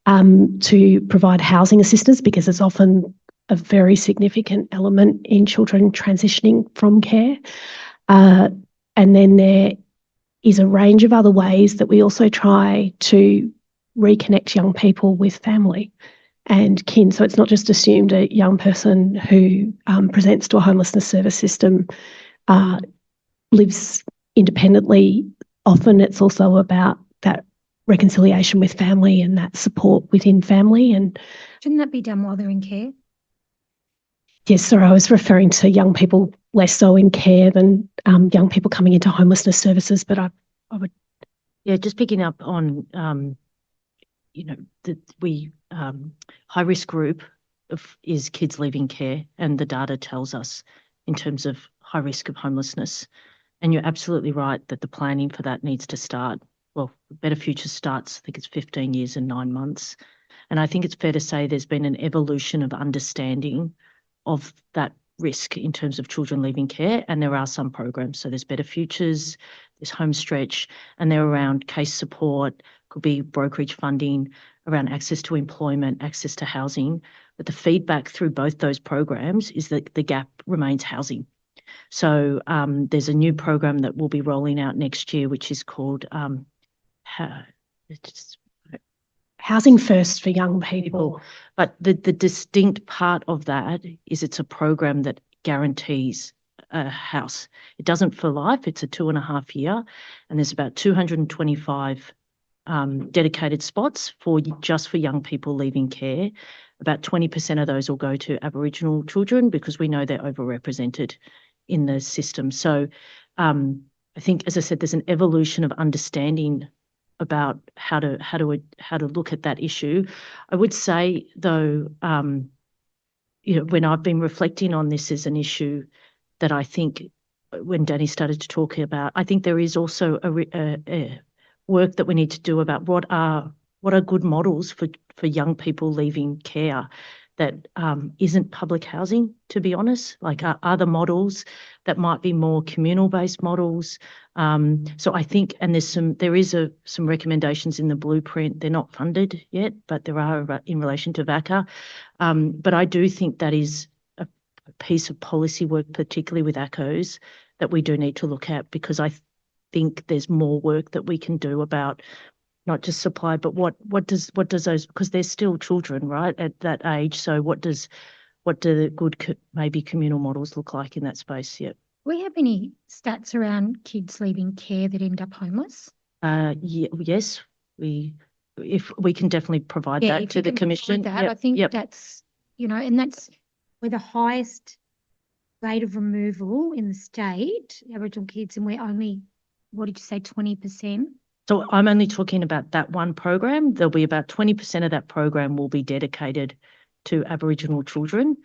to provide housing assistance, because it's often a very significant element in children transitioning from care. And then there is a range of other ways that we also try to reconnect young people with family and kin. So it's not just assumed a young person who presents to a homelessness service system lives independently. Often it's also about that reconciliation with family and that support within family. And shouldn't that be done while they're in care? Yes, sorry, I was referring to young people less so in care than young people coming into homelessness services, but I would. Yeah, just picking up on, high risk group is kids leaving care, and the data tells us in terms of high risk of homelessness. And you're absolutely right that the planning for that needs to start. Well, Better Futures starts, I think it's 15 years and 9 months. And I think it's fair to say there's been an evolution of understanding of that risk in terms of children leaving care, and there are some programs. So there's Better Futures, there's Homestretch, and they're around case support, could be brokerage funding, around access to employment, access to housing. But the feedback through both those programs is that the gap remains housing. So there's a new program that we'll be rolling out next year, which is called Housing First for Young People. But the distinct part of that is it's a program that guarantees a house. It doesn't for life. It's a 2.5 year, and there's about 225 dedicated spots just for young people leaving care. About 20% of those will go to Aboriginal children because we know they're overrepresented in the system. So I think, as I said, there's an evolution of understanding about how to look at that issue. I would say, though, when I've been reflecting on this as an issue that I think when Dannii started to talk about, I think there is also a work that we need to do about what are good models for young people leaving care that isn't public housing, to be honest. Like, are other models that might be more communal-based models. So I think, and there is some recommendations in the blueprint. They're not funded yet, but there are in relation to VACA. But I do think that is a piece of policy work, particularly with ACOs, that we do need to look at, because I think there's more work that we can do about not just supply, but what does those, because they're still children, right, at that age. So what do the good maybe communal models look like in that space? Yeah. Do we have any stats around kids leaving care that end up homeless? Yes, if we can definitely provide that to the Commission. I think that's, and that's where the highest rate of removal in the state, Aboriginal kids, and we're only, what did you say, 20%? So I'm only talking about that one program. There'll be about 20% of that program will be dedicated to Aboriginal children.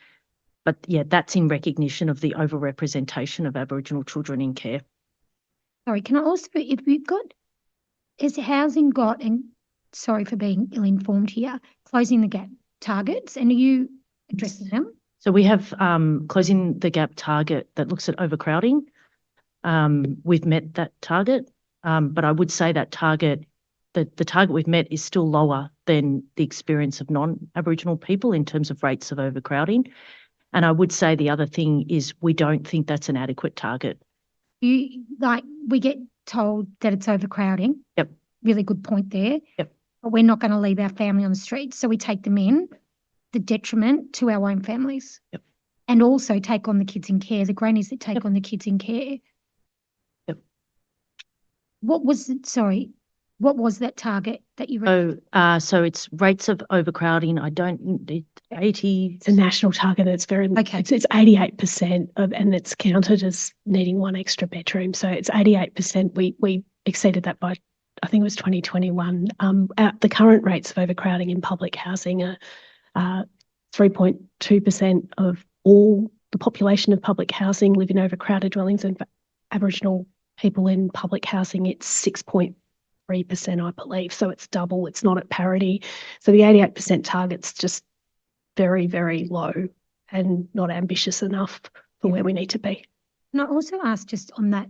But yeah, that's in recognition of the overrepresentation of Aboriginal children in care. Sorry, can I also, has housing got, and sorry for being ill-informed here, closing the gap targets, and are you addressing them? So we have closing the gap target that looks at overcrowding. we've met that target. But I would say that target, the target we've met is still lower than the experience of non-Aboriginal people in terms of rates of overcrowding. And I would say the other thing is we don't think that's an adequate target. We get told that it's overcrowding. Yep. Really good point there. Yep. But we're not going to leave our family on the streets, so we take them in, the detriment to our own families. Yep. And also take on the kids in care, the grannies that take on the kids in care. Yep. What was that target that you read? So it's rates of overcrowding. 80. It's a national target. It's very, Okay. It's 88% and it's counted as needing one extra bedroom. So it's 88%. We exceeded that by, I think it was 2021. The current rates of overcrowding in public housing are 3.2% of all the population of public housing live in overcrowded dwellings, and for Aboriginal people in public housing, it's 6.3%, I believe. So it's double. It's not at parity. So the 88% target's just very, very low and not ambitious enough for where we need to be. And I also asked just on that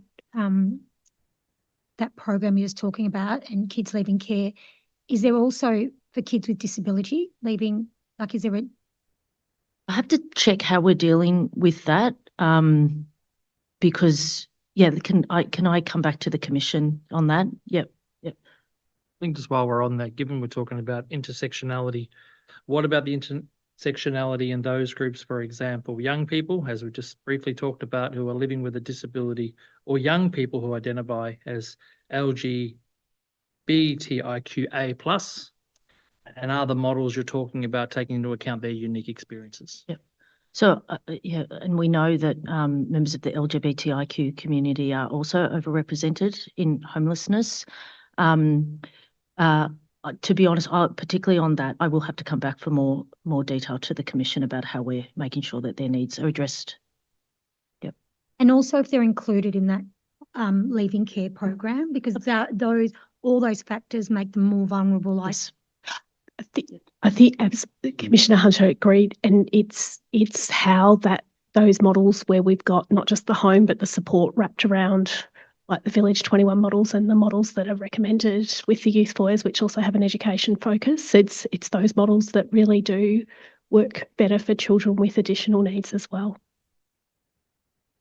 that program you was talking about and kids leaving care, is there also for kids with disability leaving, like is there a... I have to check how we're dealing with that, because can I come back to the Commission on that? Yep. I think just while we're on that, given we're talking about intersectionality, what about the intersectionality in those groups, for example, young people, as we just briefly talked about, who are living with a disability, or young people who identify as LGBTIQA+, and are the models you're talking about taking into account their unique experiences? Yep. So, and we know that members of the LGBTIQ community are also overrepresented in homelessness. To be honest, particularly on that, I will have to come back for more detail to the Commission about how we're making sure that their needs are addressed. Yep. And also if they're included in that leaving care program, because all those factors make them more vulnerable. Like, yes. I think as Commissioner Hunter agreed, and it's how those models where we've got not just the home but the support wrapped around, like the Village 21 models and the models that are recommended with the youth foyers, which also have an education focus. It's those models that really do work better for children with additional needs as well.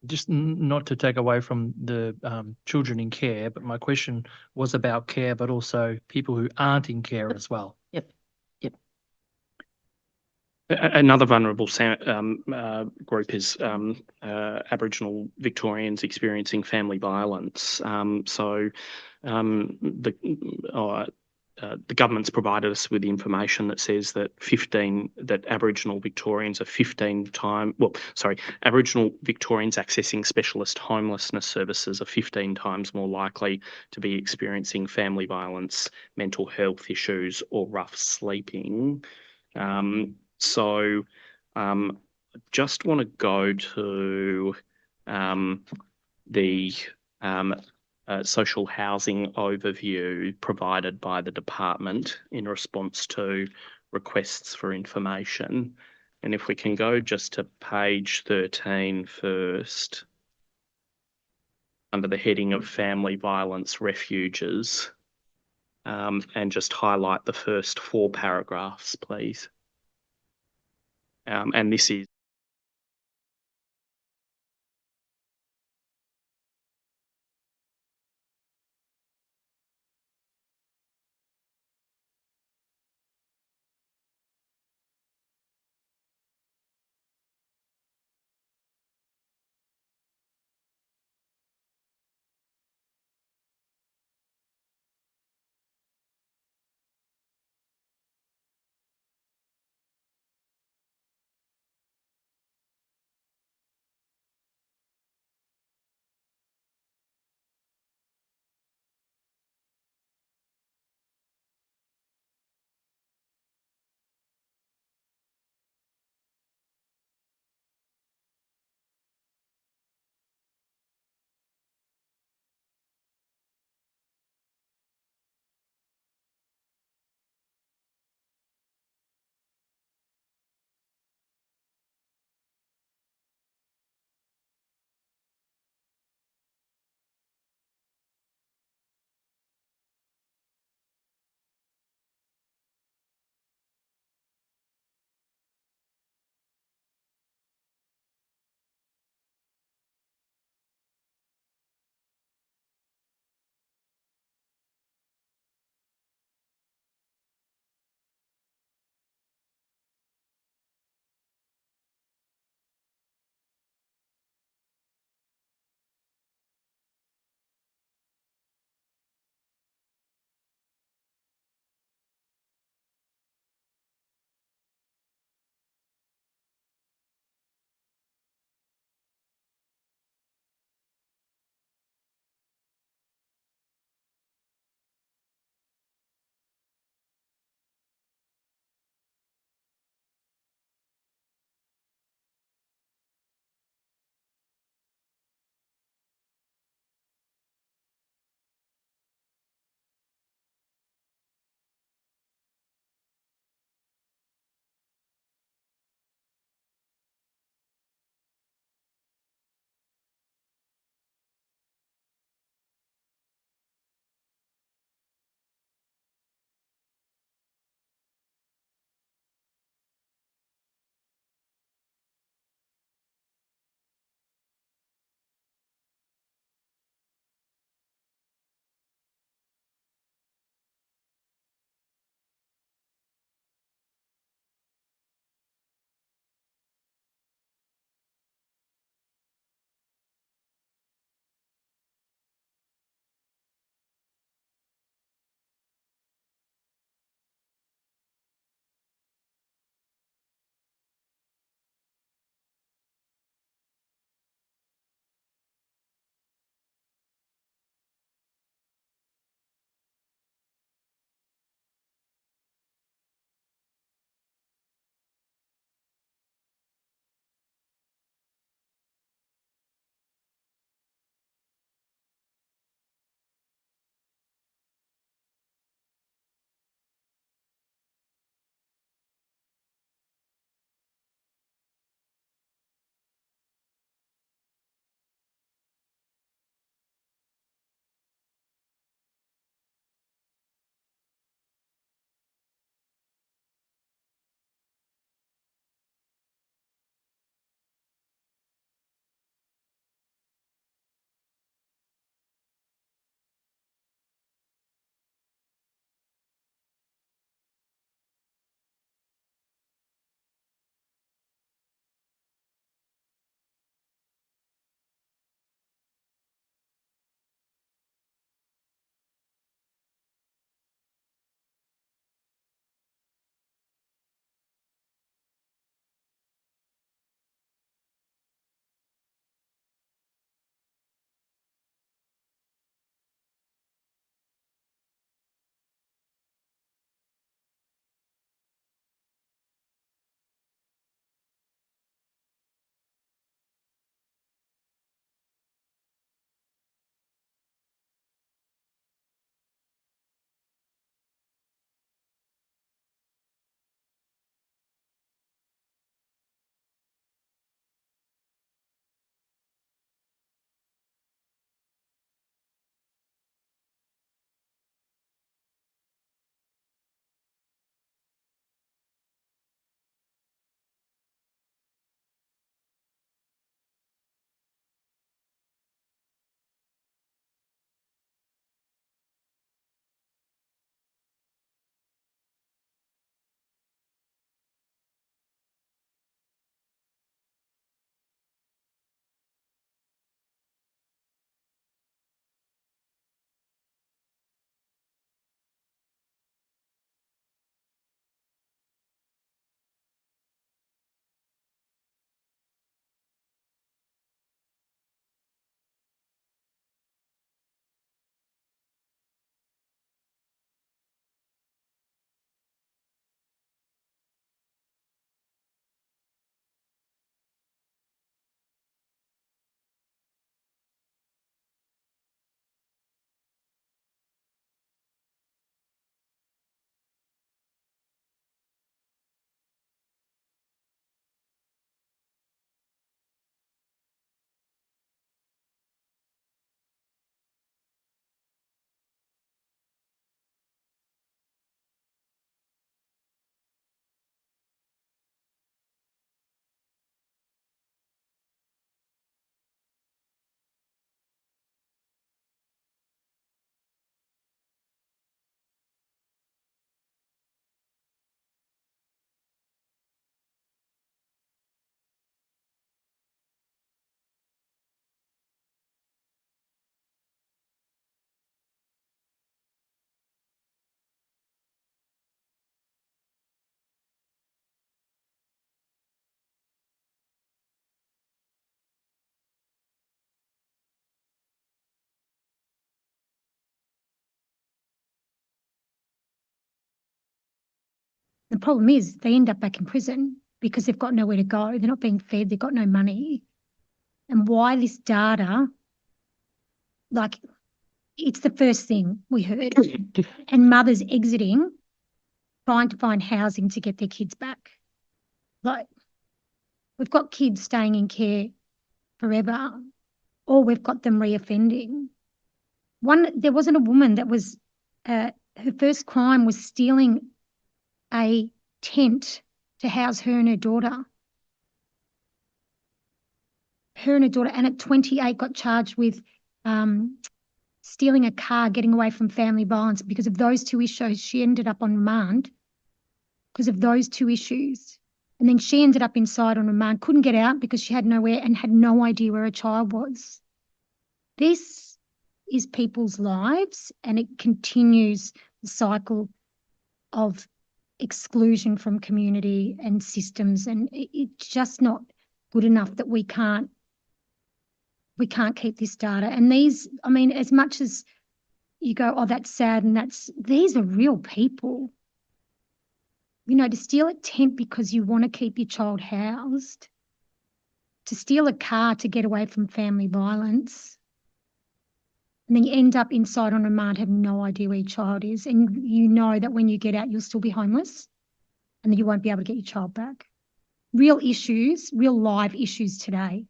Just not to take away from the children in care, but my question was about care, but also people who aren't in care as well. Yep. Another vulnerable group is Aboriginal Victorians experiencing family violence. The government's provided us with information that says that Aboriginal Victorians are Aboriginal Victorians accessing specialist homelessness services are 15 times more likely to be experiencing family violence, mental health issues, or rough sleeping. Just want to go to the social housing overview provided by the department in response to requests for information. And if we can go just to page 13 first, under the heading of family violence refuges, and just highlight the first 4 paragraphs, please. And this is The problem is they end up back in prison because they've got nowhere to go. They're not being fed. They've got no money. And why this data, like, it's the first thing we heard. And mothers exiting, trying to find housing to get their kids back. Like, we've got kids staying in care forever, or we've got them reoffending. There wasn't a woman that was, her first crime was stealing a tent to house her and her daughter. And at 28 got charged with stealing a car, getting away from family violence. Because of those two issues, she ended up on remand because of those two issues. And then she ended up inside on remand, couldn't get out because she had nowhere and had no idea where her child was. This is people's lives, and it continues the cycle of exclusion from community and systems, and it's just not good enough that we can't keep this data. And these, I mean, as much as you go, oh, that's sad, and these are real people. You know, to steal a tent because you want to keep your child housed, to steal a car to get away from family violence, and then you end up inside on remand, have no idea where your child is, and you know that when you get out, you'll still be homeless, and then you won't be able to get your child back. Real issues, real live issues today.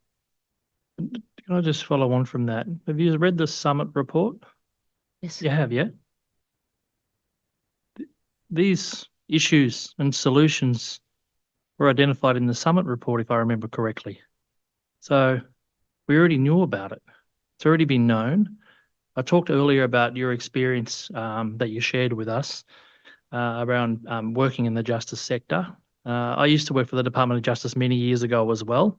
Can I just follow on from that? Have you read the summit report? Yes. You have, yeah? These issues and solutions were identified in the summit report, if I remember correctly. So we already knew about it. It's already been known. I talked earlier about your experience that you shared with us around working in the justice sector. I used to work for the Department of Justice many years ago as well.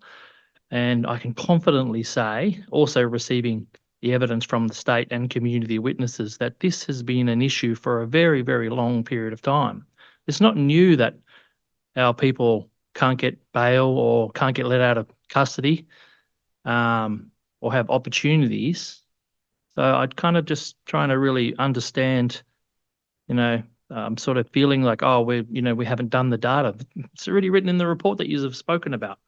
And I can confidently say, also receiving the evidence from the state and community witnesses, that this has been an issue for a very, very long period of time. It's not new that our people can't get bail or can't get let out of custody or have opportunities. So I'd kind of just trying to really understand, you know, sort of feeling like, oh, we haven't done the data. It's already written in the report that you have spoken about.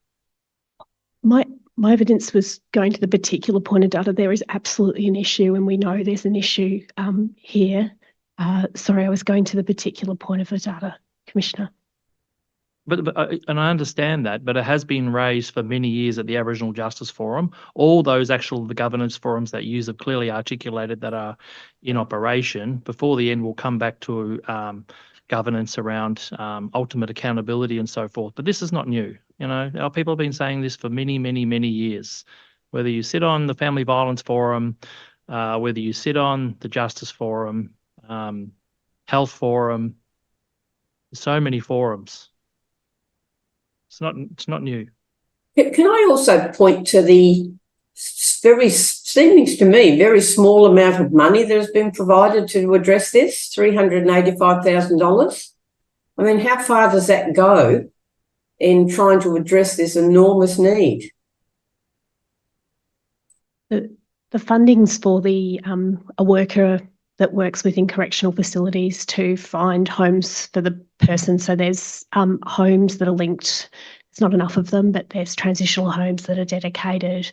My evidence was going to the particular point of data. There is absolutely an issue, and we know there's an issue here. Sorry, I was going to the particular point of the data, Commissioner. But and I understand that, but it has been raised for many years at the Aboriginal Justice Forum. All those the governance forums that you have clearly articulated that are in operation. Before the end, we'll come back to governance around ultimate accountability and so forth. But this is not new. You know, our people have been saying this for many, many, many years. Whether you sit on the Family Violence Forum, whether you sit on the Justice Forum, Health Forum, so many forums. It's not new. Can I also point to the seeming to me, very small amount of money that has been provided to address this, $385,000? I mean, how far does that go in trying to address this enormous need? The funding's for a worker that works within correctional facilities to find homes for the person. So there's homes that are linked. It's not enough of them, but there's transitional homes that are dedicated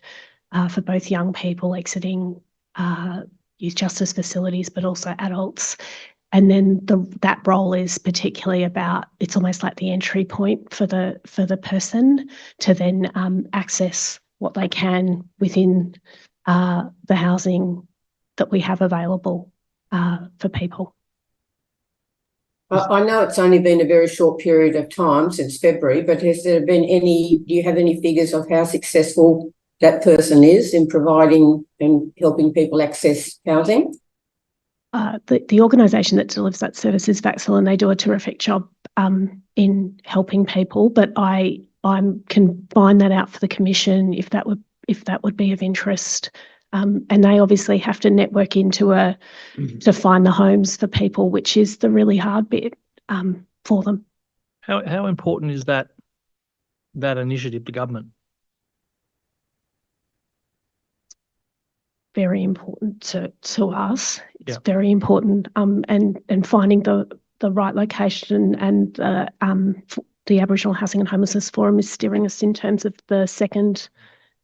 for both young people exiting youth justice facilities, but also adults. And then that role is particularly about, it's almost like the entry point for the person to then access what they can within the housing that we have available for people. I know it's only been a very short period of time since February, but has there been do you have any figures of how successful that person is in providing and helping people access housing? The organisation that delivers that service is Vaxil, and they do a terrific job in helping people. But I can find that out for the Commission if that would be of interest. And they obviously have to network into to find the homes for people, which is the really hard bit for them. How important is that initiative to government? Very important to us. It's very important. And finding the the right location, and the Aboriginal Housing and Homelessness Forum is steering us in terms of the second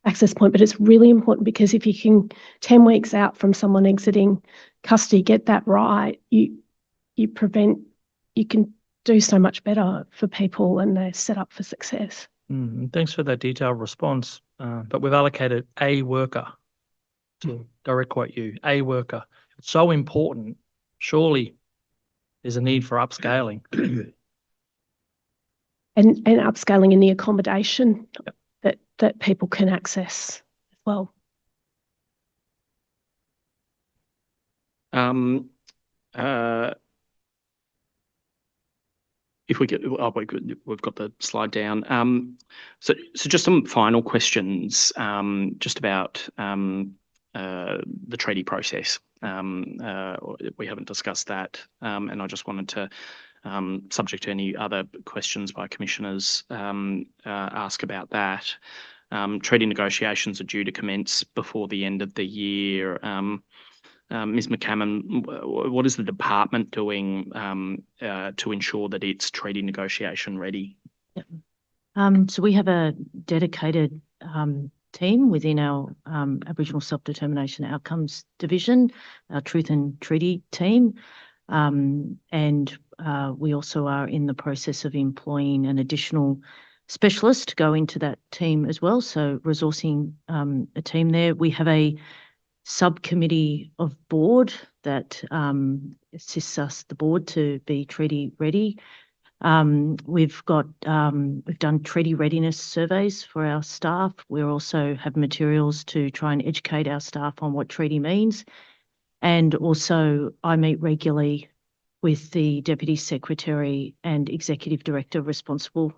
access point. But it's really important because if you can, 10 weeks out from someone exiting custody, get that right, you can do so much better for people and they're set up for success. Thanks for that detailed response. But we've allocated a worker, to direct quote you, a worker. It's so important. Surely there's a need for upscaling. And upscaling in the accommodation that people can access as well. If we get, we've got the slide down. So just some final questions, just about the treaty process. We haven't discussed that, and I just wanted to, subject to any other questions by commissioners, ask about that. Treaty negotiations are due to commence before the end of the year. Ms. McCammon, what is the department doing to ensure that it's treaty negotiation ready? So we have a dedicated team within our Aboriginal Self-Determination Outcomes Division, our Truth and Treaty team, and we also are in the process of employing an additional specialist to go into that team as well, so resourcing a team there. We have a subcommittee of board that assists us, the board, to be treaty ready. We've done treaty readiness surveys for our staff. We also have materials to try and educate our staff on what treaty means. And also I meet regularly with the Deputy Secretary and Executive Director responsible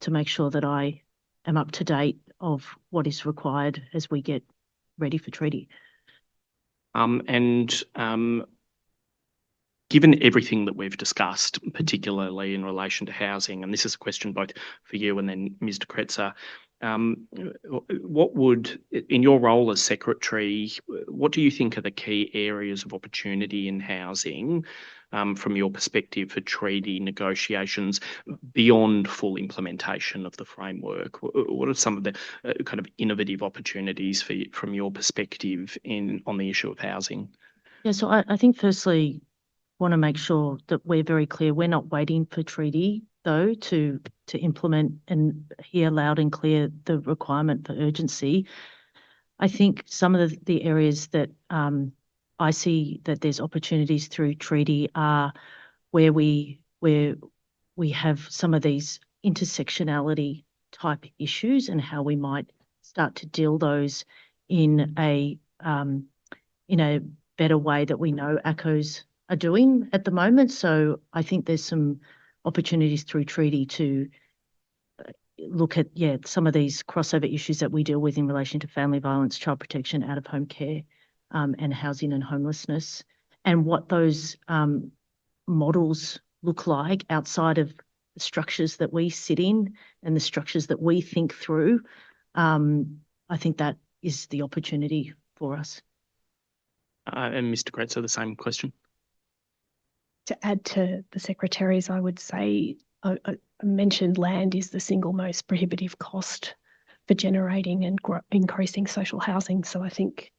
to make sure that I am up to date of what is required as we get ready for treaty. Given everything that we've discussed, particularly in relation to housing, and this is a question both for you and then Mr. Kretser, what would, in your role as Secretary, what do you think are the key areas of opportunity in housing from your perspective for treaty negotiations beyond full implementation of the framework? What are some of the kind of innovative opportunities from your perspective on the issue of housing? Yeah, so I think firstly, want to make sure that we're very clear. We're not waiting for treaty, though, to implement and hear loud and clear the requirement for urgency. I think some of the areas that I see that there's opportunities through treaty are where we have some of these intersectionality type issues and how we might start to deal those in a better way that we know ACCOs are doing at the moment. So I think there's some opportunities through treaty to look at, some of these crossover issues that we deal with in relation to family violence, child protection, out-of-home care, and housing and homelessness, and what those models look like outside of the structures that we sit in and the structures that we think through. I think that is the opportunity for us. And Mr. Kretser, the same question. To add to the Secretary's, I would say, I mentioned land is the single most prohibitive cost for generating and increasing social housing. So I think,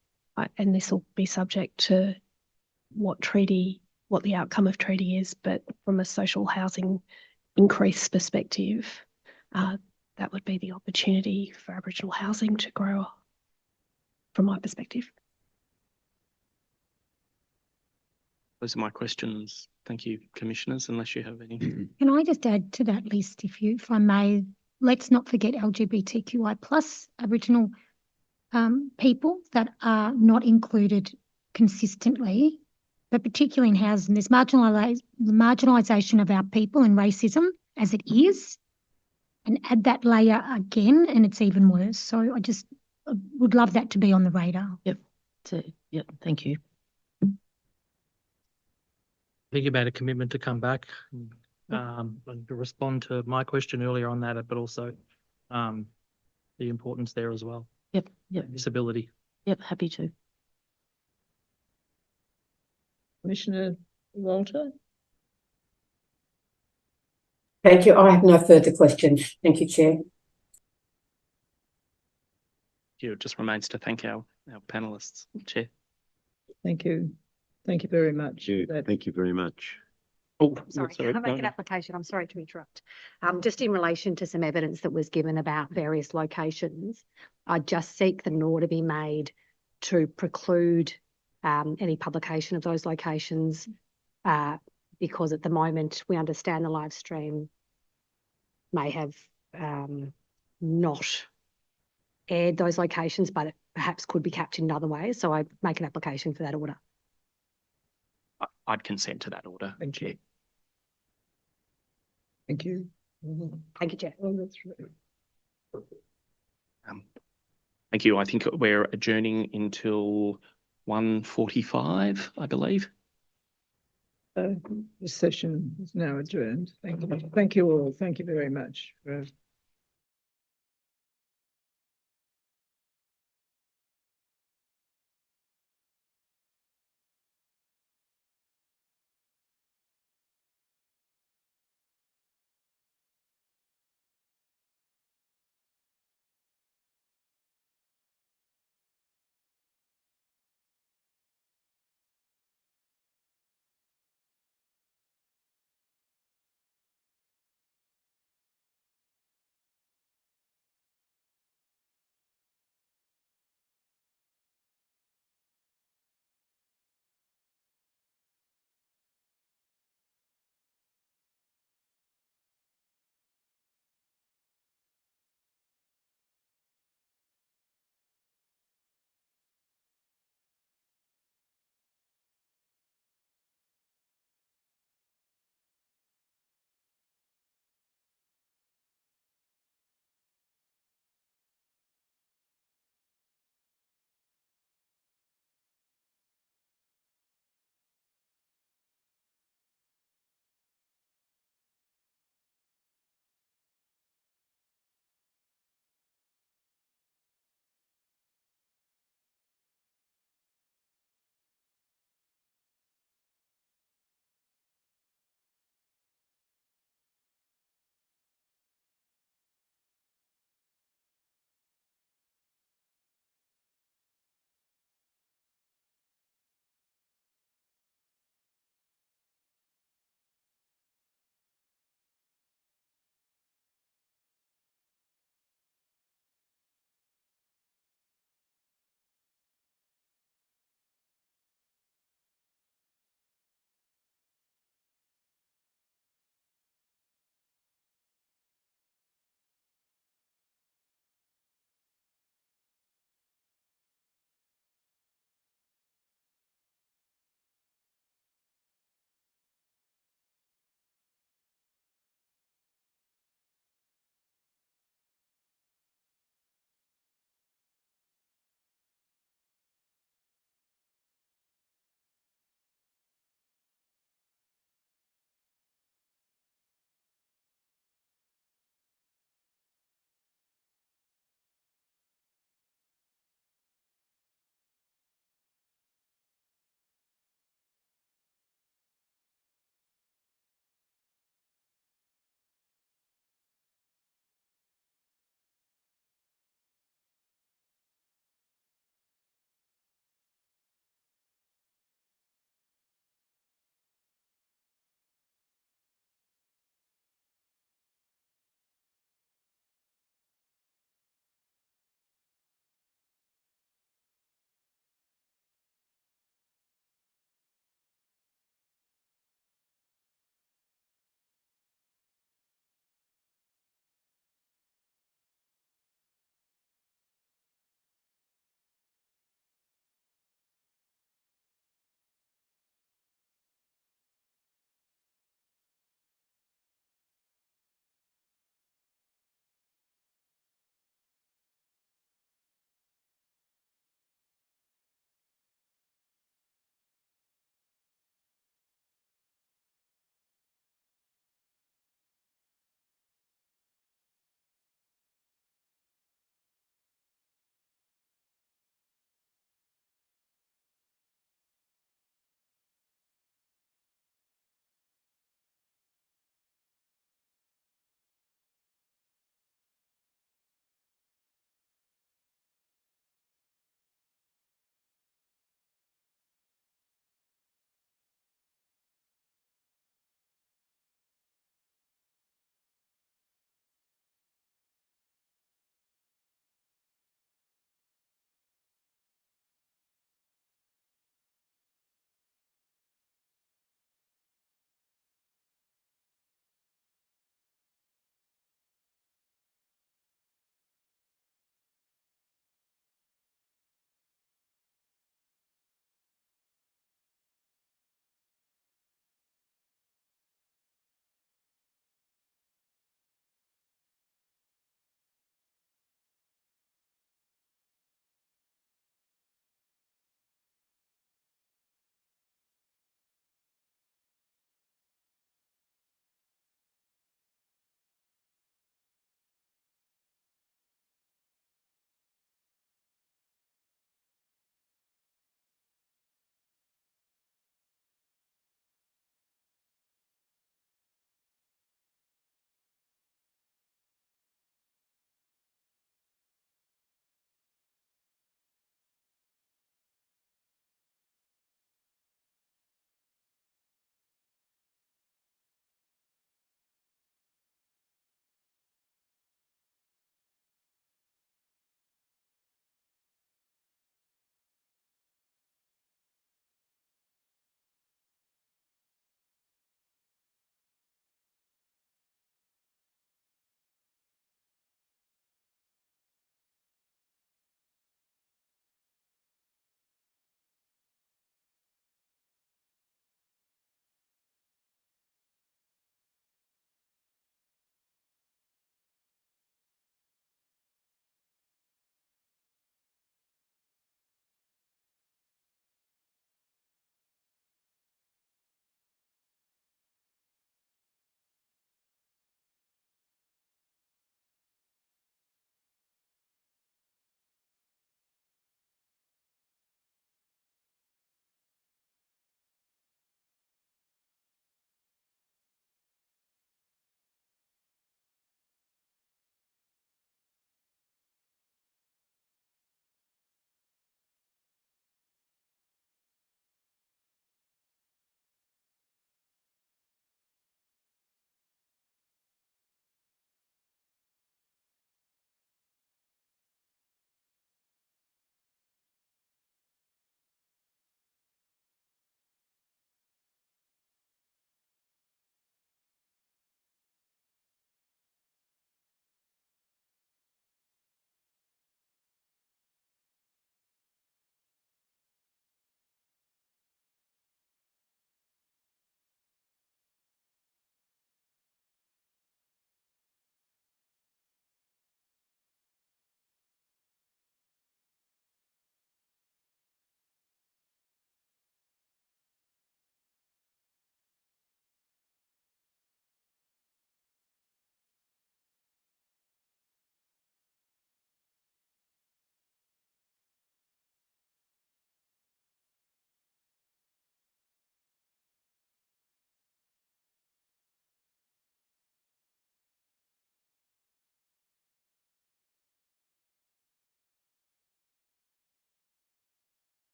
and this will be subject to what the outcome of treaty is, but from a social housing increase perspective, that would be the opportunity for Aboriginal housing to grow from my perspective. Those are my questions. Thank you, Commissioners, unless you have any. Can I just add to that list, if I may? Let's not forget LGBTQI plus Aboriginal people that are not included consistently, but particularly in housing. There's marginalisation of our people and racism as it is, and add that layer again and it's even worse. So I just would love that to be on the radar. Yep. Thank you. I think you made a commitment to come back and to respond to my question earlier on that, but also the importance there as well. Yep. Disability. Yep, happy to. Commissioner Walter? Thank you. I have no further questions. Thank you, Chair. It just remains to thank our panelists, Chair. Thank you. Thank you very much. Thank you very much. Oh, Sorry, can I make an application? I'm sorry to interrupt. Just in relation to some evidence that was given about various locations, I just seek that an order be made to preclude any publication of those locations because at the moment we understand the live stream may have not aired those locations, but it perhaps could be captured in other ways. So I make an application for that order. I'd consent to that order. Thank you. Thank you. Thank you, Chair. Oh, that's right. Thank you. I think we're adjourning until 1:45, I believe. The session is now adjourned. Thank you. Thank you all. Thank you very much for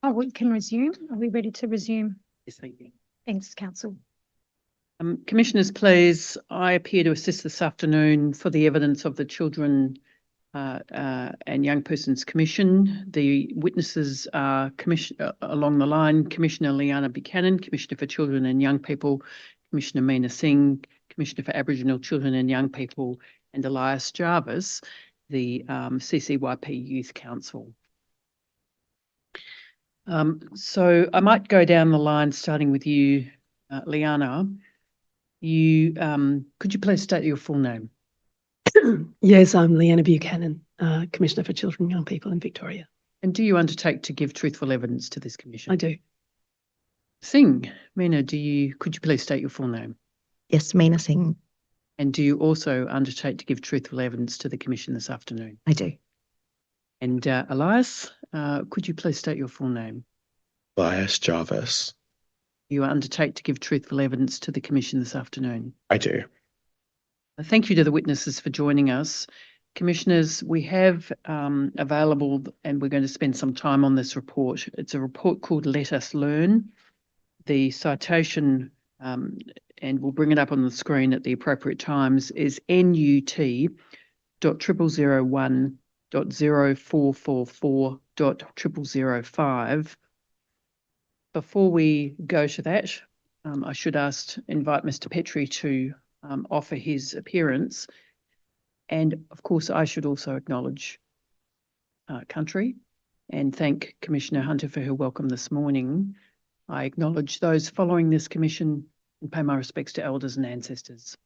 Oh, we can resume. Are we ready to resume? Yes, thank you. Thanks, Council. Commissioners, please, I appear to assist this afternoon for the evidence of the Children and Young Persons Commission. The witnesses are along the line, Commissioner Liana Buchanan, Commissioner for Children and Young People, Commissioner Meena Singh, Commissioner for Aboriginal Children and Young People, and Elias Jarvis, the CCYP Youth Council. So I might go down the line, starting with you, Liana. Could you please state your full name? Yes, I'm Liana Buchanan, Commissioner for Children and Young People in Victoria. And do you undertake to give truthful evidence to this commission? I do. Singh, Meena, could you please state your full name? Yes, Meena Singh. And do you also undertake to give truthful evidence to the commission this afternoon? I do. And Elias, could you please state your full name? Elias Jarvis. You undertake to give truthful evidence to the commission this afternoon? I do. Thank you to the witnesses for joining us. Commissioners, we have available, and we're going to spend some time on this report. It's a report called Let Us Learn. The citation, and we'll bring it up on the screen at the appropriate times, is NUT.000.0444.0005. Before we go to that, I should invite Mr. Petrie to offer his appearance. And of course, I should also acknowledge country and thank Commissioner Hunter for her welcome this morning. I acknowledge those following this commission and pay my respects to elders and ancestors.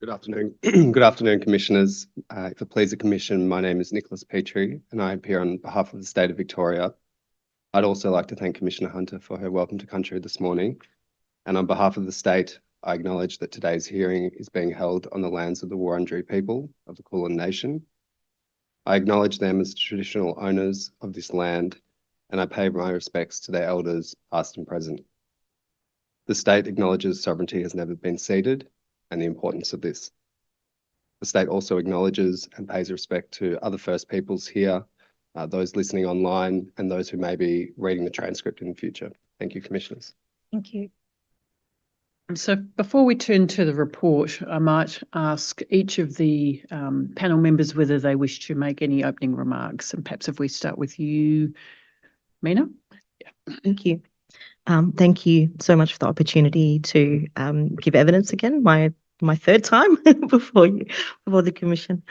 Good afternoon. Good afternoon, Commissioners. If it please the Commission, my name is Nicholas Petrie and I appear on behalf of the State of Victoria. I'd also like to thank Commissioner Hunter for her welcome to country this morning. And on behalf of the State, I acknowledge that today's hearing is being held on the lands of the Wurundjeri people of the Kulin Nation. I acknowledge them as traditional owners of this land and I pay my respects to their elders, past and present. The State acknowledges sovereignty has never been ceded and the importance of this. The State also acknowledges and pays respect to other First Peoples here, those listening online and those who may be reading the transcript in the future. Thank you, Commissioners. Thank you. So before we turn to the report, I might ask each of the panel members whether they wish to make any opening remarks. And perhaps if we start with you, Meena. Yeah. Thank you. Thank you so much for the opportunity to give evidence again, my third time before the commission.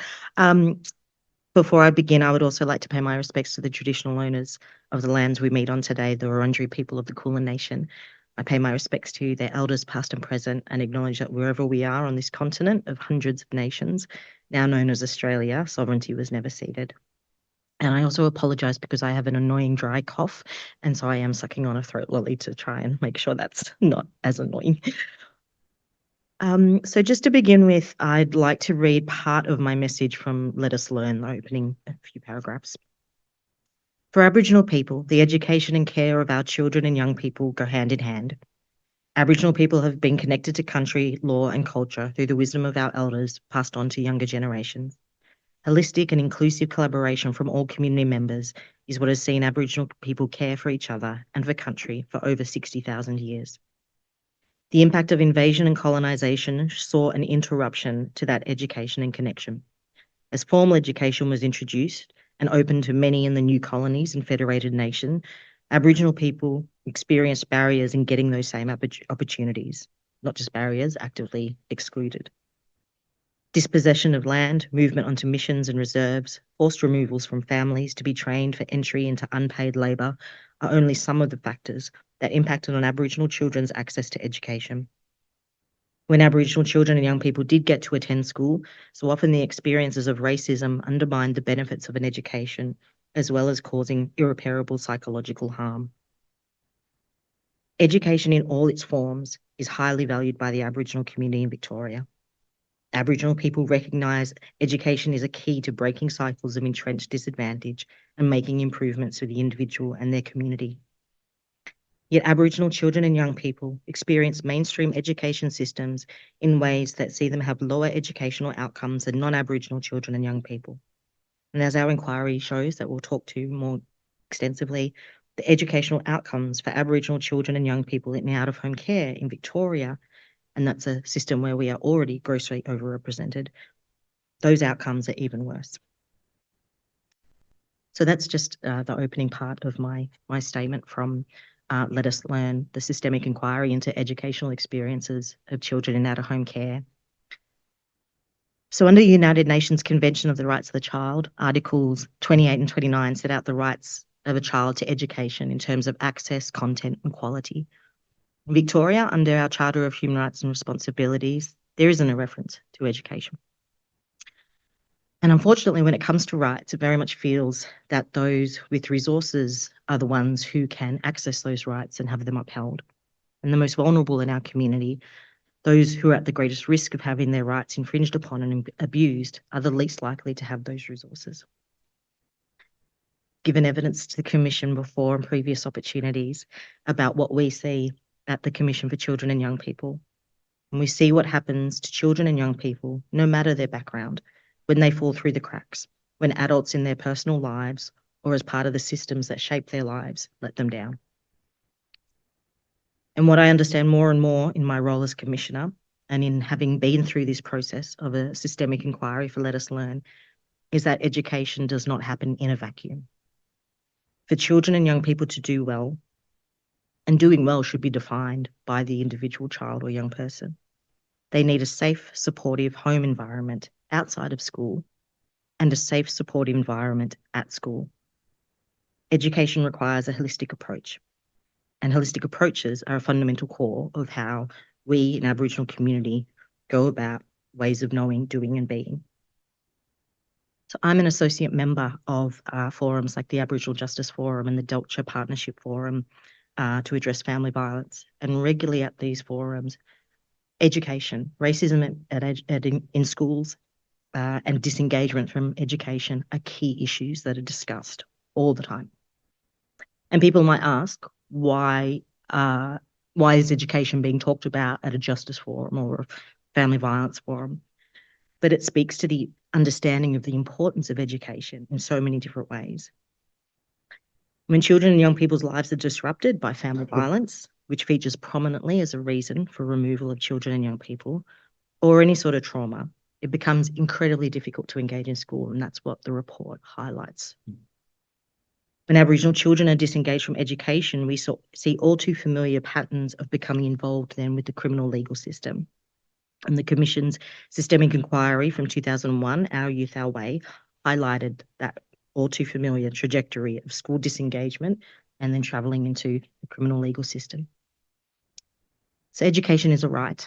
Before I begin, I would also like to pay my respects to the traditional owners of the lands we meet on today, the Wurundjeri people of the Kulin Nation. I pay my respects to their elders past and present and acknowledge that wherever we are on this continent of hundreds of nations, now known as Australia, sovereignty was never ceded. And I also apologise because I have an annoying dry cough, and so I am sucking on a throat lolly to try and make sure that's not as annoying. So just to begin with, I'd like to read part of my message from Let Us Learn, the opening a few paragraphs. For Aboriginal people, the education and care of our children and young people go hand in hand. Aboriginal people have been connected to country, law and culture through the wisdom of our elders passed on to younger generations. Holistic and inclusive collaboration from all community members is what has seen Aboriginal people care for each other and for country for over 60,000 years. The impact of invasion and colonisation saw an interruption to that education and connection. As formal education was introduced and open to many in the new colonies and federated nation, Aboriginal people experienced barriers in getting those same opportunities, not just barriers, actively excluded. Dispossession of land, movement onto missions and reserves, forced removals from families to be trained for entry into unpaid labour are only some of the factors that impacted on Aboriginal children's access to education. When Aboriginal children and young people did get to attend school, so often the experiences of racism undermined the benefits of an education, as well as causing irreparable psychological harm. Education in all its forms is highly valued by the Aboriginal community in Victoria. Aboriginal people recognise education is a key to breaking cycles of entrenched disadvantage and making improvements for the individual and their community. Yet Aboriginal children and young people experience mainstream education systems in ways that see them have lower educational outcomes than non-Aboriginal children and young people. And as our inquiry shows that we'll talk to more extensively the educational outcomes for Aboriginal children and young people in out-of-home care in Victoria, and that's a system where we are already grossly overrepresented, those outcomes are even worse. So that's just the opening part of my statement from Let Us Learn, the systemic inquiry into educational experiences of children in out-of-home care. So under the United Nations Convention of the Rights of the Child, Articles 28 and 29 set out the rights of a child to education in terms of access, content and quality. In Victoria, under our Charter of Human Rights and Responsibilities, there isn't a reference to education. And unfortunately, when it comes to rights, it very much feels that those with resources are the ones who can access those rights and have them upheld. And the most vulnerable in our community, those who are at the greatest risk of having their rights infringed upon and abused, are the least likely to have those resources. Given evidence to the Commission before and previous opportunities about what we see at the Commission for Children and Young People, and we see what happens to children and young people, no matter their background, when they fall through the cracks, when adults in their personal lives or as part of the systems that shape their lives let them down. And what I understand more and more in my role as Commissioner, and in having been through this process of a systemic inquiry for Let Us Learn, is that education does not happen in a vacuum. For children and young people to do well, and doing well should be defined by the individual child or young person. They need a safe, supportive home environment outside of school and a safe, supportive environment at school. Education requires a holistic approach, and holistic approaches are a fundamental core of how we in Aboriginal community go about ways of knowing, doing and being. So I'm an associate member of forums like the Aboriginal Justice Forum and the Delta Partnership Forum to address family violence, and regularly at these forums, education, racism in schools, and disengagement from education are key issues that are discussed all the time. And people might ask, why is education being talked about at a justice forum or a family violence forum? But it speaks to the understanding of the importance of education in so many different ways. When children and young people's lives are disrupted by family violence, which features prominently as a reason for removal of children and young people, or any sort of trauma, it becomes incredibly difficult to engage in school, and that's what the report highlights. When Aboriginal children are disengaged from education, we see all too familiar patterns of becoming involved then with the criminal legal system. And the Commission's systemic inquiry from 2001, Our Youth, Our Way, highlighted that all too familiar trajectory of school disengagement and then travelling into the criminal legal system. So education is a right.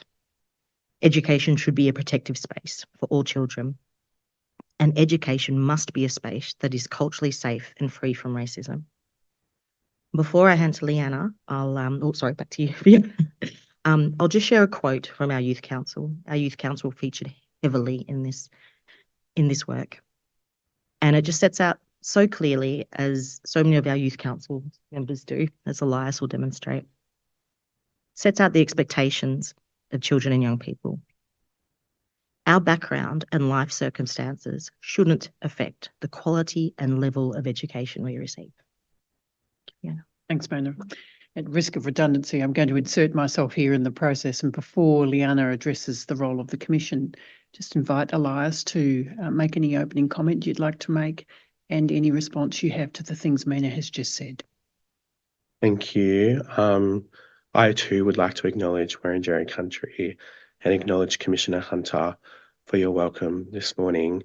Education should be a protective space for all children. And education must be a space that is culturally safe and free from racism. Before I hand to Liana, back to you. I'll just share a quote from our Youth Council. Our Youth Council featured heavily in this work. And it just sets out so clearly, as so many of our Youth Council members do, as Elias will demonstrate, sets out the expectations of children and young people. Our background and life circumstances shouldn't affect the quality and level of education we receive. Yeah. Thanks, Meena. At risk of redundancy, I'm going to insert myself here in the process, and before Liana addresses the role of the Commission, just invite Elias to make any opening comment you'd like to make and any response you have to the things Meena has just said. Thank you. I too would like to acknowledge Wurundjeri country and acknowledge Commissioner Hunter for your welcome this morning.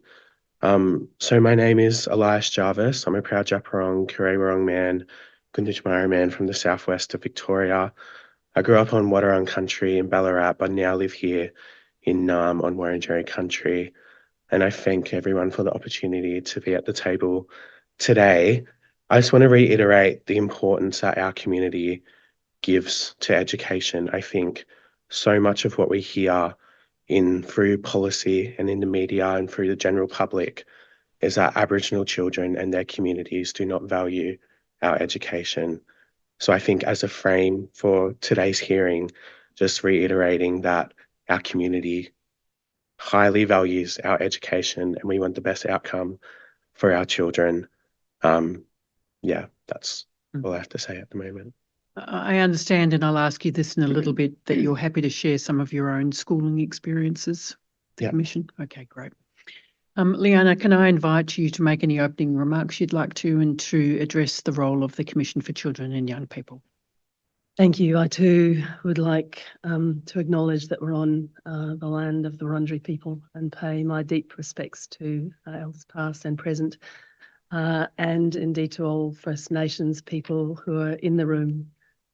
So my name is Elias Jarvis. I'm a proud Djapurrung, Kuraywurrung man, Gunditjmara man from the southwest of Victoria. I grew up on Wadawurrung country in Ballarat, but now live here in Naarm on Wurundjeri country. And I thank everyone for the opportunity to be at the table today. I just want to reiterate the importance that our community gives to education. I think so much of what we hear through policy and in the media and through the general public is that Aboriginal children and their communities do not value our education. So I think as a frame for today's hearing, just reiterating that our community highly values our education and we want the best outcome for our children. That's all I have to say at the moment. I understand, and I'll ask you this in a little bit, that you're happy to share some of your own schooling experiences with the Yeah. Commission. Okay, great. Liana, can I invite you to make any opening remarks you'd like to, and to address the role of the Commission for Children and Young People? Thank you. I too would like to acknowledge that we're on the land of the Wurundjeri people and pay my deep respects to elders past and present, and indeed to all First Nations people who are in the room,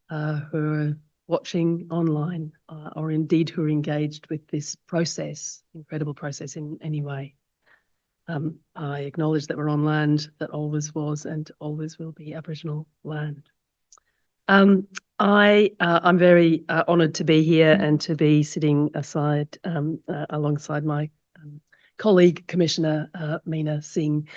who are watching online, or indeed who are engaged with this process, incredible process in any way. I acknowledge that we're on land that always was and always will be Aboriginal land. I'm very honoured to be here and to be sitting alongside my colleague, Commissioner Meena Singh.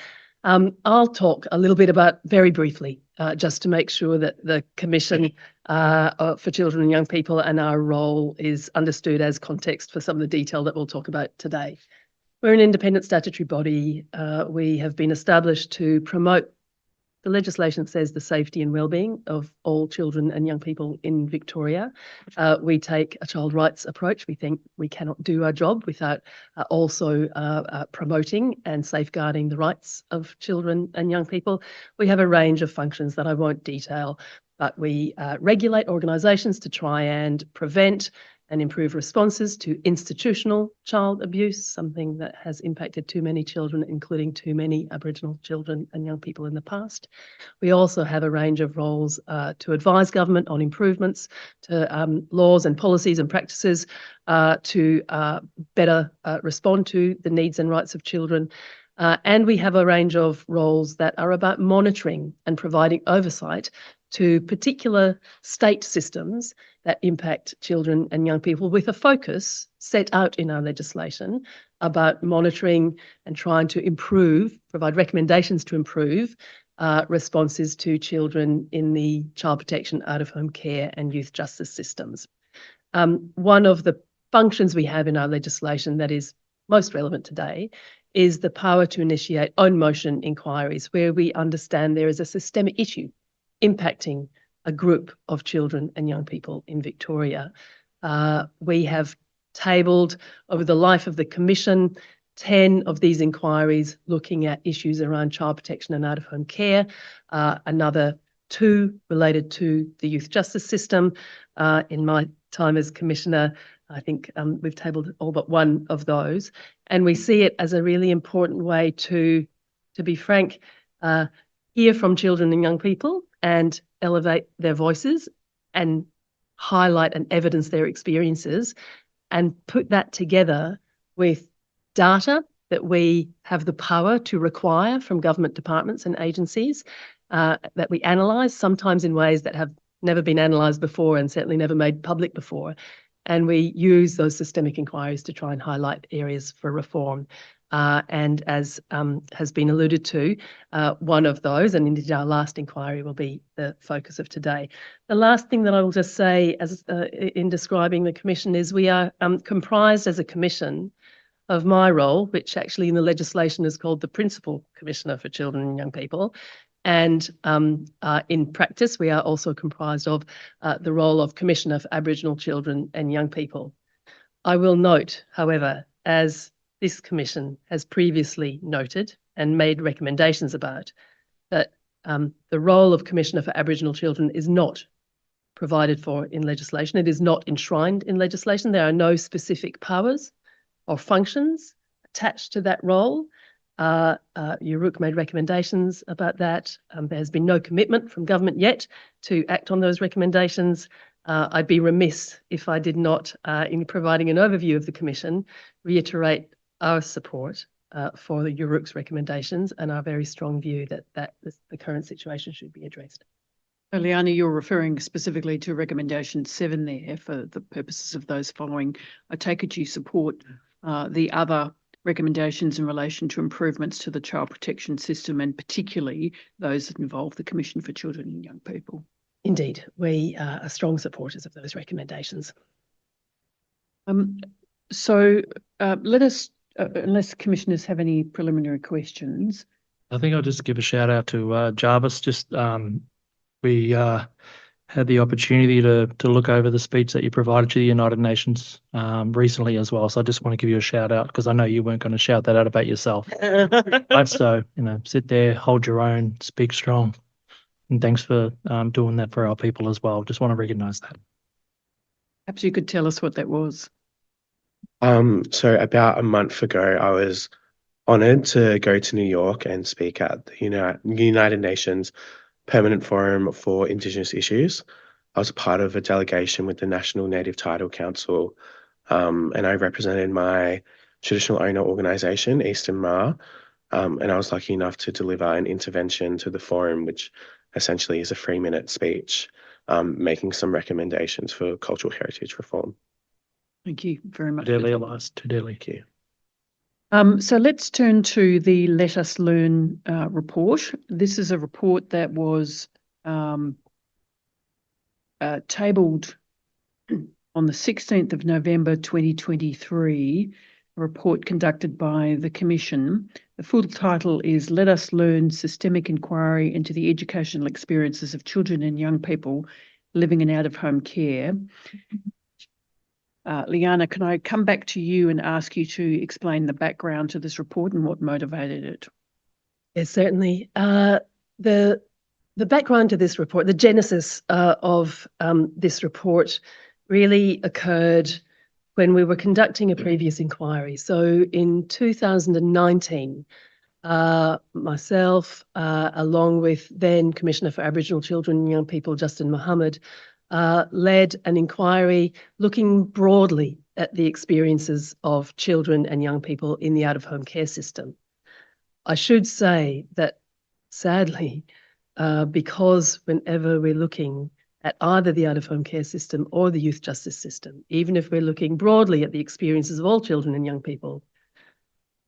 I'll talk a little bit about, very briefly, just to make sure that the Commission for Children and Young People and our role is understood as context for some of the detail that we'll talk about today. We're an independent statutory body. We have been established to promote the legislation says the safety and well-being of all children and young people in Victoria. We take a child rights approach. We think we cannot do our job without also promoting and safeguarding the rights of children and young people. We have a range of functions that I won't detail, but we regulate organisations to try and prevent and improve responses to institutional child abuse, something that has impacted too many children, including too many Aboriginal children and young people in the past. We also have a range of roles to advise government on improvements to laws and policies and practices to better respond to the needs and rights of children. And we have a range of roles that are about monitoring and providing oversight to particular state systems that impact children and young people, with a focus set out in our legislation about monitoring and trying to improve, provide recommendations to improve responses to children in the child protection, out-of-home care and youth justice systems. One of the functions we have in our legislation that is most relevant today is the power to initiate own motion inquiries, where we understand there is a systemic issue impacting a group of children and young people in Victoria. We have tabled over the life of the Commission 10 of these inquiries looking at issues around child protection and out-of-home care, another 2 related to the youth justice system. In my time as Commissioner, I think we've tabled all but 1 of those, and we see it as a really important way to be frank, hear from children and young people and elevate their voices and highlight and evidence their experiences, and put that together with data that we have the power to require from government departments and agencies, that we analyse, sometimes in ways that have never been analysed before and certainly never made public before. And we use those systemic inquiries to try and highlight areas for reform. And as has been alluded to, one of those, and indeed our last inquiry, will be the focus of today. The last thing that I will just say as in describing the Commission is we are comprised as a Commission of my role, which actually in the legislation is called the Principal Commissioner for Children and Young People. And in practice, we are also comprised of the role of Commissioner for Aboriginal Children and Young People. I will note, however, as this Commission has previously noted and made recommendations about, that the role of Commissioner for Aboriginal Children is not provided for in legislation. It is not enshrined in legislation. There are no specific powers or functions attached to that role. Yoorrook made recommendations about that. There has been no commitment from government yet to act on those recommendations. I'd be remiss if I did not, in providing an overview of the Commission, reiterate our support for the Yoorrook's recommendations and our very strong view that the current situation should be addressed. Liana, you're referring specifically to recommendation 7 there for the purposes of those following. I take it you support the other recommendations in relation to improvements to the child protection system, and particularly those that involve the Commission for Children and Young People. Indeed, we are strong supporters of those recommendations. So let us, unless commissioners have any preliminary questions, I think I'll just give a shout out to Jarvis. Just we had the opportunity to look over the speech that you provided to the United Nations recently as well. So I just want to give you a shout out because I know you weren't going to shout that out about yourself. Right, so sit there, hold your own, speak strong, and thanks for doing that for our people as well. Just want to recognise that. Perhaps you could tell us what that was. So about a month ago, I was honoured to go to New York and speak at the United Nations Permanent Forum for Indigenous Issues. I was a part of a delegation with the National Native Title Council, and I represented my traditional owner organisation, Eastern Ma, and I was lucky enough to deliver an intervention to the forum, which essentially is a 3-minute speech, making some recommendations for cultural heritage reform. Thank you very much. To Dannii, Elias, to Dannii. Thank you. So let's turn to the Let Us Learn report. This is a report that was tabled on the 16th of November 2023, a report conducted by the Commission. The full title is Let Us Learn Systemic Inquiry into the Educational Experiences of Children and Young People Living in Out-of-Home Care. Liana, can I come back to you and ask you to explain the background to this report and what motivated it? Yes, certainly. The background to this report, the genesis of this report really occurred when we were conducting a previous inquiry. So in 2019, myself, along with then Commissioner for Aboriginal Children and Young People, Justin Mohammed, led an inquiry looking broadly at the experiences of children and young people in the out-of-home care system. I should say that, sadly, because whenever we're looking at either the out-of-home care system or the youth justice system, even if we're looking broadly at the experiences of all children and young people,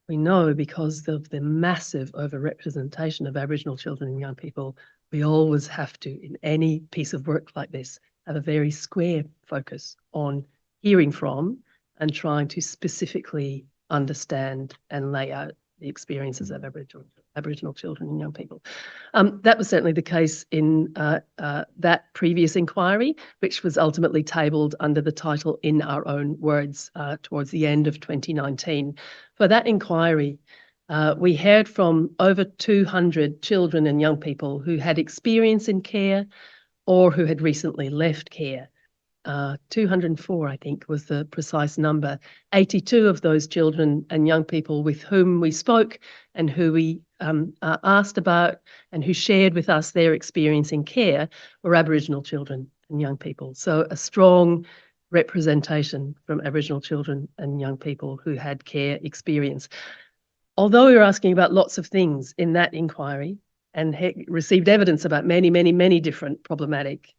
we know because of the massive overrepresentation of Aboriginal children and young people, we always have to, in any piece of work like this, have a very square focus on hearing from and trying to specifically understand and lay out the experiences of Aboriginal children and young people. That was certainly the case in that previous inquiry, which was ultimately tabled under the title In Our Own Words towards the end of 2019. For that inquiry, we heard from over 200 children and young people who had experience in care or who had recently left care. 204, I think, was the precise number. 82 of those children and young people with whom we spoke and who we asked about and who shared with us their experience in care were Aboriginal children and young people. So a strong representation from Aboriginal children and young people who had care experience. Although we were asking about lots of things in that inquiry and received evidence about many, many, many different problematic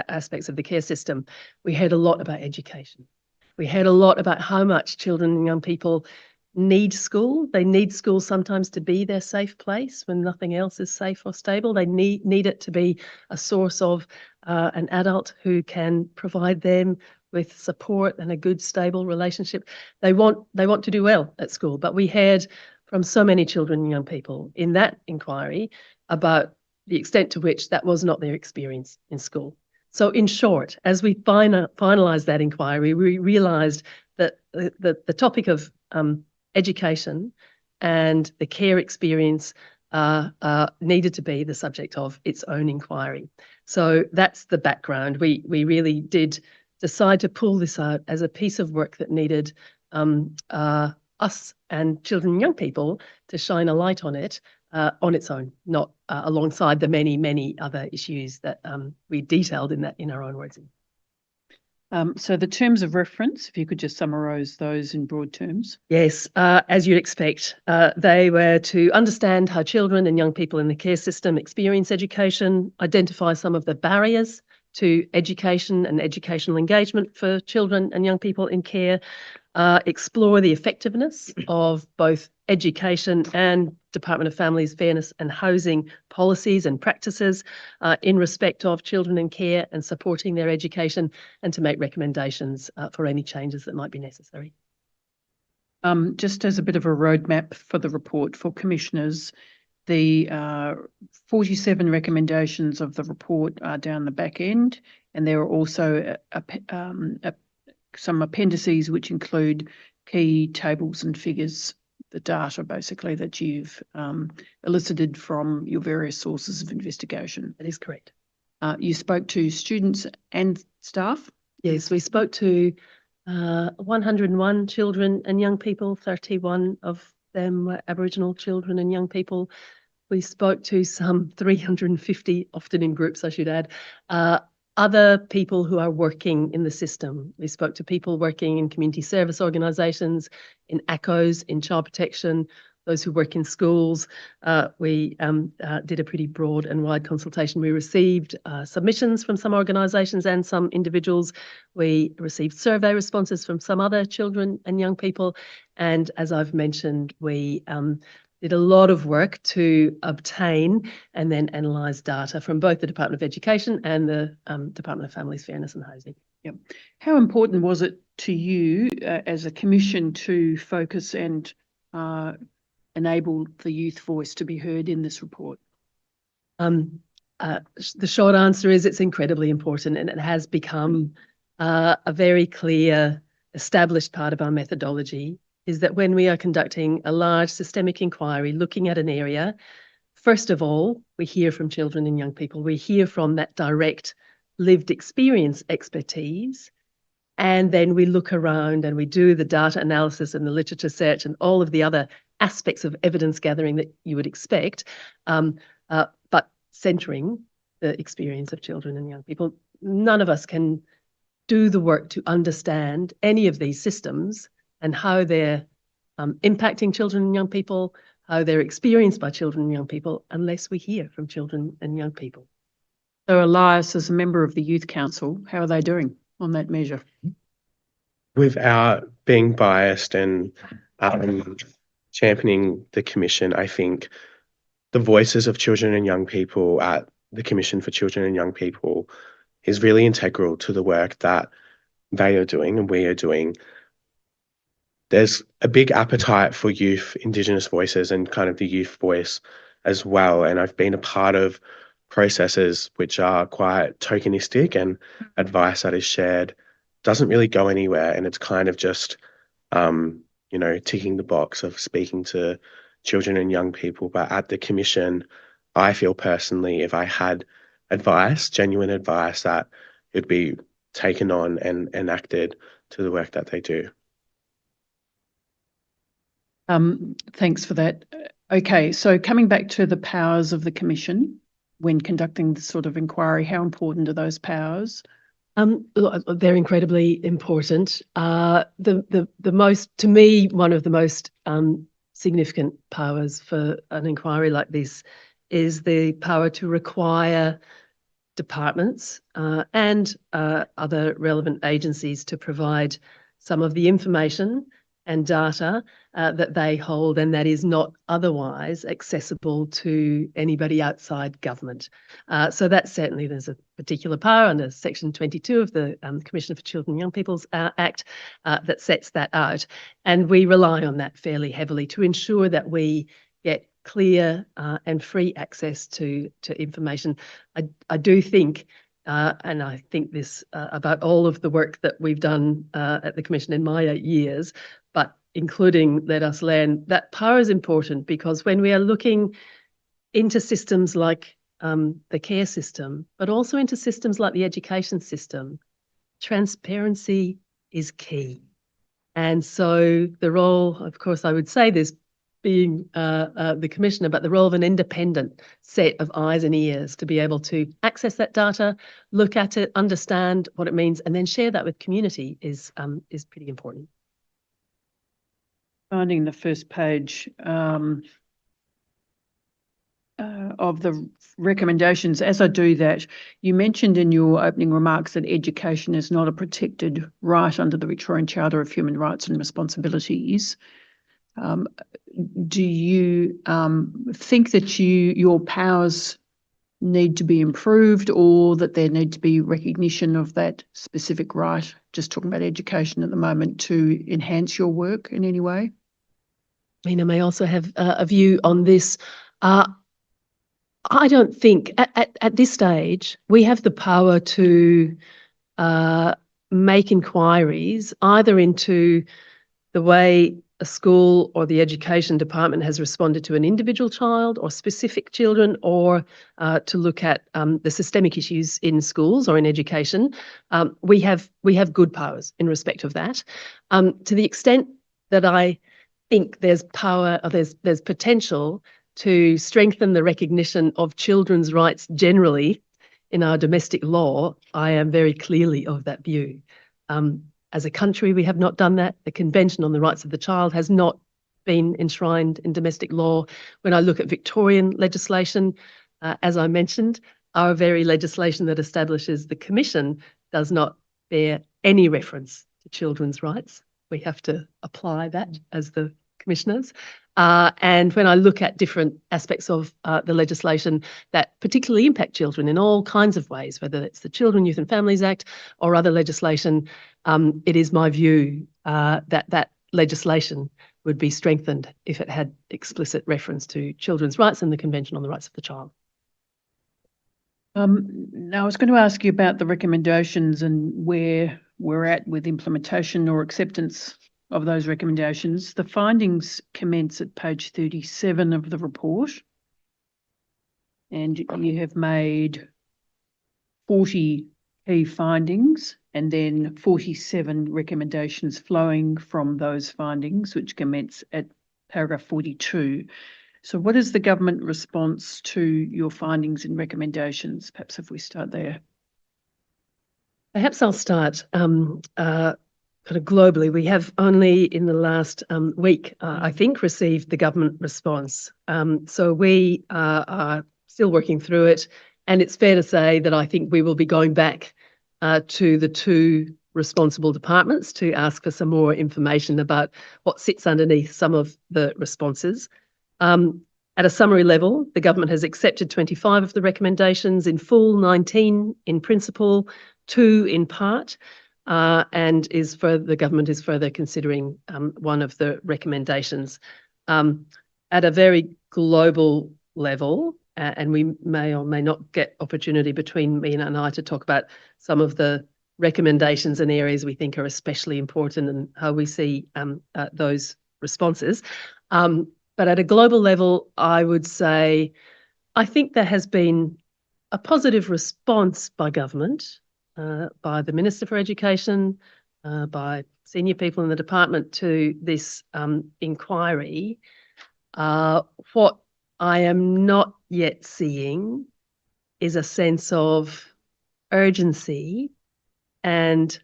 aspects of the care system, we heard a lot about education. We heard a lot about how much children and young people need school. They need school sometimes to be their safe place when nothing else is safe or stable. They need it to be a source of an adult who can provide them with support and a good, stable relationship. They want to do well at school, but we heard from so many children and young people in that inquiry about the extent to which that was not their experience in school. So in short, as we finalised that inquiry, we realised that the topic of education and the care experience needed to be the subject of its own inquiry. So that's the background. We really did decide to pull this out as a piece of work that needed us and children and young people to shine a light on it on its own, not alongside the many, many other issues that we detailed in our own words. So the terms of reference, if you could just summarise those in broad terms. Yes, as you'd expect, they were to understand how children and young people in the care system experience education, identify some of the barriers to education and educational engagement for children and young people in care, explore the effectiveness of both education and Department of Families, Fairness and Housing policies and practices in respect of children in care and supporting their education, and to make recommendations for any changes that might be necessary. Just as a bit of a roadmap for the report for commissioners, the 47 recommendations of the report are down the back end, and there are also some appendices which include key tables and figures, the data basically that you've elicited from your various sources of investigation. That is correct. You spoke to students and staff? Yes, we spoke to 101 children and young people, 31 of them were Aboriginal children and young people. We spoke to some 350, often in groups, I should add, other people who are working in the system. We spoke to people working in community service organisations, in ACOs, in child protection, those who work in schools. We did a pretty broad and wide consultation. We received submissions from some organisations and some individuals. We received survey responses from some other children and young people. And as I've mentioned, we did a lot of work to obtain and then analyse data from both the Department of Education and the Department of Families, Fairness and Housing. Yep. How important was it to you as a commission to focus and enable the youth voice to be heard in this report? The short answer is it's incredibly important, and it has become a very clear, established part of our methodology, is that when we are conducting a large systemic inquiry looking at an area, first of all, we hear from children and young people. We hear from that direct lived experience expertise, and then we look around and we do the data analysis and the literature search and all of the other aspects of evidence gathering that you would expect, but centering the experience of children and young people. None of us can do the work to understand any of these systems and how they're impacting children and young people, how they're experienced by children and young people, unless we hear from children and young people. So Elias, as a member of the Youth Council, how are they doing on that measure? Without being biased and championing the Commission, I think the voices of children and young people at the Commission for Children and Young People is really integral to the work that they are doing and we are doing. There's a big appetite for youth, Indigenous voices and kind of the youth voice as well. And I've been a part of processes which are quite tokenistic, and advice that is shared doesn't really go anywhere. And it's kind of just, ticking the box of speaking to children and young people. But at the Commission, I feel personally, if I had advice, genuine advice, that it'd be taken on and enacted to the work that they do. Thanks for that. Okay, so coming back to the powers of the Commission when conducting this sort of inquiry, how important are those powers? They're incredibly important. The most, to me, one of the most significant powers for an inquiry like this is the power to require departments and other relevant agencies to provide some of the information and data that they hold and that is not otherwise accessible to anybody outside government. So that certainly, there's a particular power under Section 22 of the Commission for Children and Young People's Act that sets that out. And we rely on that fairly heavily to ensure that we get clear and free access to information. I do think, and I think this about all of the work that we've done at the Commission in my 8 years, but including Let Us Learn, that power is important because when we are looking into systems like the care system, but also into systems like the education system, transparency is key. And so the role, of course, I would say this being the Commissioner, but the role of an independent set of eyes and ears to be able to access that data, look at it, understand what it means, and then share that with community is pretty important. Finding the first page of the recommendations, as I do that, you mentioned in your opening remarks that education is not a protected right under the Victorian Charter of Human Rights and Responsibilities. Do you think that your powers need to be improved, or that there need to be recognition of that specific right? Just talking about education at the moment, to enhance your work in any way? Meena may also have a view on this. I don't think at this stage we have the power to make inquiries either into the way a school or the education department has responded to an individual child or specific children, or to look at the systemic issues in schools or in education. We have good powers in respect of that. To the extent that I think there's power, or there's potential to strengthen the recognition of children's rights generally in our domestic law, I am very clearly of that view. As a country, we have not done that. The Convention on the Rights of the Child has not been enshrined in domestic law. When I look at Victorian legislation, as I mentioned, our very legislation that establishes the Commission does not bear any reference to children's rights. We have to apply that as the commissioners. And when I look at different aspects of the legislation that particularly impact children in all kinds of ways, whether it's the Children, Youth and Families Act or other legislation, it is my view that legislation would be strengthened if it had explicit reference to children's rights and the Convention on the Rights of the Child. Now, I was going to ask you about the recommendations and where we're at with implementation or acceptance of those recommendations. The findings commence at page 37 of the report, and you have made 40 key findings and then 47 recommendations flowing from those findings, which commence at paragraph 42. So what is the government response to your findings and recommendations? Perhaps if we start there. Perhaps I'll start kind of globally. We have only in the last week, I think, received the government response. So we are still working through it. And it's fair to say that I think we will be going back to the two responsible departments to ask for some more information about what sits underneath some of the responses. At a summary level, the government has accepted 25 of the recommendations in full, 19 in principle, 2 in part, and the government is further considering one of the recommendations. At a very global level, and we may or may not get opportunity between Meena and I to talk about some of the recommendations and areas we think are especially important and how we see those responses. But at a global level, I would say I think there has been a positive response by government, by the Minister for Education, by senior people in the department to this inquiry. What I am not yet seeing is a sense of urgency and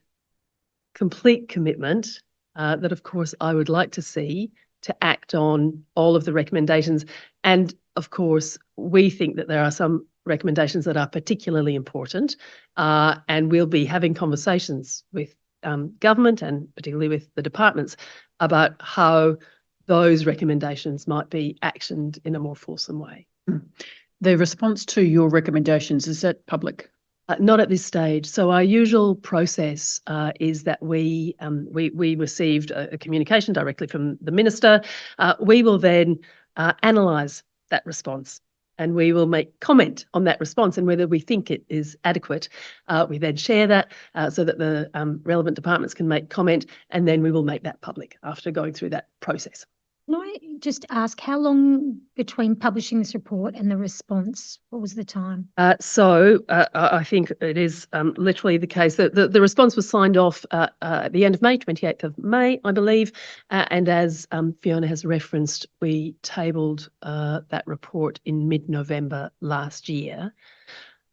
complete commitment that, of course, I would like to see to act on all of the recommendations. And, of course, we think that there are some recommendations that are particularly important, and we'll be having conversations with government and particularly with the departments about how those recommendations might be actioned in a more fulsome way. The response to your recommendations, is that public? Not at this stage. So our usual process is that we received a communication directly from the Minister. We will then analyse that response and we will make comment on that response and whether we think it is adequate. We then share that so that the relevant departments can make comment, and then we will make that public after going through that process. Can I just ask how long between publishing this report and the response? What was the time? I think it is literally the case that the response was signed off at the end of May, 28th of May, I believe. And as Fiona has referenced, we tabled that report in mid-November last year.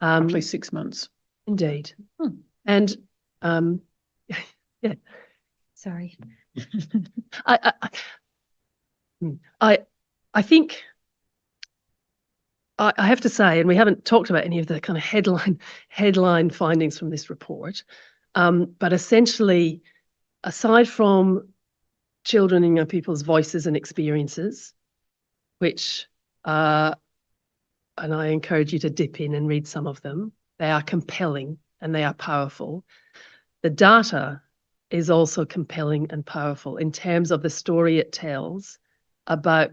Roughly 6 months. Indeed. And yeah. Sorry. I think I have to say, and we haven't talked about any of the kind of headline findings from this report, but essentially, aside from children and young people's voices and experiences, which are and I encourage you to dip in and read some of them. They are compelling and they are powerful. The data is also compelling and powerful in terms of the story it tells about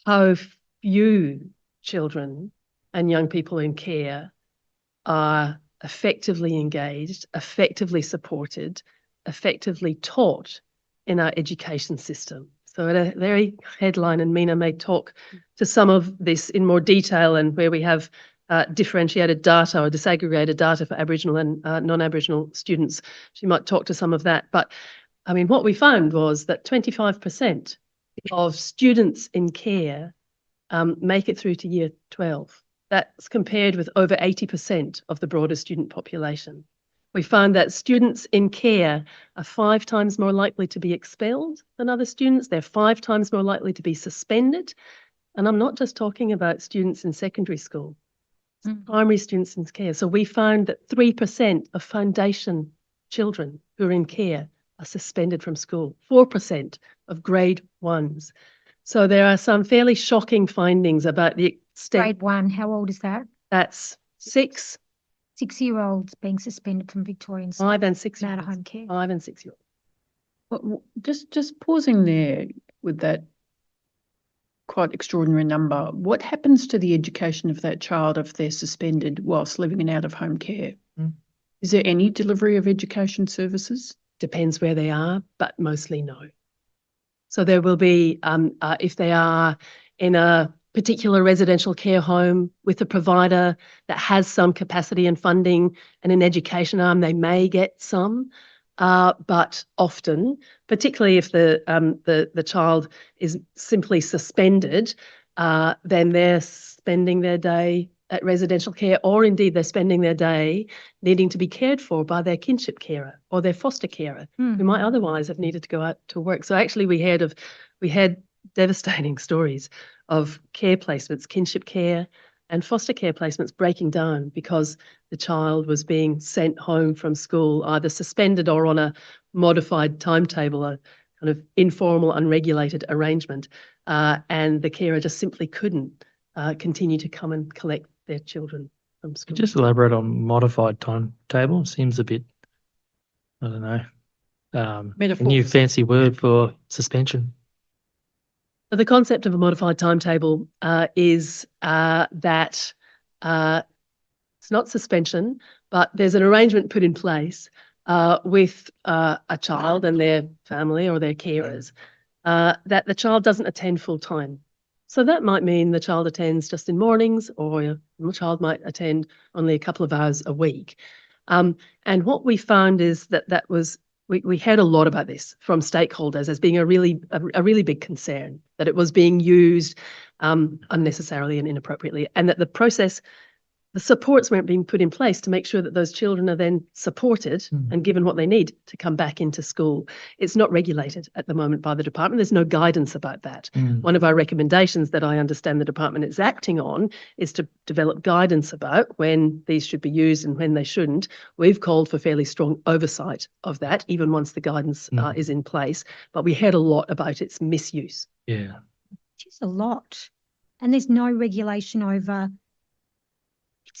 how few children and young people in care are effectively engaged, effectively supported, effectively taught in our education system. So at a very headline, and Meena may talk to some of this in more detail, and where we have differentiated data or disaggregated data for Aboriginal and non-Aboriginal students, she might talk to some of that. But I mean, what we found was that 25% of students in care make it through to year 12. That's compared with over 80% of the broader student population. We found that students in care are 5 times more likely to be expelled than other students. They're 5 times more likely to be suspended. And I'm not just talking about students in secondary school, primary students in care. So we found that 3% of foundation children who are in care are suspended from school, 4% of grade 1s. So there are some fairly shocking findings about the extent. Grade 1, how old is that? That's 6. 6-year-olds being suspended from Victorian 5 and 6 out of home care. 5 and 6 year olds. Well, just pausing there with that quite extraordinary number, what happens to the education of that child if they're suspended whilst living in out-of-home care? Is there any delivery of education services? Depends where they are, but mostly no. So there will be, if they are in a particular residential care home with a provider that has some capacity and funding and an education arm, they may get some, but often, particularly if the child is simply suspended, then they're spending their day at residential care, or indeed they're spending their day needing to be cared for by their kinship carer or their foster carer, who might otherwise have needed to go out to work. So actually we had devastating stories of care placements, kinship care and foster care placements breaking down because the child was being sent home from school, either suspended or on a modified timetable, a kind of informal, unregulated arrangement, and the carer just simply couldn't continue to come and collect their children from school. Just elaborate on modified timetable. Seems a bit, I don't know, a new fancy word for suspension. So the concept of a modified timetable is that it's not suspension, but there's an arrangement put in place with a child and their family or their carers that the child doesn't attend full time. So that might mean the child attends just in mornings, or the child might attend only a couple of hours a week. And what we found is that we heard a lot about this from stakeholders as being a really big concern, that it was being used unnecessarily and inappropriately, and that the supports weren't being put in place to make sure that those children are then supported and given what they need to come back into school. It's not regulated at the moment by the department. There's no guidance about that. One of our recommendations that I understand the department is acting on is to develop guidance about when these should be used and when they shouldn't. We've called for fairly strong oversight of that, even once the guidance is in place. But we heard a lot about its misuse. Yeah. Which is a lot. And there's no regulation over.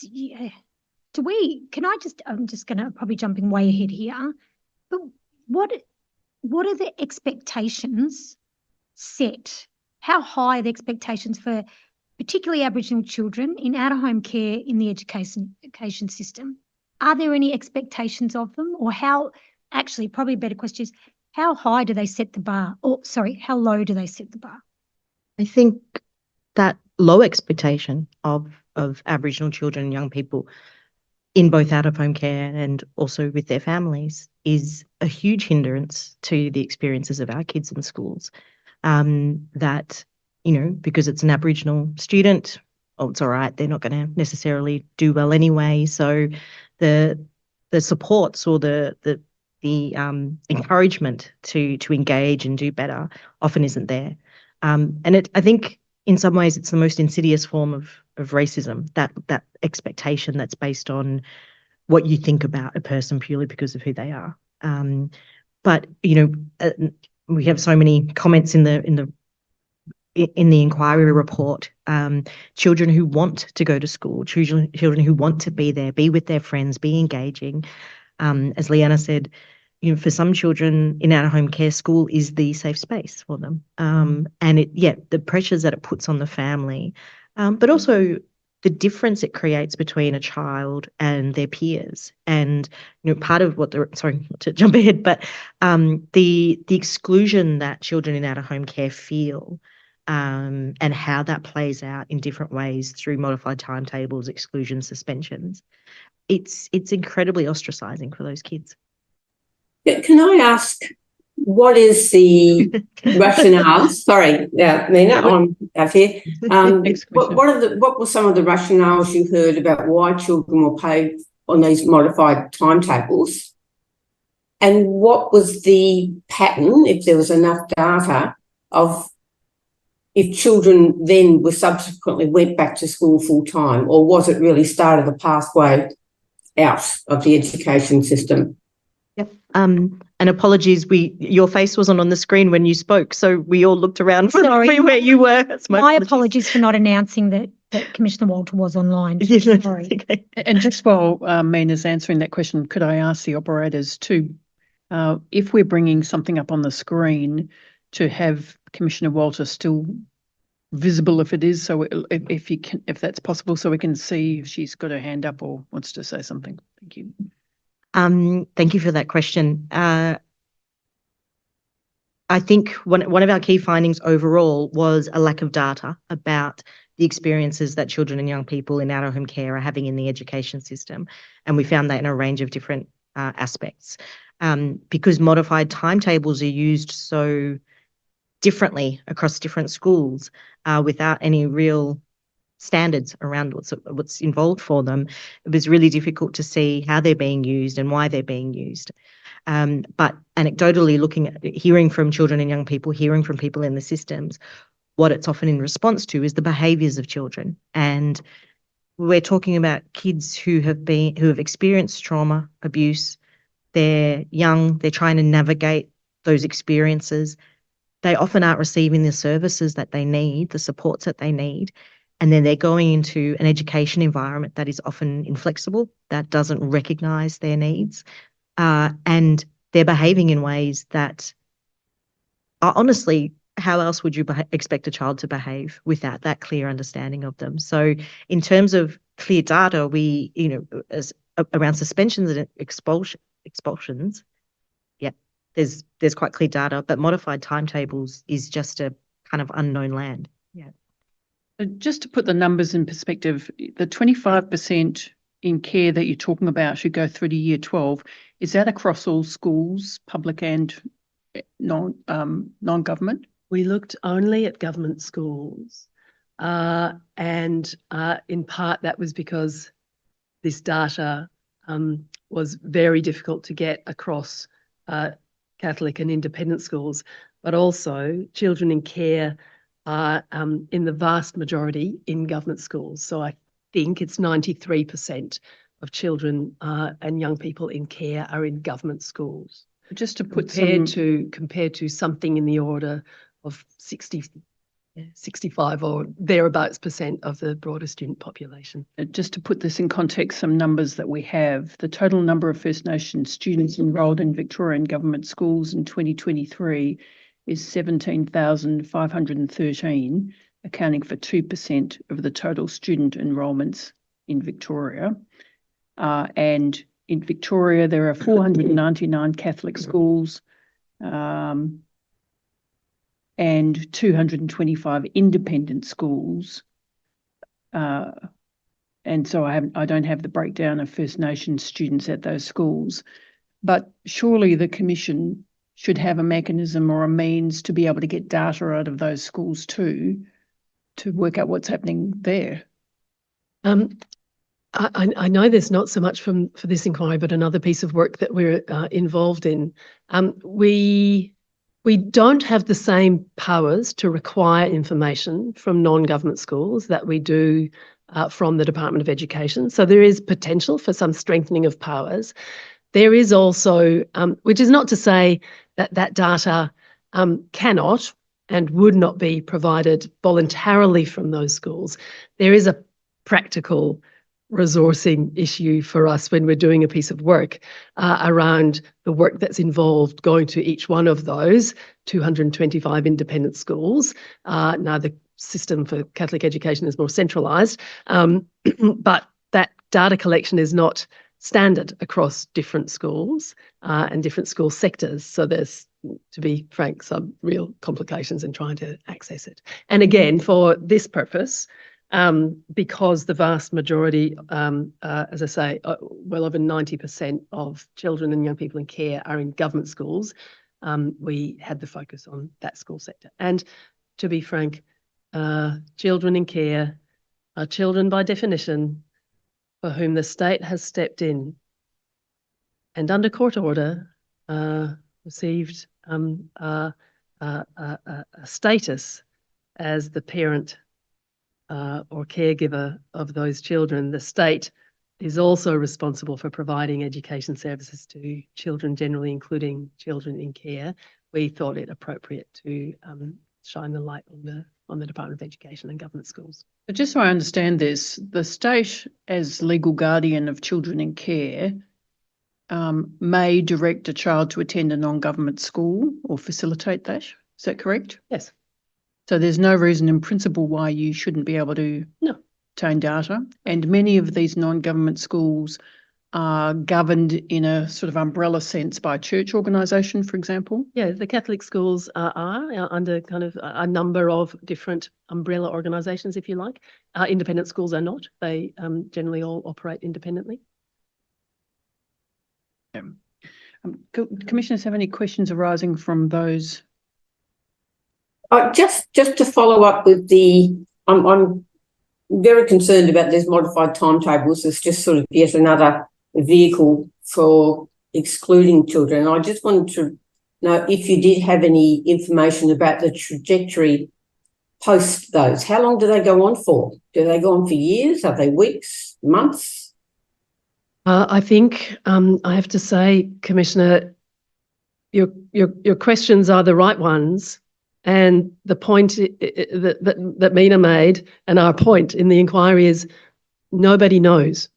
Yeah. I'm just going to probably jumping way ahead here, but what are the expectations set? How high are the expectations for particularly Aboriginal children in out-of-home care in the education system? Are there any expectations of them, or probably a better question is, how high do they set the bar? Or sorry, how low do they set the bar? I think that low expectation of Aboriginal children and young people in both out-of-home care and also with their families is a huge hindrance to the experiences of our kids in schools. That, because it's an Aboriginal student, it's all right, they're not going to necessarily do well anyway. So the supports or the encouragement to engage and do better often isn't there. And I think in some ways it's the most insidious form of racism, that expectation that's based on what you think about a person purely because of who they are. But we have so many comments in the in the inquiry report, children who want to go to school, children who want to be there, be with their friends, be engaging. As Liana said, for some children in out-of-home care, school is the safe space for them. And the pressures that it puts on the family, but also the difference it creates between a child and their peers. And, part of what sorry, not to jump ahead, but the exclusion that children in out-of-home care feel, and how that plays out in different ways through modified timetables, exclusions, suspensions. It's incredibly ostracizing for those kids. Can I ask, what is the rationale? Sorry, Meena, I'm out here. What were some of the rationales you heard about why children were paid on these modified timetables? And what was the pattern, if there was enough data, of if children then were subsequently went back to school full time, or was it really started the pathway out of the education system? Yep. And apologies, your face wasn't on the screen when you spoke, so we all looked around for where you were. My apologies for not announcing that Commissioner Walter was online. Sorry. Okay. And just while Meena's answering that question, could I ask the operators to, if we're bringing something up on the screen, to have Commissioner Walter still visible if it is, so if that's possible, so we can see if she's got her hand up or wants to say something. Thank you. Thank you for that question. I think one of our key findings overall was a lack of data about the experiences that children and young people in out-of-home care are having in the education system. And we found that in a range of different aspects. Because modified timetables are used so differently across different schools without any real standards around what's involved for them, it was really difficult to see how they're being used and why they're being used. But anecdotally hearing from children and young people, hearing from people in the systems, what it's often in response to is the behaviours of children. And we're talking about kids who have experienced trauma, abuse. They're young, they're trying to navigate those experiences. They often aren't receiving the services that they need, the supports that they need. And then they're going into an education environment that is often inflexible, that doesn't recognise their needs. And they're behaving in ways that are honestly, how else would you expect a child to behave without that clear understanding of them? So in terms of clear data, we, around suspensions and expulsions, there's quite clear data, but modified timetables is just a kind of unknown land. Yeah. Just to put the numbers in perspective, the 25% in care that you're talking about should go through to year 12. Is that across all schools, public and non-government? We looked only at government schools, and in part that was because this data was very difficult to get across Catholic and independent schools, but also children in care are in the vast majority in government schools. So I think it's 93% of children and young people in care are in government schools. Just to put compared to something in the order of 65 or thereabouts % of the broader student population. Just to put this in context, some numbers that we have. The total number of First Nations students enrolled in Victorian government schools in 2023 is 17,513, accounting for 2% of the total student enrolments in Victoria. And in Victoria, there are 499 Catholic schools, and 225 independent schools. And so I don't have the breakdown of First Nations students at those schools. But surely the Commission should have a mechanism or a means to be able to get data out of those schools too, to work out what's happening there. I know there's not so much for this inquiry, but another piece of work that we're involved in. We don't have the same powers to require information from non-government schools that we do from the Department of Education. So there is potential for some strengthening of powers. There is also, which is not to say that data cannot and would not be provided voluntarily from those schools, there is a practical resourcing issue for us when we're doing a piece of work around the work that's involved going to each one of those 225 independent schools. Now the system for Catholic education is more centralised, but that data collection is not standard across different schools and different school sectors. So there's, to be frank, some real complications in trying to access it. And again, for this purpose, because the vast majority, as I say, well over 90% of children and young people in care are in government schools, we had the focus on that school sector. And to be frank, children in care are children by definition for whom the state has stepped in and under court order received a status as the parent or caregiver of those children. The state is also responsible for providing education services to children generally, including children in care. We thought it appropriate to shine the light on the Department of Education and government schools. But just so I understand this, the state, as legal guardian of children in care, may direct a child to attend a non-government school or facilitate that. Is that correct? Yes. So there's no reason in principle why you shouldn't be able to obtain data. And many of these non-government schools are governed in a sort of umbrella sense by a church organisation, for example. Yeah, the Catholic schools are under kind of a number of different umbrella organisations, if you like. Independent schools are not. They generally all operate independently. Commissioners have any questions arising from those? Just to follow up with I'm very concerned about these modified timetables. It's just sort of yet another vehicle for excluding children. I just wanted to know if you did have any information about the trajectory post those. How long do they go on for? Do they go on for years? Are they weeks, months? I think I have to say, Commissioner, your questions are the right ones. And the point that Meena made and our point in the inquiry is nobody knows.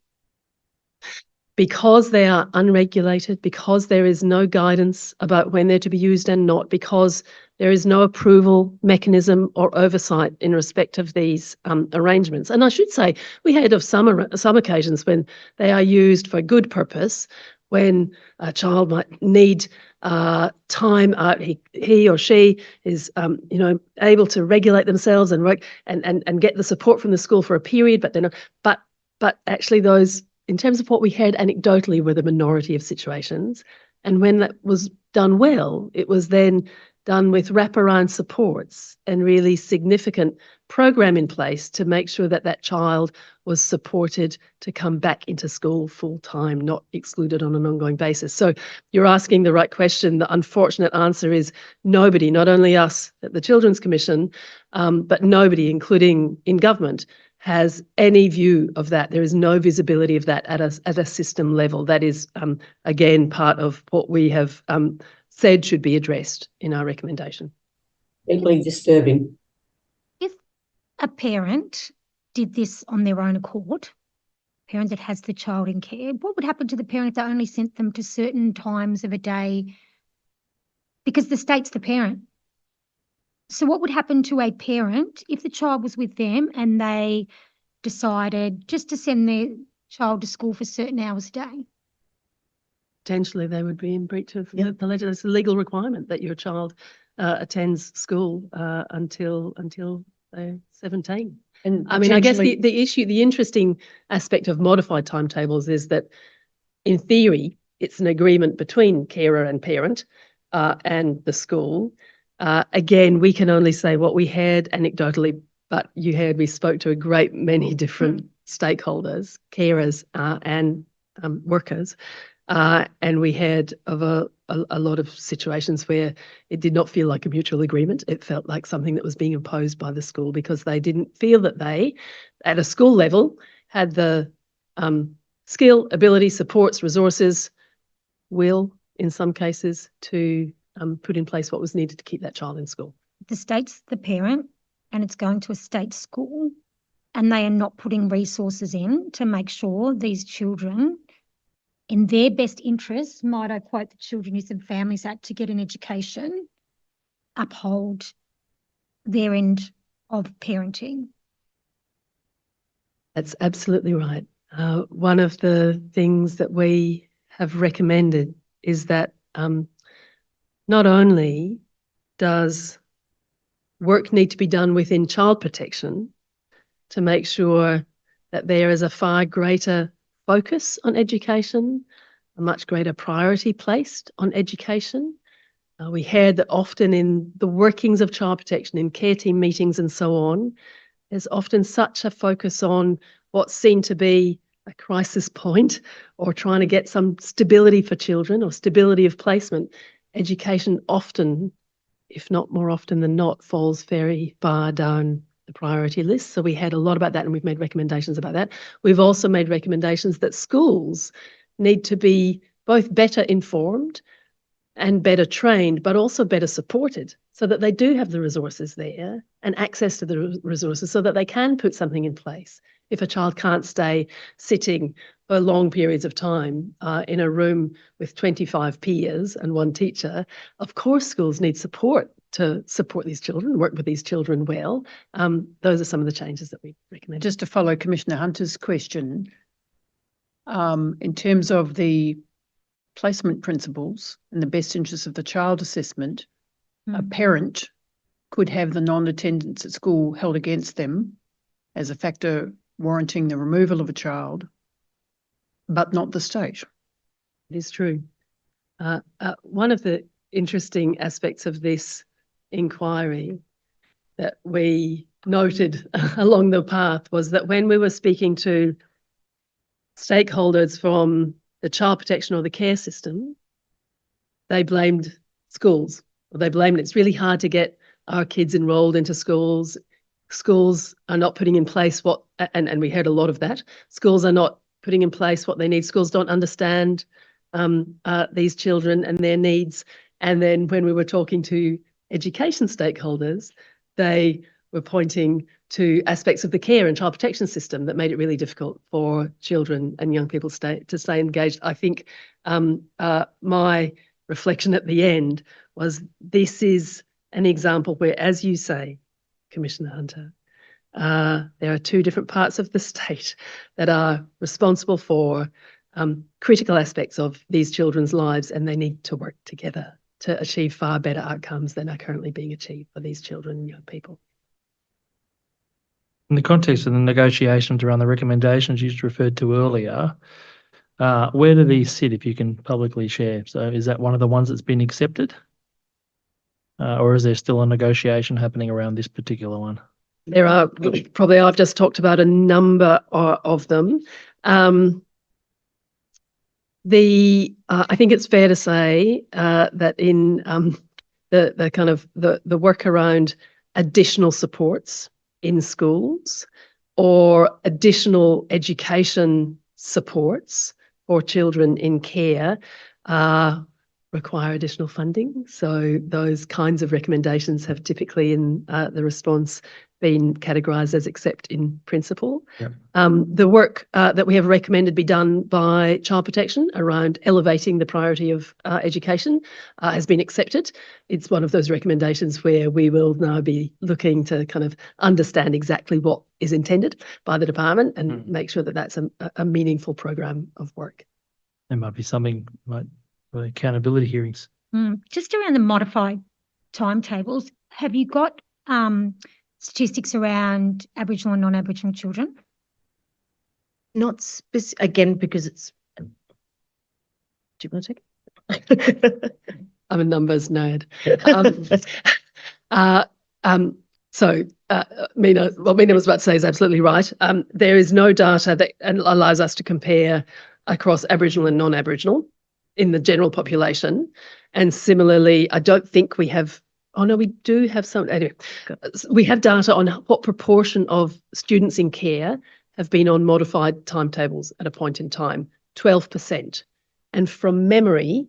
Because they are unregulated, because there is no guidance about when they're to be used and not, because there is no approval mechanism or oversight in respect of these arrangements. And I should say, we heard of some occasions when they are used for good purpose, when a child might need time out, he or she is able to regulate themselves and work and get the support from the school for a period, but actually those, in terms of what we heard anecdotally, were the minority of situations. And when that was done well, it was then done with wraparound supports and really significant program in place to make sure that that child was supported to come back into school full time, not excluded on an ongoing basis. So you're asking the right question. The unfortunate answer is nobody, not only us at the Children's Commission, but nobody, including in government, has any view of that. There is no visibility of that at a system level. That is, again, part of what we have said should be addressed in our recommendation. Deeply disturbing. If a parent did this on their own accord, parent that has the child in care, what would happen to the parent that only sent them to certain times of a day? Because the state's the parent. So what would happen to a parent if the child was with them and they decided just to send their child to school for certain hours a day? Potentially they would be in breach of the legislation. It's a legal requirement that your child attends school until they're 17. And I mean, I guess the issue, the interesting aspect of modified timetables is that in theory, it's an agreement between carer and parent and the school. Again, we can only say what we heard anecdotally, but you heard we spoke to a great many different stakeholders, carers and workers. And we heard of a lot of situations where it did not feel like a mutual agreement. It felt like something that was being imposed by the school because they didn't feel that they, at a school level, had the skill, ability, supports, resources, will, in some cases, to put in place what was needed to keep that child in school. the state's the parent and it's going to a state school and they are not putting resources in to make sure these children, in their best interests, might I quote the Children, Youth and Families Act, to get an education, uphold their end of parenting. That's absolutely right. One of the things that we have recommended is that not only does work need to be done within child protection to make sure that there is a far greater focus on education, a much greater priority placed on education. We heard that often in the workings of child protection, in care team meetings and so on, there's often such a focus on what's seen to be a crisis point or trying to get some stability for children or stability of placement. Education often, if not more often than not, falls very far down the priority list. So we had a lot about that and we've made recommendations about that. We've also made recommendations that schools need to be both better informed and better trained, but also better supported so that they do have the resources there and access to the resources so that they can put something in place. If a child can't stay sitting for long periods of time in a room with 25 peers and one teacher, of course schools need support to support these children, work with these children well. Those are some of the changes that we recommend. Just to follow Commissioner Hunter's question, in terms of the placement principles and the best interests of the child assessment, a parent could have the non-attendance at school held against them as a factor warranting the removal of a child, but not the state. It is true. One of the interesting aspects of this inquiry that we noted along the path was that when we were speaking to stakeholders from the child protection or the care system, they blamed schools. Or they blamed it's really hard to get our kids enrolled into schools. Schools are not putting in place what, and we heard a lot of that, schools are not putting in place what they need. Schools don't understand these children and their needs. And then when we were talking to education stakeholders, they were pointing to aspects of the care and child protection system that made it really difficult for children and young people to stay engaged. I think my reflection at the end was this is an example where, as you say, Commissioner Hunter, there are two different parts of the state that are responsible for critical aspects of these children's lives, and they need to work together to achieve far better outcomes than are currently being achieved for these children and young people. In the context of the negotiations around the recommendations you just referred to earlier, where do these sit, if you can publicly share? So is that one of the ones that's been accepted? Or is there still a negotiation happening around this particular one? There are, probably I've just talked about a number of them. I think it's fair to say that in the kind of the work around additional supports in schools or additional education supports for children in care require additional funding. So those kinds of recommendations have typically in the response been categorised as accept in principle. Yep. The work that we have recommended be done by Child Protection around elevating the priority of education has been accepted. It's one of those recommendations where we will now be looking to kind of understand exactly what is intended by the department and make sure that that's a meaningful program of work. There might be something like the accountability hearings. Just around the modified timetables, have you got statistics around Aboriginal and non-Aboriginal children? Not specific, again, because it's. Do you want to take it? I'm a numbers nerd. Meena, what Meena was about to say is absolutely right. There is no data that allows us to compare across Aboriginal and non-Aboriginal in the general population. And similarly, I don't think we have, oh no, we do have some, anyway, we have data on what proportion of students in care have been on modified timetables at a point in time, 12%. And from memory,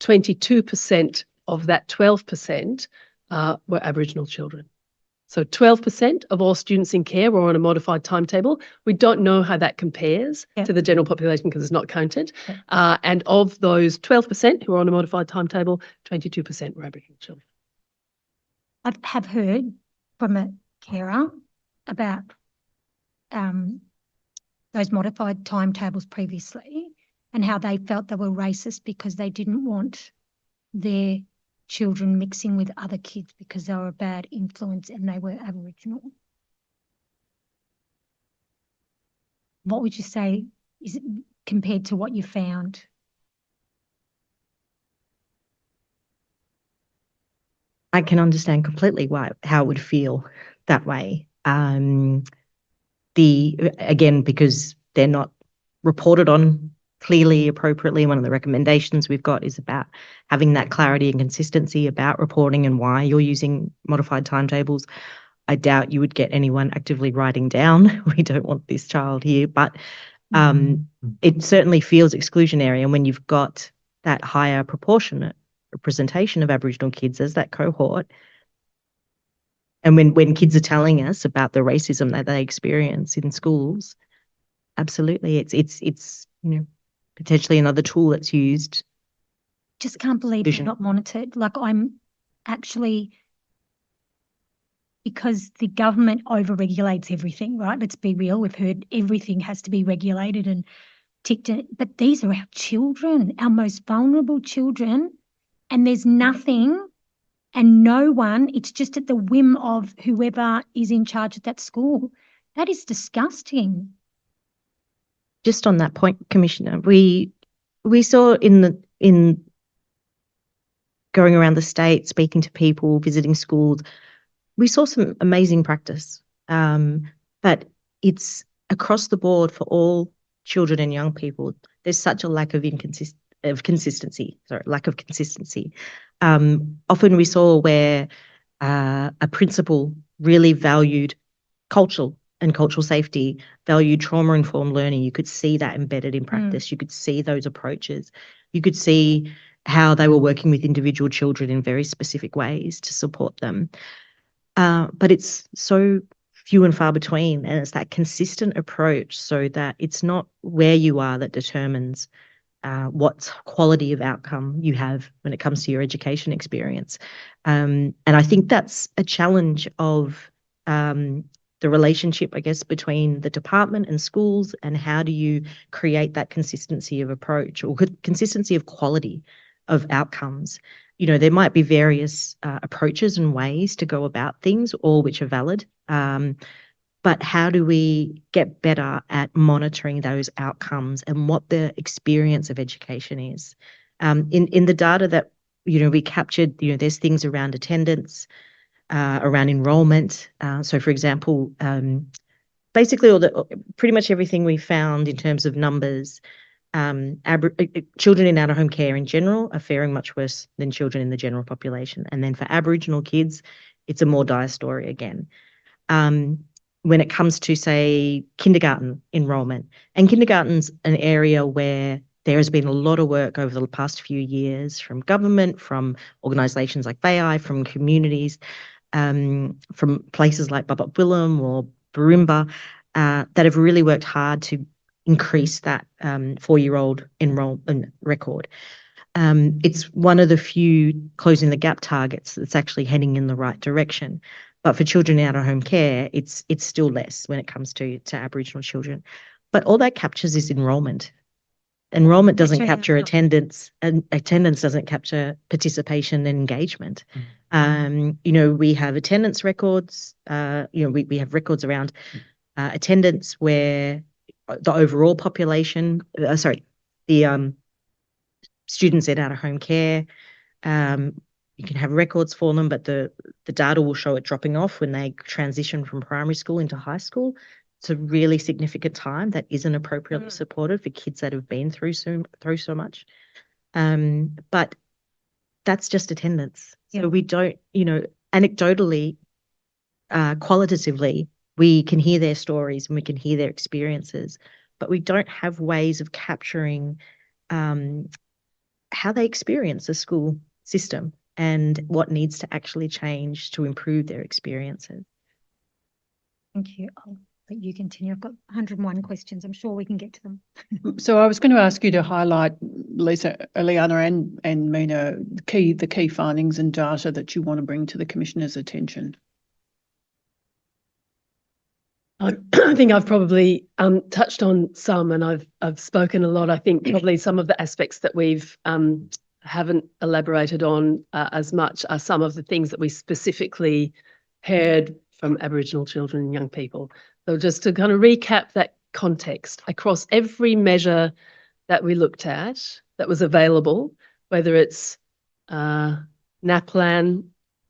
22% of that 12% were Aboriginal children. So 12% of all students in care were on a modified timetable. We don't know how that compares to the general population because it's not counted. And of those 12% who were on a modified timetable, 22% were Aboriginal children. I have heard from a carer about those modified timetables previously and how they felt they were racist because they didn't want their children mixing with other kids because they were a bad influence and they were Aboriginal. What would you say is it compared to what you found? I can understand completely how it would feel that way. Again, because they're not reported on clearly, appropriately. One of the recommendations we've got is about having that clarity and consistency about reporting and why you're using modified timetables. I doubt you would get anyone actively writing down, we don't want this child here, but it certainly feels exclusionary. And when you've got that higher proportionate representation of Aboriginal kids as that cohort, and when kids are telling us about the racism that they experience in schools, absolutely, it's potentially another tool that's used. Just can't believe they're not monitored. Like I'm actually, because the government overregulates everything, right? Let's be real. We've heard everything has to be regulated and ticked in, but these are our children, our most vulnerable children, and there's nothing and no one, it's just at the whim of whoever is in charge at that school. That is disgusting. Just on that point, Commissioner, we saw in going around the state, speaking to people, visiting schools, we saw some amazing practice, but it's across the board for all children and young people. There's such a lack of consistency. Often we saw where a principal really valued cultural safety, valued trauma-informed learning. You could see that embedded in practice. You could see those approaches. You could see how they were working with individual children in very specific ways to support them. But it's so few and far between, and it's that consistent approach so that it's not where you are that determines what quality of outcome you have when it comes to your education experience. And I think that's a challenge of the relationship, I guess, between the department and schools, and how do you create that consistency of approach or consistency of quality of outcomes. There might be various approaches and ways to go about things, all which are valid. But how do we get better at monitoring those outcomes and what the experience of education is? In the data that we captured, there's things around attendance, around enrolment. So, for example, basically pretty much everything we found in terms of numbers. Children in out-of-home care in general are faring much worse than children in the general population. And then for Aboriginal kids, it's a more dire story again. When it comes to, say, kindergarten enrolment, and kindergarten's an area where there has been a lot of work over the past few years from government, from organisations like BAI, from communities, from places like Bubba or Barimba, that have really worked hard to increase that 4-year-old enrolment record. It's one of the few closing the gap targets that's actually heading in the right direction. But for children out of home care, it's still less when it comes to Aboriginal children. But all that captures is enrolment. Enrolment doesn't capture attendance, and attendance doesn't capture participation and engagement. We have attendance records. We have records around attendance where the overall population, the students in out-of-home care, you can have records for them, but the data will show it dropping off when they transition from primary school into high school. It's a really significant time that isn't appropriately supported for kids that have been through so much. But that's just attendance. So we don't, anecdotally, qualitatively, we can hear their stories and we can hear their experiences, but we don't have ways of capturing how they experience the school system. and what needs to actually change to improve their experiences. Thank you. I'll let you continue. I've got 101 questions. I'm sure we can get to them. So I was going to ask you to highlight, Lisa, Liana and Meena, the key findings and data that you want to bring to the Commissioner's attention. I think I've probably touched on some, and I've spoken a lot. I think probably some of the aspects that we've haven't elaborated on as much are some of the things that we specifically heard from Aboriginal children and young people. So just to kind of recap that context, across every measure that we looked at that was available, whether it's NAPLAN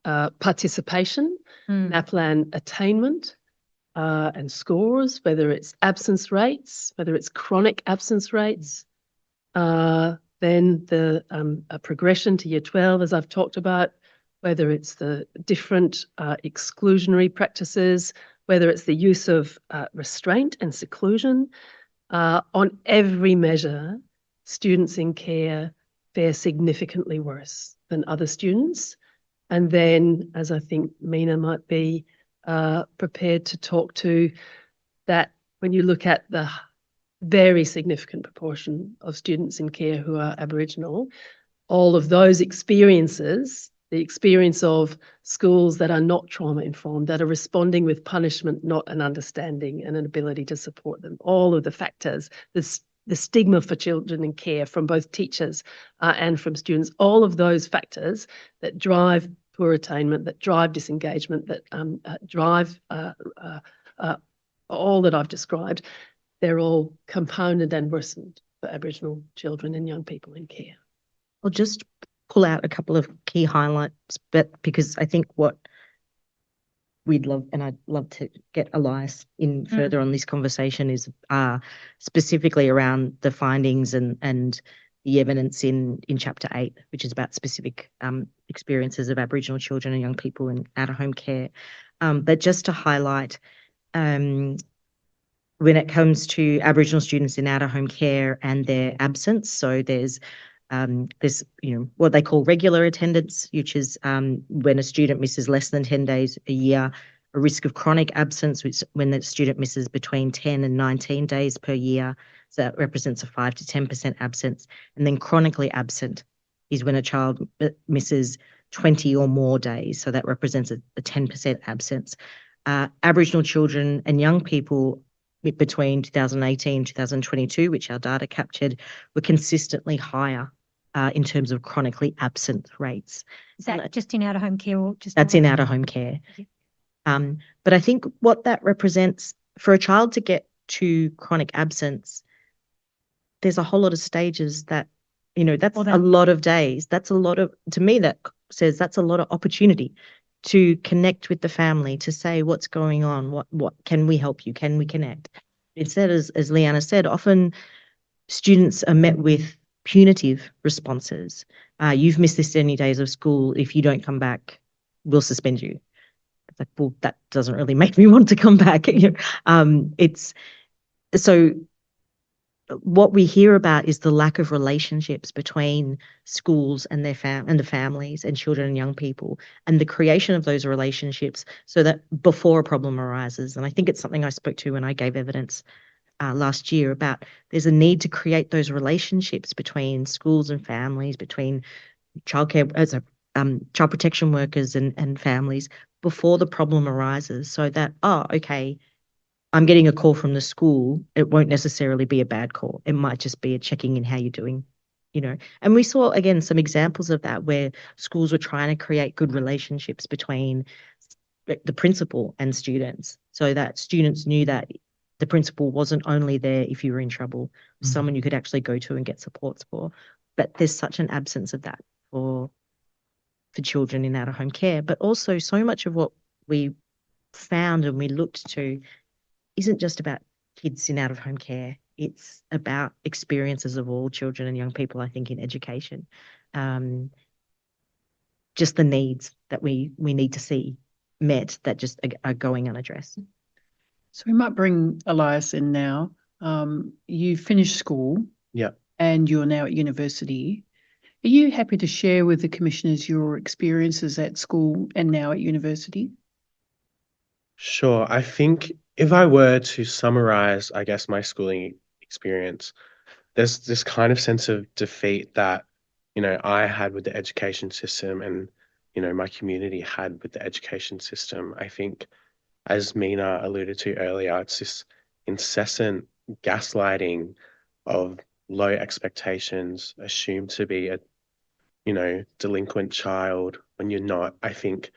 participation, NAPLAN attainment, and scores, whether it's absence rates, whether it's chronic absence rates, then the progression to year 12, as I've talked about, whether it's the different exclusionary practices, whether it's the use of restraint and seclusion. On every measure, students in care fare significantly worse than other students. And then, as I think Meena might be prepared to talk to, that when you look at the very significant proportion of students in care who are Aboriginal, all of those experiences, the experience of schools that are not trauma-informed, that are responding with punishment, not an understanding and an ability to support them, all of the factors, the stigma for children in care from both teachers and from students, all of those factors that drive poor attainment, that drive disengagement, that drive all that I've described, they're all compounded and worsened for Aboriginal children and young people in care. I'll just pull out a couple of key highlights, but because I think what we'd love, and I'd love to get Elias in further on this conversation, is specifically around the findings and the evidence in Chapter 8, which is about specific experiences of Aboriginal children and young people in out-of-home care. But just to highlight, when it comes to Aboriginal students in out-of-home care and their absence, so there's what they call regular attendance, which is when a student misses less than 10 days a year, a risk of chronic absence, which when the student misses between 10 and 19 days per year, so that represents a 5 to 10% absence, and then chronically absent is when a child misses 20 or more days, so that represents a 10% absence. Aboriginal children and young people between 2018 and 2022, which our data captured, were consistently higher in terms of chronically absent rates. Is that just in out-of-home care or just? That's in out-of-home care. But I think what that represents for a child to get to chronic absence, there's a whole lot of stages that, that's a lot of days. That's a lot of, to me, that says that's a lot of opportunity to connect with the family, to say what's going on, what can we help you, can we connect? Instead, as Liana said, often students are met with punitive responses. You've missed this many days of school. If you don't come back, we'll suspend you. It's like, well, that doesn't really make me want to come back. It's so what we hear about is the lack of relationships between schools and their and the families and children and young people, and the creation of those relationships so that before a problem arises. And I think it's something I spoke to when I gave evidence last year about there's a need to create those relationships between schools and families, between childcare child protection workers and families before the problem arises, so that, okay, I'm getting a call from the school, it won't necessarily be a bad call. It might just be a checking in how you're doing, And we saw, again, some examples of that where schools were trying to create good relationships between the principal and students, so that students knew that the principal wasn't only there if you were in trouble, someone you could actually go to and get supports for. But there's such an absence of that for children in out-of-home care. But also so much of what we found and we looked to isn't just about kids in out-of-home care. It's about experiences of all children and young people, I think, in education. Just the needs that we need to see met that just are going unaddressed. So we might bring Elias in now. You finished school. Yeah. And you're now at university. Are you happy to share with the commissioners your experiences at school and now at university? Sure. I think if I were to summarize, I guess, my schooling experience, there's this kind of sense of defeat that, I had with the education system and, my community had with the education system. I think, as Meena alluded to earlier, it's this incessant gaslighting of low expectations, assumed to be a, delinquent child when you're not. I think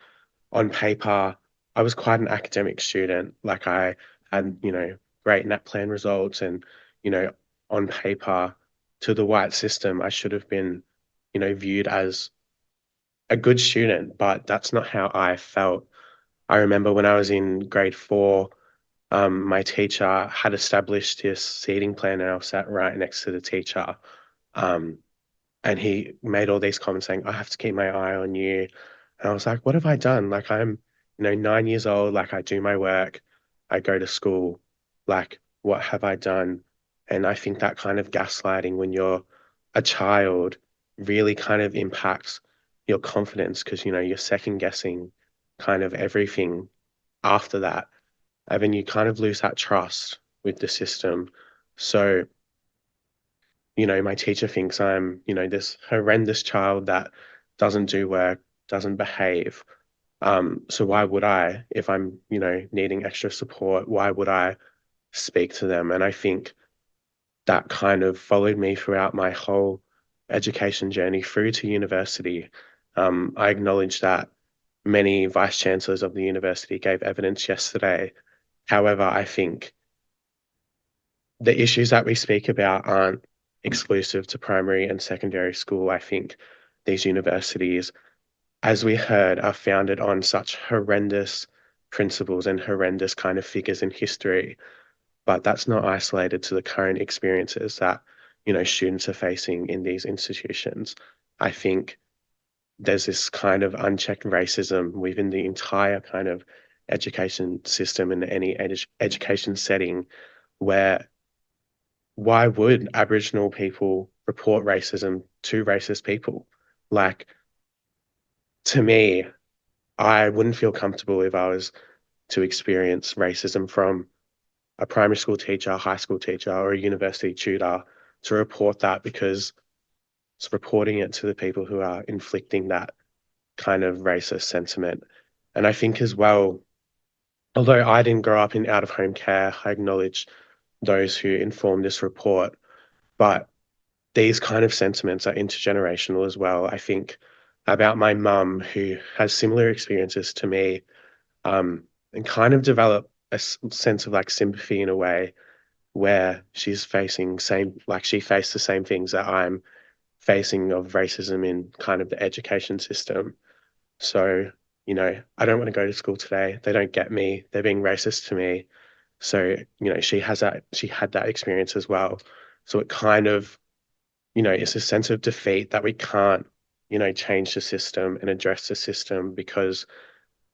on paper, I was quite an academic student. Like I had, great NAPLAN results and, on paper to the white system, I should have been, viewed as a good student, but that's not how I felt. I remember when I was in grade 4, my teacher had established this seating plan and I was sat right next to the teacher. And he made all these comments saying, I have to keep my eye on you. And I was like, what have I done? Like I'm, 9 years old, like I do my work, I go to school, like what have I done? And I think that kind of gaslighting when you're a child really kind of impacts your confidence because, you're second guessing kind of everything after that. And then you kind of lose that trust with the system. So, my teacher thinks I'm, this horrendous child that doesn't do work, doesn't behave. So why would I, if I'm, needing extra support, why would I speak to them? And I think that kind of followed me throughout my whole education journey through to university. I acknowledge that many vice chancellors of the university gave evidence yesterday. However, I think the issues that we speak about aren't exclusive to primary and secondary school. I think these universities, as we heard, are founded on such horrendous principles and horrendous kind of figures in history. But that's not isolated to the current experiences that, students are facing in these institutions. I think there's this kind of unchecked racism within the entire kind of education system in any education setting where why would Aboriginal people report racism to racist people? Like, to me, I wouldn't feel comfortable if I was to experience racism from a primary school teacher, high school teacher, or a university tutor to report that because it's reporting it to the people who are inflicting that kind of racist sentiment. And I think as well, although I didn't grow up in out-of-home care, I acknowledge those who informed this report, but these kind of sentiments are intergenerational as well. I think about my mum who has similar experiences to me, and kind of develop a sense of like sympathy in a way where she's facing she faced the same things that I'm facing of racism in kind of the education system. So, I don't want to go to school today. They don't get me. They're being racist to me. So, she had that experience as well. So it kind of, it's a sense of defeat that we can't, change the system and address the system because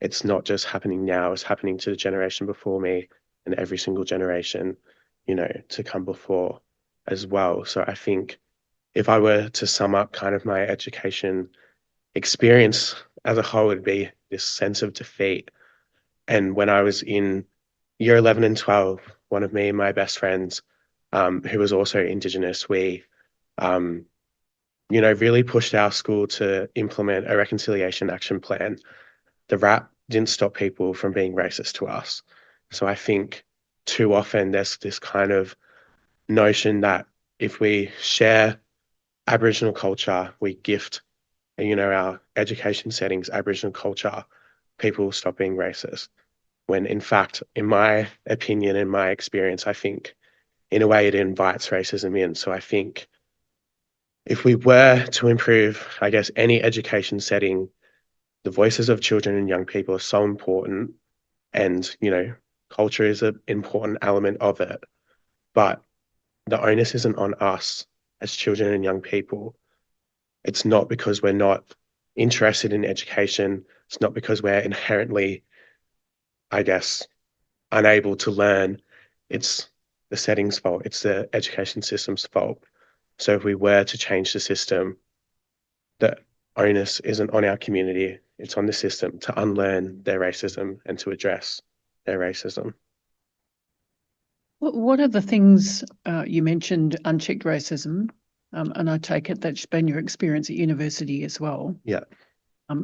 it's not just happening now, it's happening to the generation before me and every single generation, to come before as well. So I think if I were to sum up kind of my education experience as a whole, it'd be this sense of defeat. And when I was in year 11 and 12, one of me and my best friends, who was also Indigenous, we, really pushed our school to implement a reconciliation action plan. The rap didn't stop people from being racist to us. So I think too often there's this kind of notion that if we share Aboriginal culture, we gift, our education settings, Aboriginal culture, people will stop being racist. When in fact, in my opinion, in my experience, I think in a way it invites racism in. So I think if we were to improve, I guess, any education setting, the voices of children and young people are so important. And, culture is an important element of it. But the onus isn't on us as children and young people. It's not because we're not interested in education. It's not because we're inherently, I guess, unable to learn. It's the setting's fault. It's the education system's fault. So if we were to change the system, the onus isn't on our community, it's on the system to unlearn their racism and to address their racism. What are the things you mentioned unchecked racism, and I take it that's been your experience at university as well. Yeah.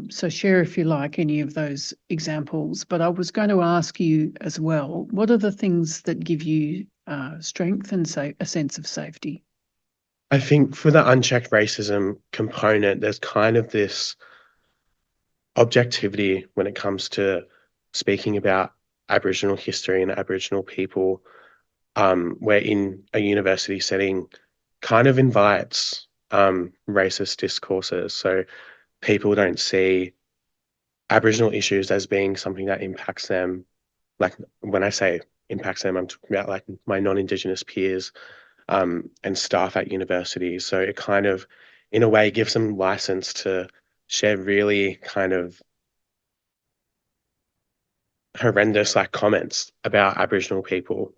So share, if you like, any of those examples. But I was going to ask you as well, what are the things that give you strength and a sense of safety? I think for the unchecked racism component, there's kind of this objectivity when it comes to speaking about Aboriginal history and Aboriginal people, where in a university setting kind of invites racist discourses. So people don't see Aboriginal issues as being something that impacts them. Like when I say impacts them, I'm talking about like my non-Indigenous peers and staff at universities. So it kind of, in a way, gives them license to share really kind of horrendous like comments about Aboriginal people.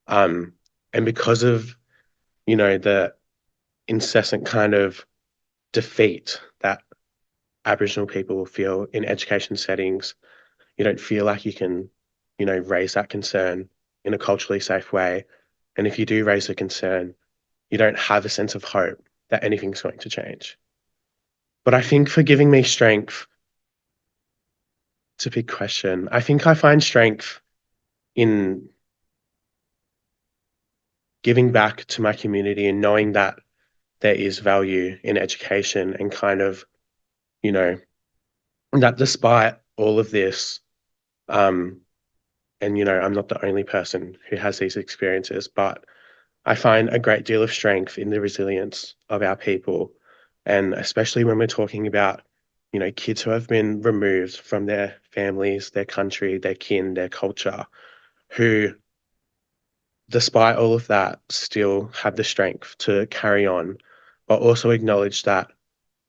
And because of, you know, the incessant kind of defeat that Aboriginal people feel in education settings, you don't feel like you can, you know, raise that concern in a culturally safe way. And if you do raise a concern, you don't have a sense of hope that anything's going to change. But I think for giving me strength, it's a big question. I think I find strength in giving back to my community and knowing that there is value in education and kind of, you know, that despite all of this, and, you know, I'm not the only person who has these experiences, but I find a great deal of strength in the resilience of our people. And especially when we're talking about, you know, kids who have been removed from their families, their country, their kin, their culture, who, despite all of that, still have the strength to carry on, but also acknowledge that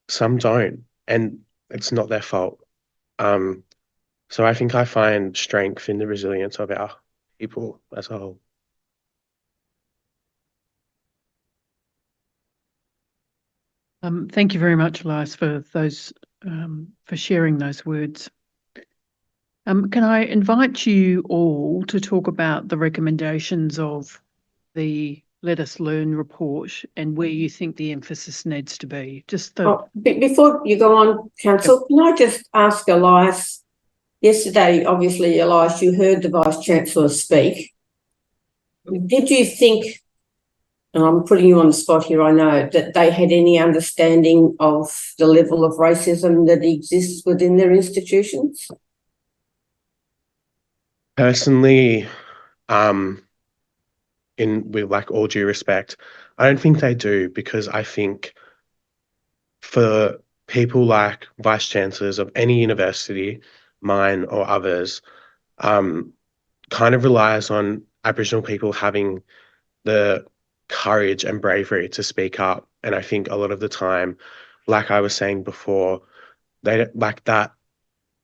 some don't, and it's not their fault. So I think I find strength in the resilience of our people as a whole. Thank you very much, Elias, for those for sharing those words. Can I invite you all to talk about the recommendations of the Let Us Learn report and where you think the emphasis needs to be? Just before you go on, Council, can I just ask Elias? Yesterday, obviously, Elias, you heard the Vice-Chancellor speak. Did you think, and I'm putting you on the spot here, I know, that they had any understanding of the level of racism that exists within their institutions? Personally, with like all due respect, I don't think they do, because I think for people like vice chancellors of any university, mine or others, kind of relies on Aboriginal people having the courage and bravery to speak up. And I think a lot of the time, like I was saying before, they don't like that.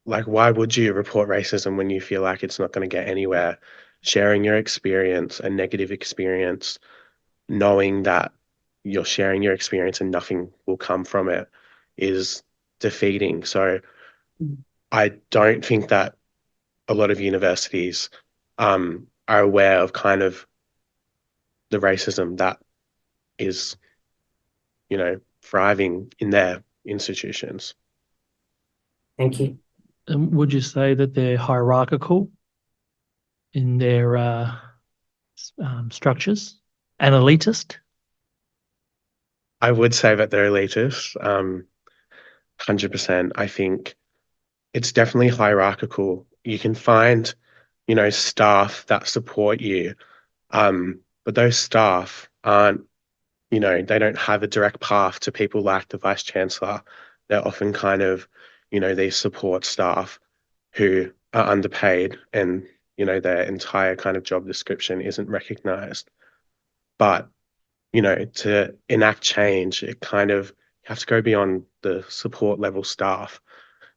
Like, why would you report racism when you feel like it's not going to get anywhere? Sharing your experience, a negative experience, knowing that you're sharing your experience and nothing will come from it, is defeating. So I don't think that a lot of universities are aware of kind of the racism that is, you know, thriving in their institutions. Thank you. Would you say that they're hierarchical in their structures and elitist? I would say that they're elitist, 100%. I think it's definitely hierarchical. You can find, you know, staff that support you, but those staff aren't, you know, they don't have a direct path to people like the Vice Chancellor. They're often kind of, you know, these support staff who are underpaid and, you know, their entire kind of job description isn't recognised. But, you know, to enact change, it kind of, you have to go beyond the support level staff.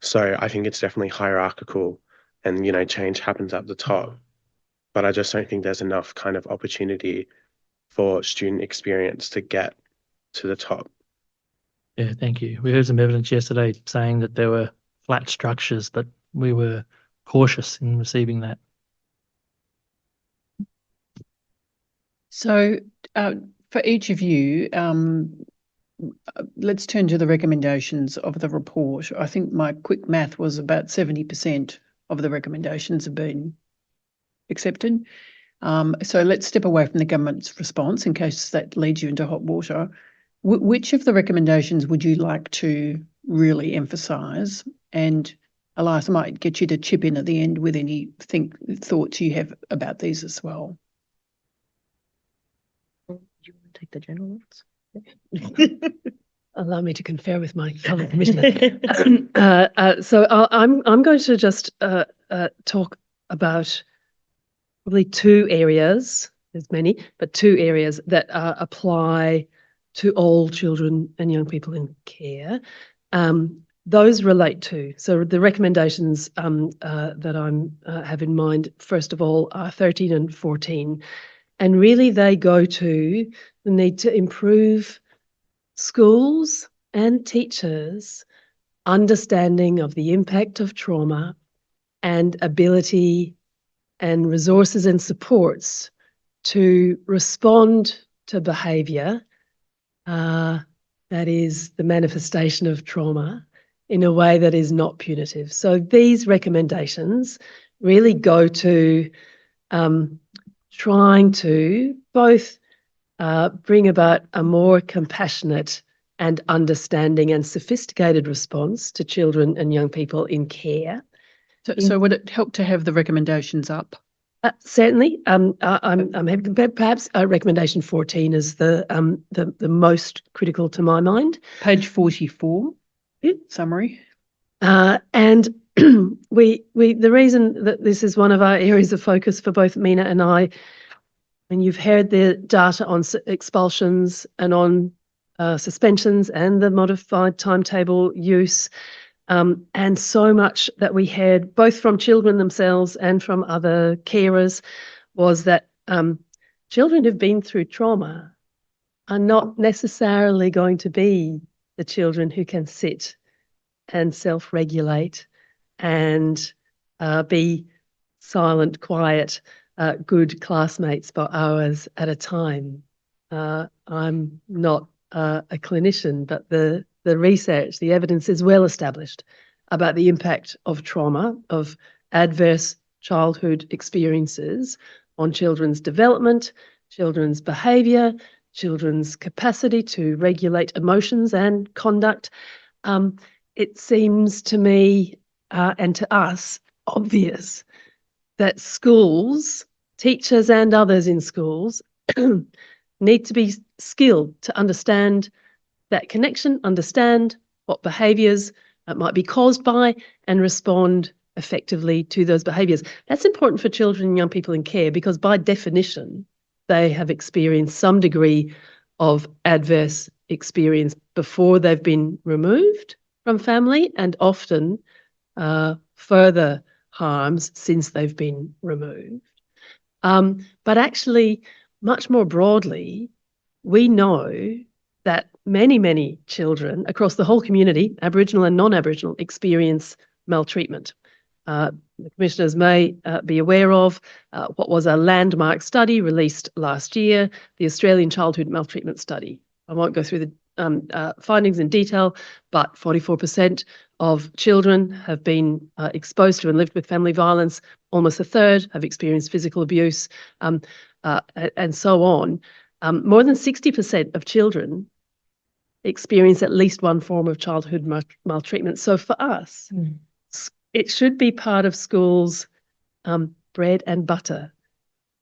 So I think it's definitely hierarchical and, you know, change happens at the top. But I just don't think there's enough kind of opportunity for student experience to get to the top. Yeah, thank you. We heard some evidence yesterday saying that there were flat structures, but we were cautious in receiving that. So for each of you, let's turn to the recommendations of the report. I think my quick math was about 70% of the recommendations have been accepted. So let's step away from the government's response in case that leads you into hot water. Which of the recommendations would you like to really emphasise? And Elias, I might get you to chip in at the end with any thoughts you have about these as well. Do you want to take the general ones? Allow me to confer with my fellow commissioner. So I'm going to just talk about probably two areas. There's many, but two areas that apply to all children and young people in care. Those relate to, so the recommendations that I have in mind, first of all, are 13 and 14. And really they go to the need to improve schools and teachers' understanding of the impact of trauma and ability and resources and supports to respond to behaviour that is the manifestation of trauma in a way that is not punitive. So these recommendations really go to trying to both bring about a more compassionate and understanding and sophisticated response to children and young people in care. So would it help to have the recommendations up? Certainly. I'm happy. Perhaps recommendation 14 is the most critical to my mind. Page 44, summary. And the reason that this is one of our areas of focus for both Meena and I, and you've heard the data on expulsions and on suspensions and the modified timetable use, and so much that we heard both from children themselves and from other carers was that children who've been through trauma are not necessarily going to be the children who can sit and self-regulate and be silent, quiet, good classmates for hours at a time. I'm not a clinician, but the research, the evidence is well established about the impact of trauma, of adverse childhood experiences on children's development, children's behaviour, children's capacity to regulate emotions and conduct. It seems to me and to us obvious that schools, teachers and others in schools need to be skilled to understand that connection, understand what behaviours might be caused by and respond effectively to those behaviours. That's important for children and young people in care because by definition, they have experienced some degree of adverse experience before they've been removed from family and often further harms since they've been removed. But actually, much more broadly, we know that many, many children across the whole community, Aboriginal and non-Aboriginal, experience maltreatment. The commissioners may be aware of what was a landmark study released last year, the Australian Childhood Maltreatment Study. I won't go through the findings in detail, but 44% of children have been exposed to and lived with family violence. Almost a third have experienced physical abuse, and so on. More than 60% of children experience at least one form of childhood maltreatment. So for us, it should be part of schools' bread and butter.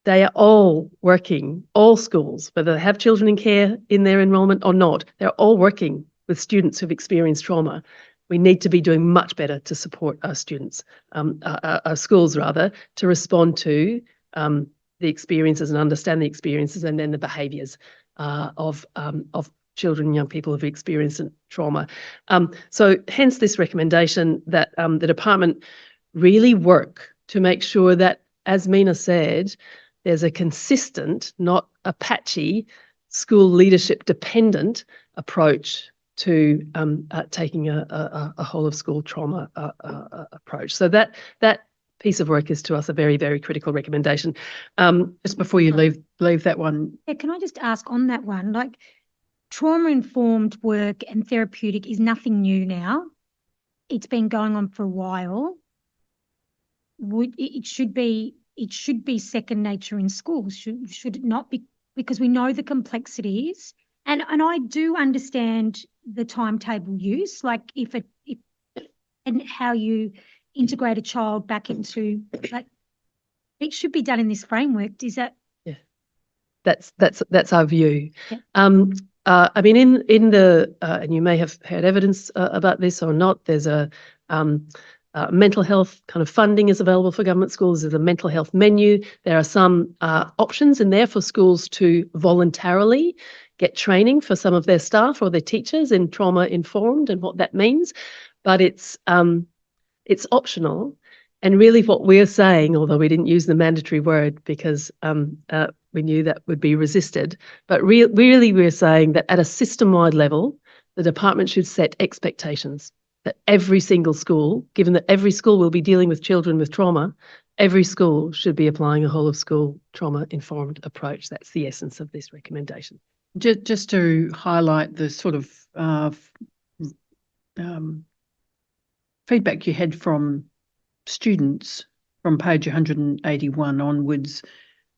They are all working, all schools, whether they have children in care in their enrolment or not, they're all working with students who've experienced trauma. We need to be doing much better to support our students, our schools rather, to respond to the experiences and understand the experiences and then the behaviours of children and young people who've experienced trauma. So hence this recommendation that the department really work to make sure that, as Meena said, there's a consistent, not a patchy, school leadership dependent approach to taking a whole of school trauma approach. So that piece of work is to us a very, very critical recommendation. Just before you leave that one. Yeah, can I just ask on that one, like trauma-informed work and therapeutic is nothing new now. It's been going on for a while. It should be second nature in schools, should it not be? Because we know the complexities, and I do understand the timetable use, like if and how you integrate a child back into, like, it should be done in this framework. Is that? Yeah, that's our view. Yeah. I mean, in the and you may have heard evidence about this or not. There's a mental health kind of funding is available for government schools. There's a mental health menu. There are some options in there for schools to voluntarily get training for some of their staff or their teachers in trauma informed and what that means. But it's optional. And really what we're saying, although we didn't use the mandatory word because we knew that would be resisted, but really we're saying that at a system-wide level, the department should set expectations that every single school, given that every school will be dealing with children with trauma, every school should be applying a whole of school trauma-informed approach. That's the essence of this recommendation. Just to highlight the sort of feedback you had from students from page 181 onwards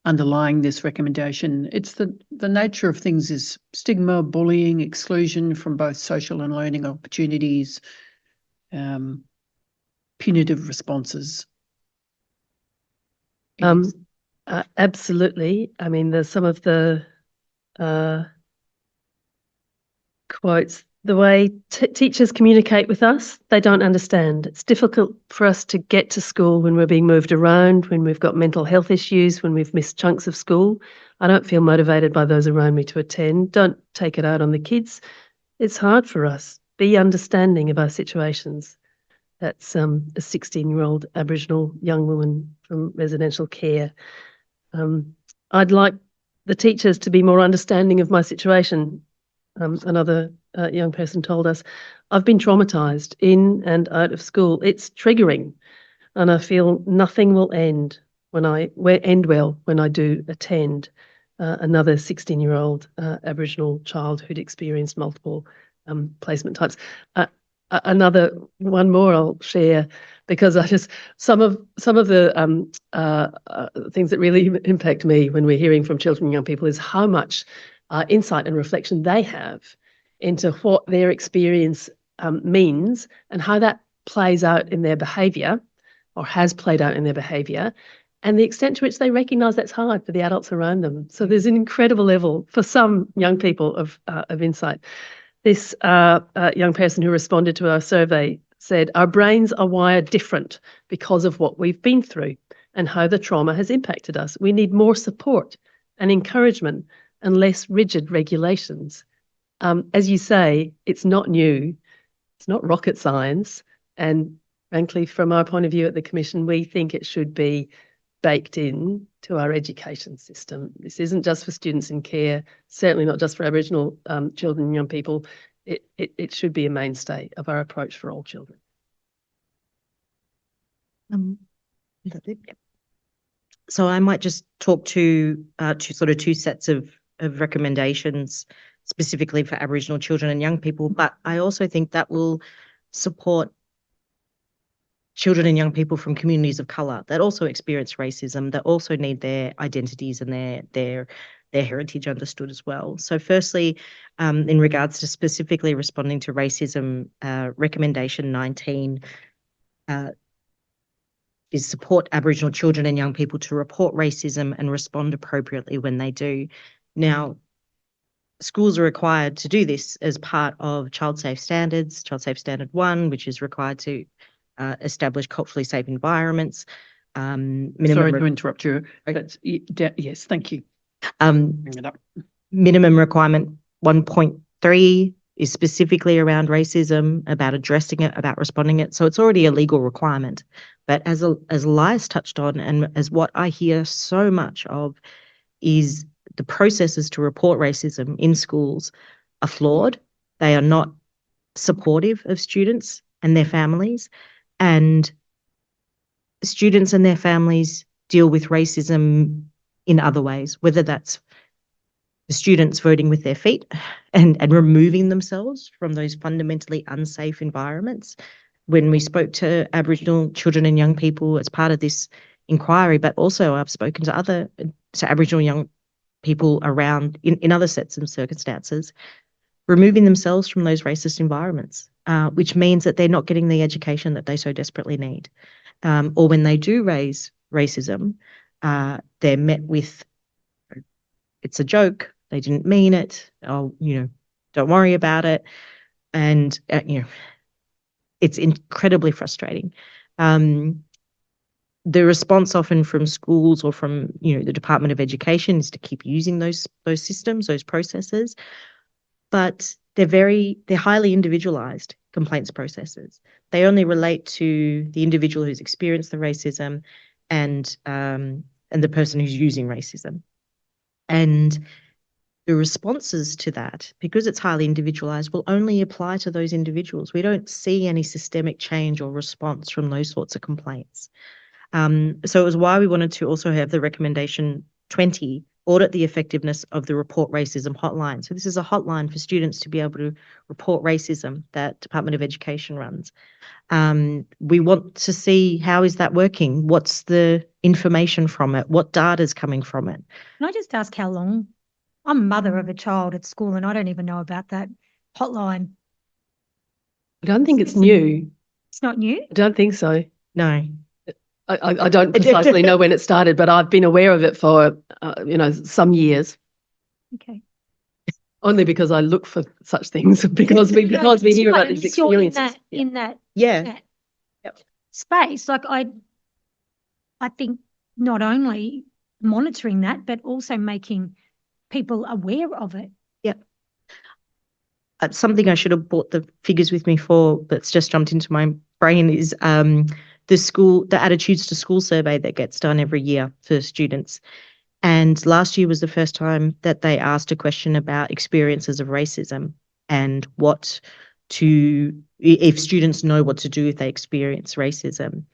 underlying this recommendation, it's the nature of things is stigma, bullying, exclusion from both social and learning opportunities, punitive responses. Absolutely. I mean, there's some of the quotes, the way teachers communicate with us, they don't understand. It's difficult for us to get to school when we're being moved around, when we've got mental health issues, when we've missed chunks of school. I don't feel motivated by those around me to attend. Don't take it out on the kids. It's hard for us. Be understanding of our situations. That's a 16-year-old Aboriginal young woman from residential care. I'd like the teachers to be more understanding of my situation. Another young person told us, I've been traumatised in and out of school. It's triggering, and I feel nothing will end when I do attend. Another 16-year-old Aboriginal child who'd experienced multiple placement types. Another one more I'll share, because some of the things that really impact me when we're hearing from children and young people is how much insight and reflection they have into what their experience means and how that plays out in their behaviour or has played out in their behaviour, and the extent to which they recognise that's hard for the adults around them. So there's an incredible level for some young people of insight. This young person who responded to our survey said, our brains are wired different because of what we've been through and how the trauma has impacted us. We need more support and encouragement and less rigid regulations. As you say, it's not new, it's not rocket science, and frankly, from our point of view at the Commission, we think it should be baked in to our education system. This isn't just for students in care, certainly not just for Aboriginal children and young people. It should be a mainstay of our approach for all children. So I might just talk to two sets of recommendations specifically for Aboriginal children and young people, but I also think that will support children and young people from communities of colour that also experience racism, that also need their identities and their heritage understood as well. So firstly, in regards to specifically responding to racism, recommendation 19 is support Aboriginal children and young people to report racism and respond appropriately when they do. Now, schools are required to do this as part of Child Safe Standards, Child Safe Standard 1, which is required to establish culturally safe environments. Sorry to interrupt you. Yes, thank you. Bring it up. Minimum requirement 1.3 is specifically around racism, about addressing it, about responding it. So it's already a legal requirement. But as Elias touched on, and as what I hear so much of, is the processes to report racism in schools are flawed. They are not supportive of students and their families, and students and their families deal with racism in other ways, whether that's the students voting with their feet and removing themselves from those fundamentally unsafe environments. When we spoke to Aboriginal children and young people as part of this inquiry, but also I've spoken to Aboriginal young people around in other sets of circumstances, removing themselves from those racist environments, which means that they're not getting the education that they so desperately need. Or when they do raise racism, they're met with, it's a joke, they didn't mean it, oh, don't worry about it. And, it's incredibly frustrating. The response often from schools or from, the Department of Education is to keep using those systems, those processes, but they're highly individualized complaints processes. They only relate to the individual who's experienced the racism and the person who's using racism. And the responses to that, because it's highly individualized, will only apply to those individuals. We don't see any systemic change or response from those sorts of complaints. So it was why we wanted to also have the recommendation 20, audit the effectiveness of the Report Racism hotline. So this is a hotline for students to be able to report racism that Department of Education runs. We want to see how is that working? What's the information from it? What data is coming from it? Can I just ask how long? I'm a mother of a child at school and I don't even know about that hotline. I don't think it's new. It's not new? I don't think so. No. I don't precisely know when it started, but I've been aware of it for, some years. Okay. Only because I look for such things, because we hear about these experiences. In that space, like I think not only monitoring that, but also making people aware of it. Yep. Something I should have brought the figures with me for, that's just jumped into my brain, is the attitudes to school survey that gets done every year for students. And last year was the first time that they asked a question about experiences of racism and if students know what to do if they experience racism.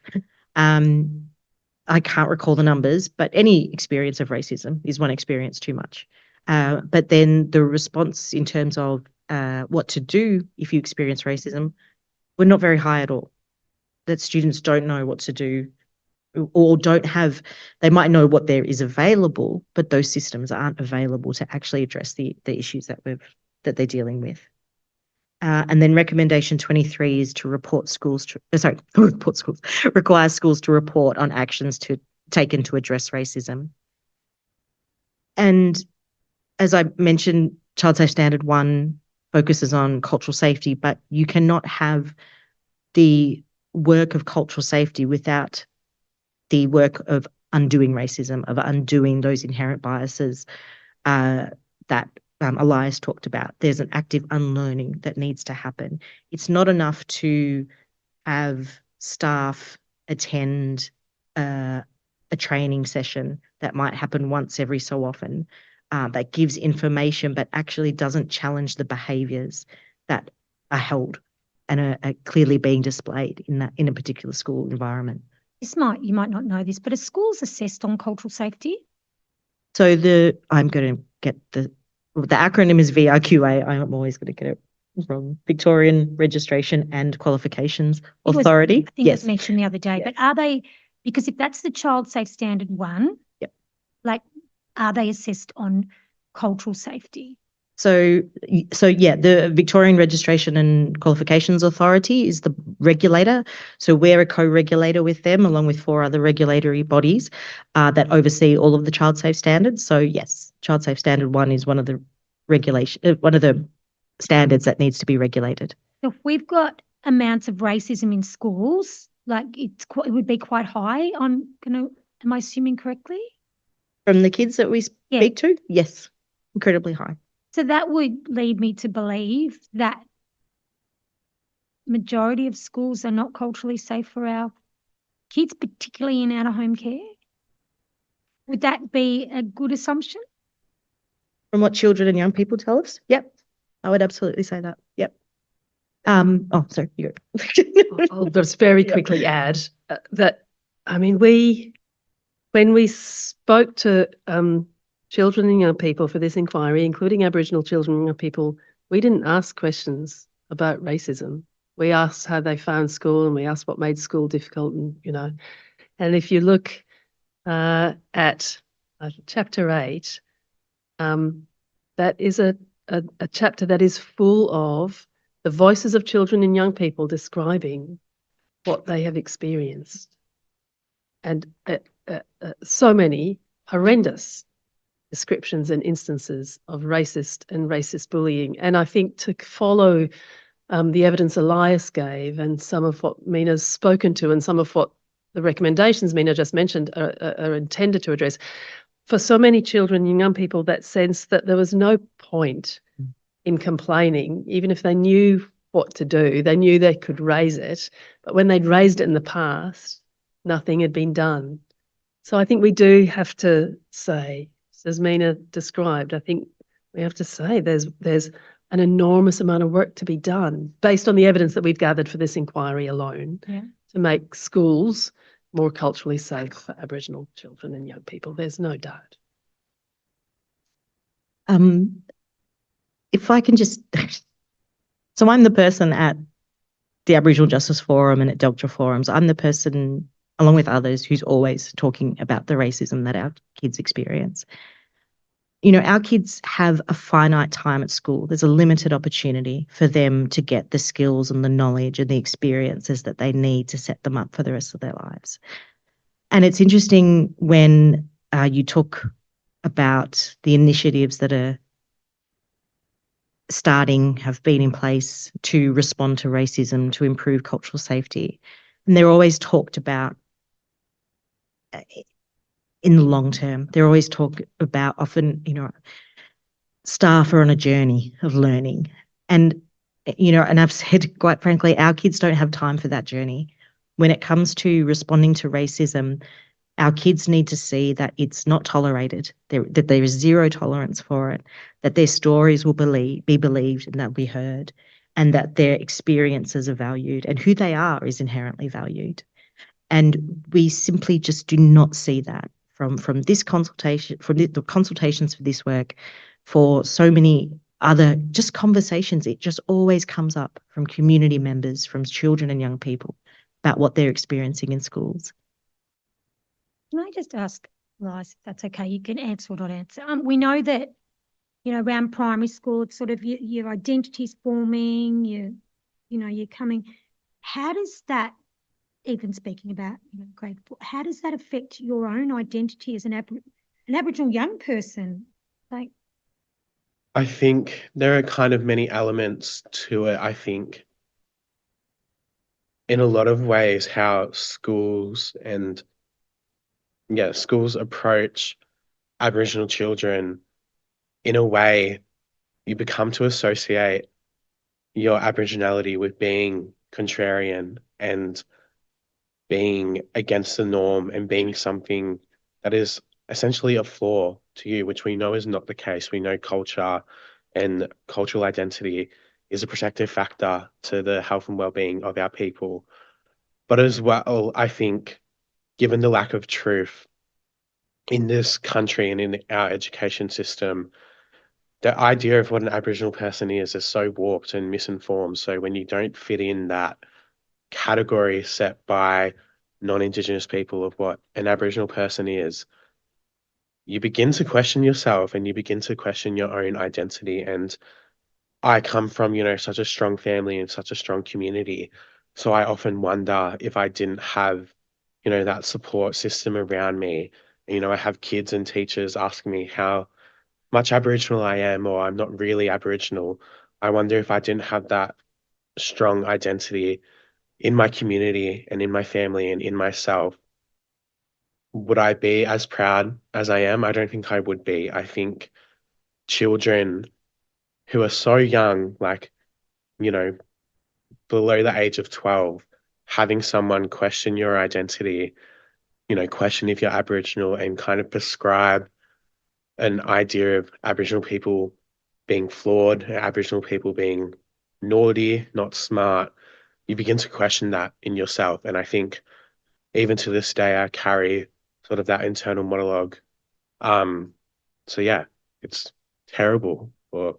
I can't recall the numbers, but any experience of racism is one experience too much. But then the response in terms of what to do if you experience racism were not very high at all. That students don't know what to do or they might know what there is available, but those systems aren't available to actually address the issues that they're dealing with. And then recommendation 23 is to require schools to report on actions taken to address racism. And as I mentioned, Child Safe Standard 1 focuses on cultural safety, but you cannot have the work of cultural safety without the work of undoing racism, of undoing those inherent biases that Elias talked about. There's an active unlearning that needs to happen. It's not enough to have staff attend a training session that might happen once every so often, that gives information but actually doesn't challenge the behaviours that are held and are clearly being displayed in a particular school environment. You might not know this, but are schools assessed on cultural safety? So I'm going to get the acronym is VRQA. I'm always going to get it wrong. Victorian Registration and Qualifications Authority. I think it was mentioned the other day, but are they, because if that's the Child Safe Standard 1, are they assessed on cultural safety? So the Victorian Registration and Qualifications Authority is the regulator. So we're a co-regulator with them, along with 4 other regulatory bodies that oversee all of the child safe standards. So yes, Child Safe Standard 1 is one of the standards that needs to be regulated. So if we've got amounts of racism in schools, it would be quite high. Am I assuming correctly? From the kids that we speak to, yes, incredibly high. So that would lead me to believe that majority of schools are not culturally safe for our kids, particularly in out-of-home care. Would that be a good assumption? From what children and young people tell us? Yep. I would absolutely say that. Yep. Sorry. You I'll just very quickly add that, I mean, when we spoke to children and young people for this inquiry, including Aboriginal children and young people, we didn't ask questions about racism. We asked how they found school, and we asked what made school difficult, and and if you look at chapter 8, that is a chapter that is full of the voices of children and young people describing what they have experienced, and so many horrendous descriptions and instances of racist bullying. And I think to follow the evidence Elias gave and some of what Meena's spoken to and some of what the recommendations Meena just mentioned are intended to address, for so many children and young people, that sense that there was no point in complaining, even if they knew what to do, they knew they could raise it, but when they'd raised it in the past, nothing had been done. So I think we do have to say, as Meena described, I think we have to say there's an enormous amount of work to be done based on the evidence that we've gathered for this inquiry alone to make schools more culturally safe for Aboriginal children and young people. There's no doubt. If I can just, so I'm the person at the Aboriginal Justice Forum and at Delta Forums. I'm the person, along with others, who's always talking about the racism that our kids experience. Our kids have a finite time at school. There's a limited opportunity for them to get the skills and the knowledge and the experiences that they need to set them up for the rest of their lives. And it's interesting when you talk about the initiatives that are have been in place to respond to racism, to improve cultural safety. And they're always talked about in the long term. They're always talked about often, staff are on a journey of learning. And, and I've said, quite frankly, our kids don't have time for that journey. When it comes to responding to racism, our kids need to see that it's not tolerated, that there is zero tolerance for it, that their stories will be believed and they'll be heard, and that their experiences are valued and who they are is inherently valued. And we simply just do not see that from this consultation, from the consultations for this work, for so many other just conversations. It just always comes up from community members, from children and young people about what they're experiencing in schools. Can I just ask, Elias, if that's okay, you can answer or not answer. We know that, around primary school, it's sort of your identity's forming, you're coming. How does that, even speaking about grade 4, how does that affect your own identity as an Aboriginal young person? I think there are kind of many elements to it. I think in a lot of ways how schools approach Aboriginal children, in a way, you become to associate your Aboriginality with being contrarian and being against the norm and being something that is essentially a flaw to you, which we know is not the case. We know culture and cultural identity is a protective factor to the health and well-being of our people. But as well, I think, given the lack of truth in this country and in our education system, the idea of what an Aboriginal person is so warped and misinformed. So when you don't fit in that category set by non-Indigenous people of what an Aboriginal person is, you begin to question yourself and you begin to question your own identity. And I come from, such a strong family and such a strong community. So I often wonder if I didn't have, that support system around me. I have kids and teachers asking me how much Aboriginal I am, or I'm not really Aboriginal. I wonder if I didn't have that strong identity in my community and in my family and in myself, would I be as proud as I am? I don't think I would be. I think children who are so young, like, below the age of 12, having someone question your identity, question if you're Aboriginal and kind of prescribe an idea of Aboriginal people being flawed, Aboriginal people being naughty, not smart, you begin to question that in yourself. And I think even to this day, I carry sort of that internal monologue. So yeah, it's terrible for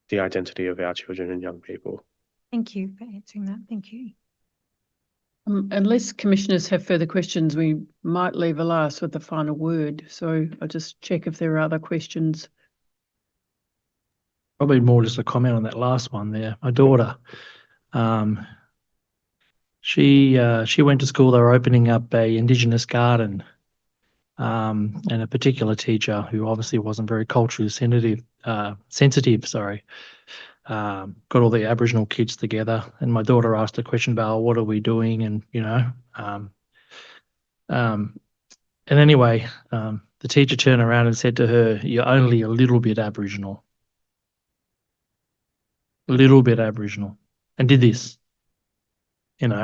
the identity of our children and young people. Thank you for answering that. Thank you. Unless commissioners have further questions, we might leave Elias with the final word. So I'll just check if there are other questions. Probably more just a comment on that last one there. My daughter, she went to school. They were opening up a Indigenous garden, and a particular teacher who obviously wasn't very culturally sensitive, got all the Aboriginal kids together, and my daughter asked a question about, what are we doing? And, and anyway, the teacher turned around and said to her, you're only a little bit Aboriginal. A little bit Aboriginal. And did this, it's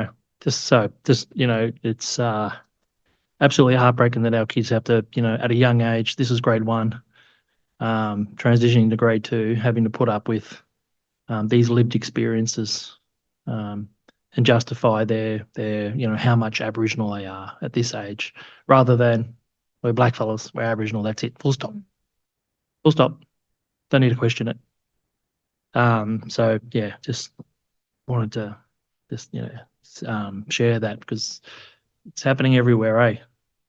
absolutely heartbreaking that our kids have to, at a young age, this is grade 1, transitioning to grade 2, having to put up with these lived experiences and justify their how much Aboriginal they are at this age, rather than we're blackfellas, we're Aboriginal, that's it, full stop. Full stop. Don't need to question it. So yeah, just wanted to share that because it's happening everywhere, eh?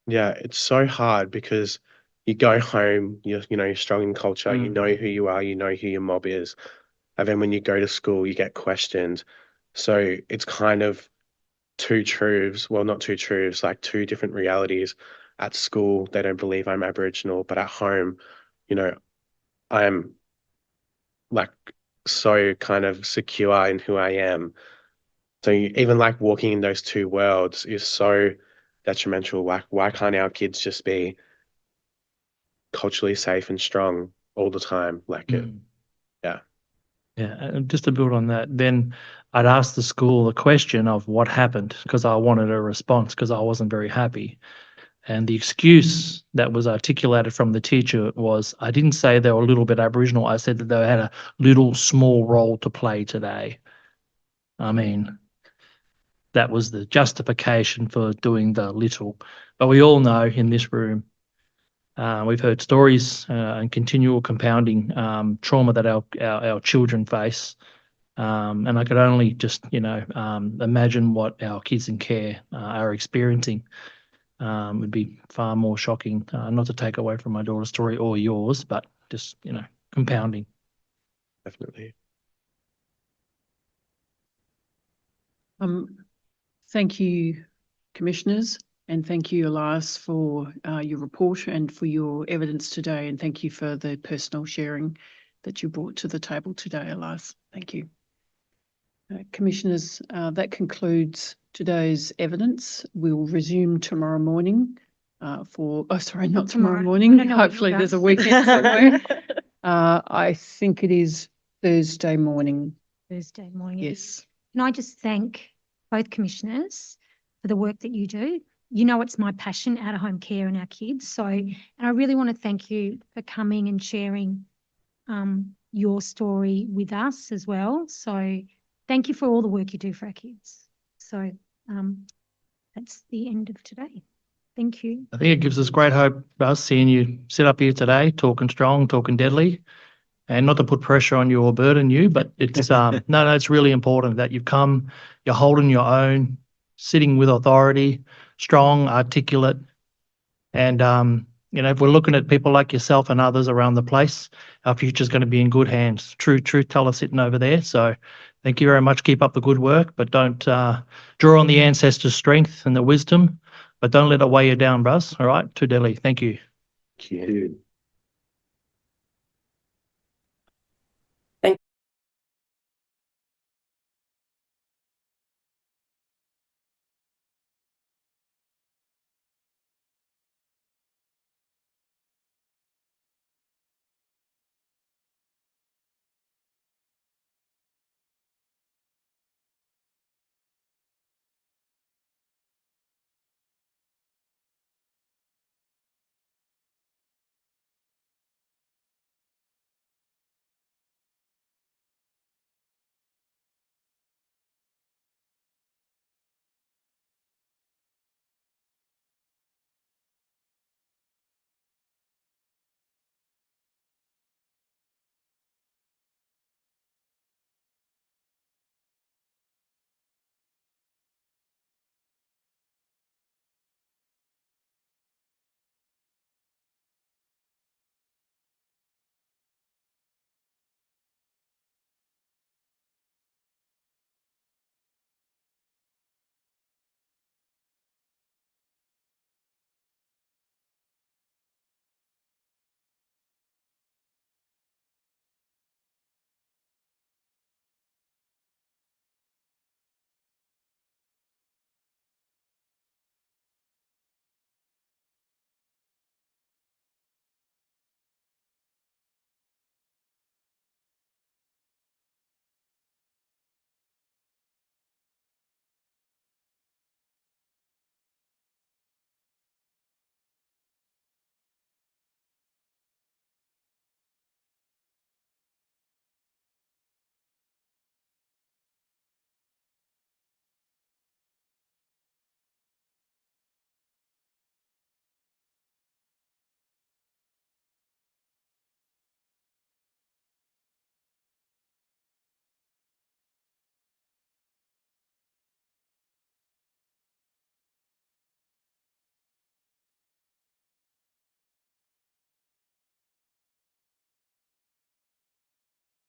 Yeah, it's so hard because you go home, you're strong in culture, you know who you are, you know who your mob is. And then when you go to school, you get questioned. So it's kind of two truths, well, not two truths, like two different realities. At school, they don't believe I'm Aboriginal, but at home, I'm like so kind of secure in who I am. So even like walking in those two worlds is so detrimental. Like, why can't our kids just be culturally safe and strong all the time? Like it, yeah. Yeah, and just to build on that, then I'd ask the school the question of what happened because I wanted a response because I wasn't very happy. And the excuse that was articulated from the teacher was, I didn't say they were a little bit Aboriginal. I said that they had a little small role to play today. I mean, that was the justification for doing the little. But we all know in this room, we've heard stories and continual compounding trauma that our children face. And I could only just, imagine what our kids in care are experiencing. Would be far more shocking, not to take away from my daughter's story or yours, but just, compounding. Definitely. Thank you, commissioners, and thank you, Elias, for your report and for your evidence today. And thank you for the personal sharing that you brought to the table today, Elias. Thank you. Commissioners, that concludes today's evidence. We'll resume tomorrow morning not tomorrow morning. Hopefully there's a weekend somewhere. I think it is Thursday morning. Thursday morning. Yes. Can I just thank both commissioners for the work that you do? It's my passion, out-of-home care and our kids. And I really want to thank you for coming and sharing your story with us as well. So thank you for all the work you do for our kids. So that's the end of today. Thank you. I think it gives us great hope, us seeing you sit up here today, talking strong, talking deadly, and not to put pressure on you or burden you, but it's no, it's really important that you've come, you're holding your own, sitting with authority, strong, articulate, and if we're looking at people like yourself and others around the place, our future's going to be in good hands. Truth teller sitting over there. So thank you very much. Keep up the good work, but don't draw on the ancestors' strength and the wisdom, but don't let it weigh you down, Buzz. All right, to Delhi. Thank you. Thank you.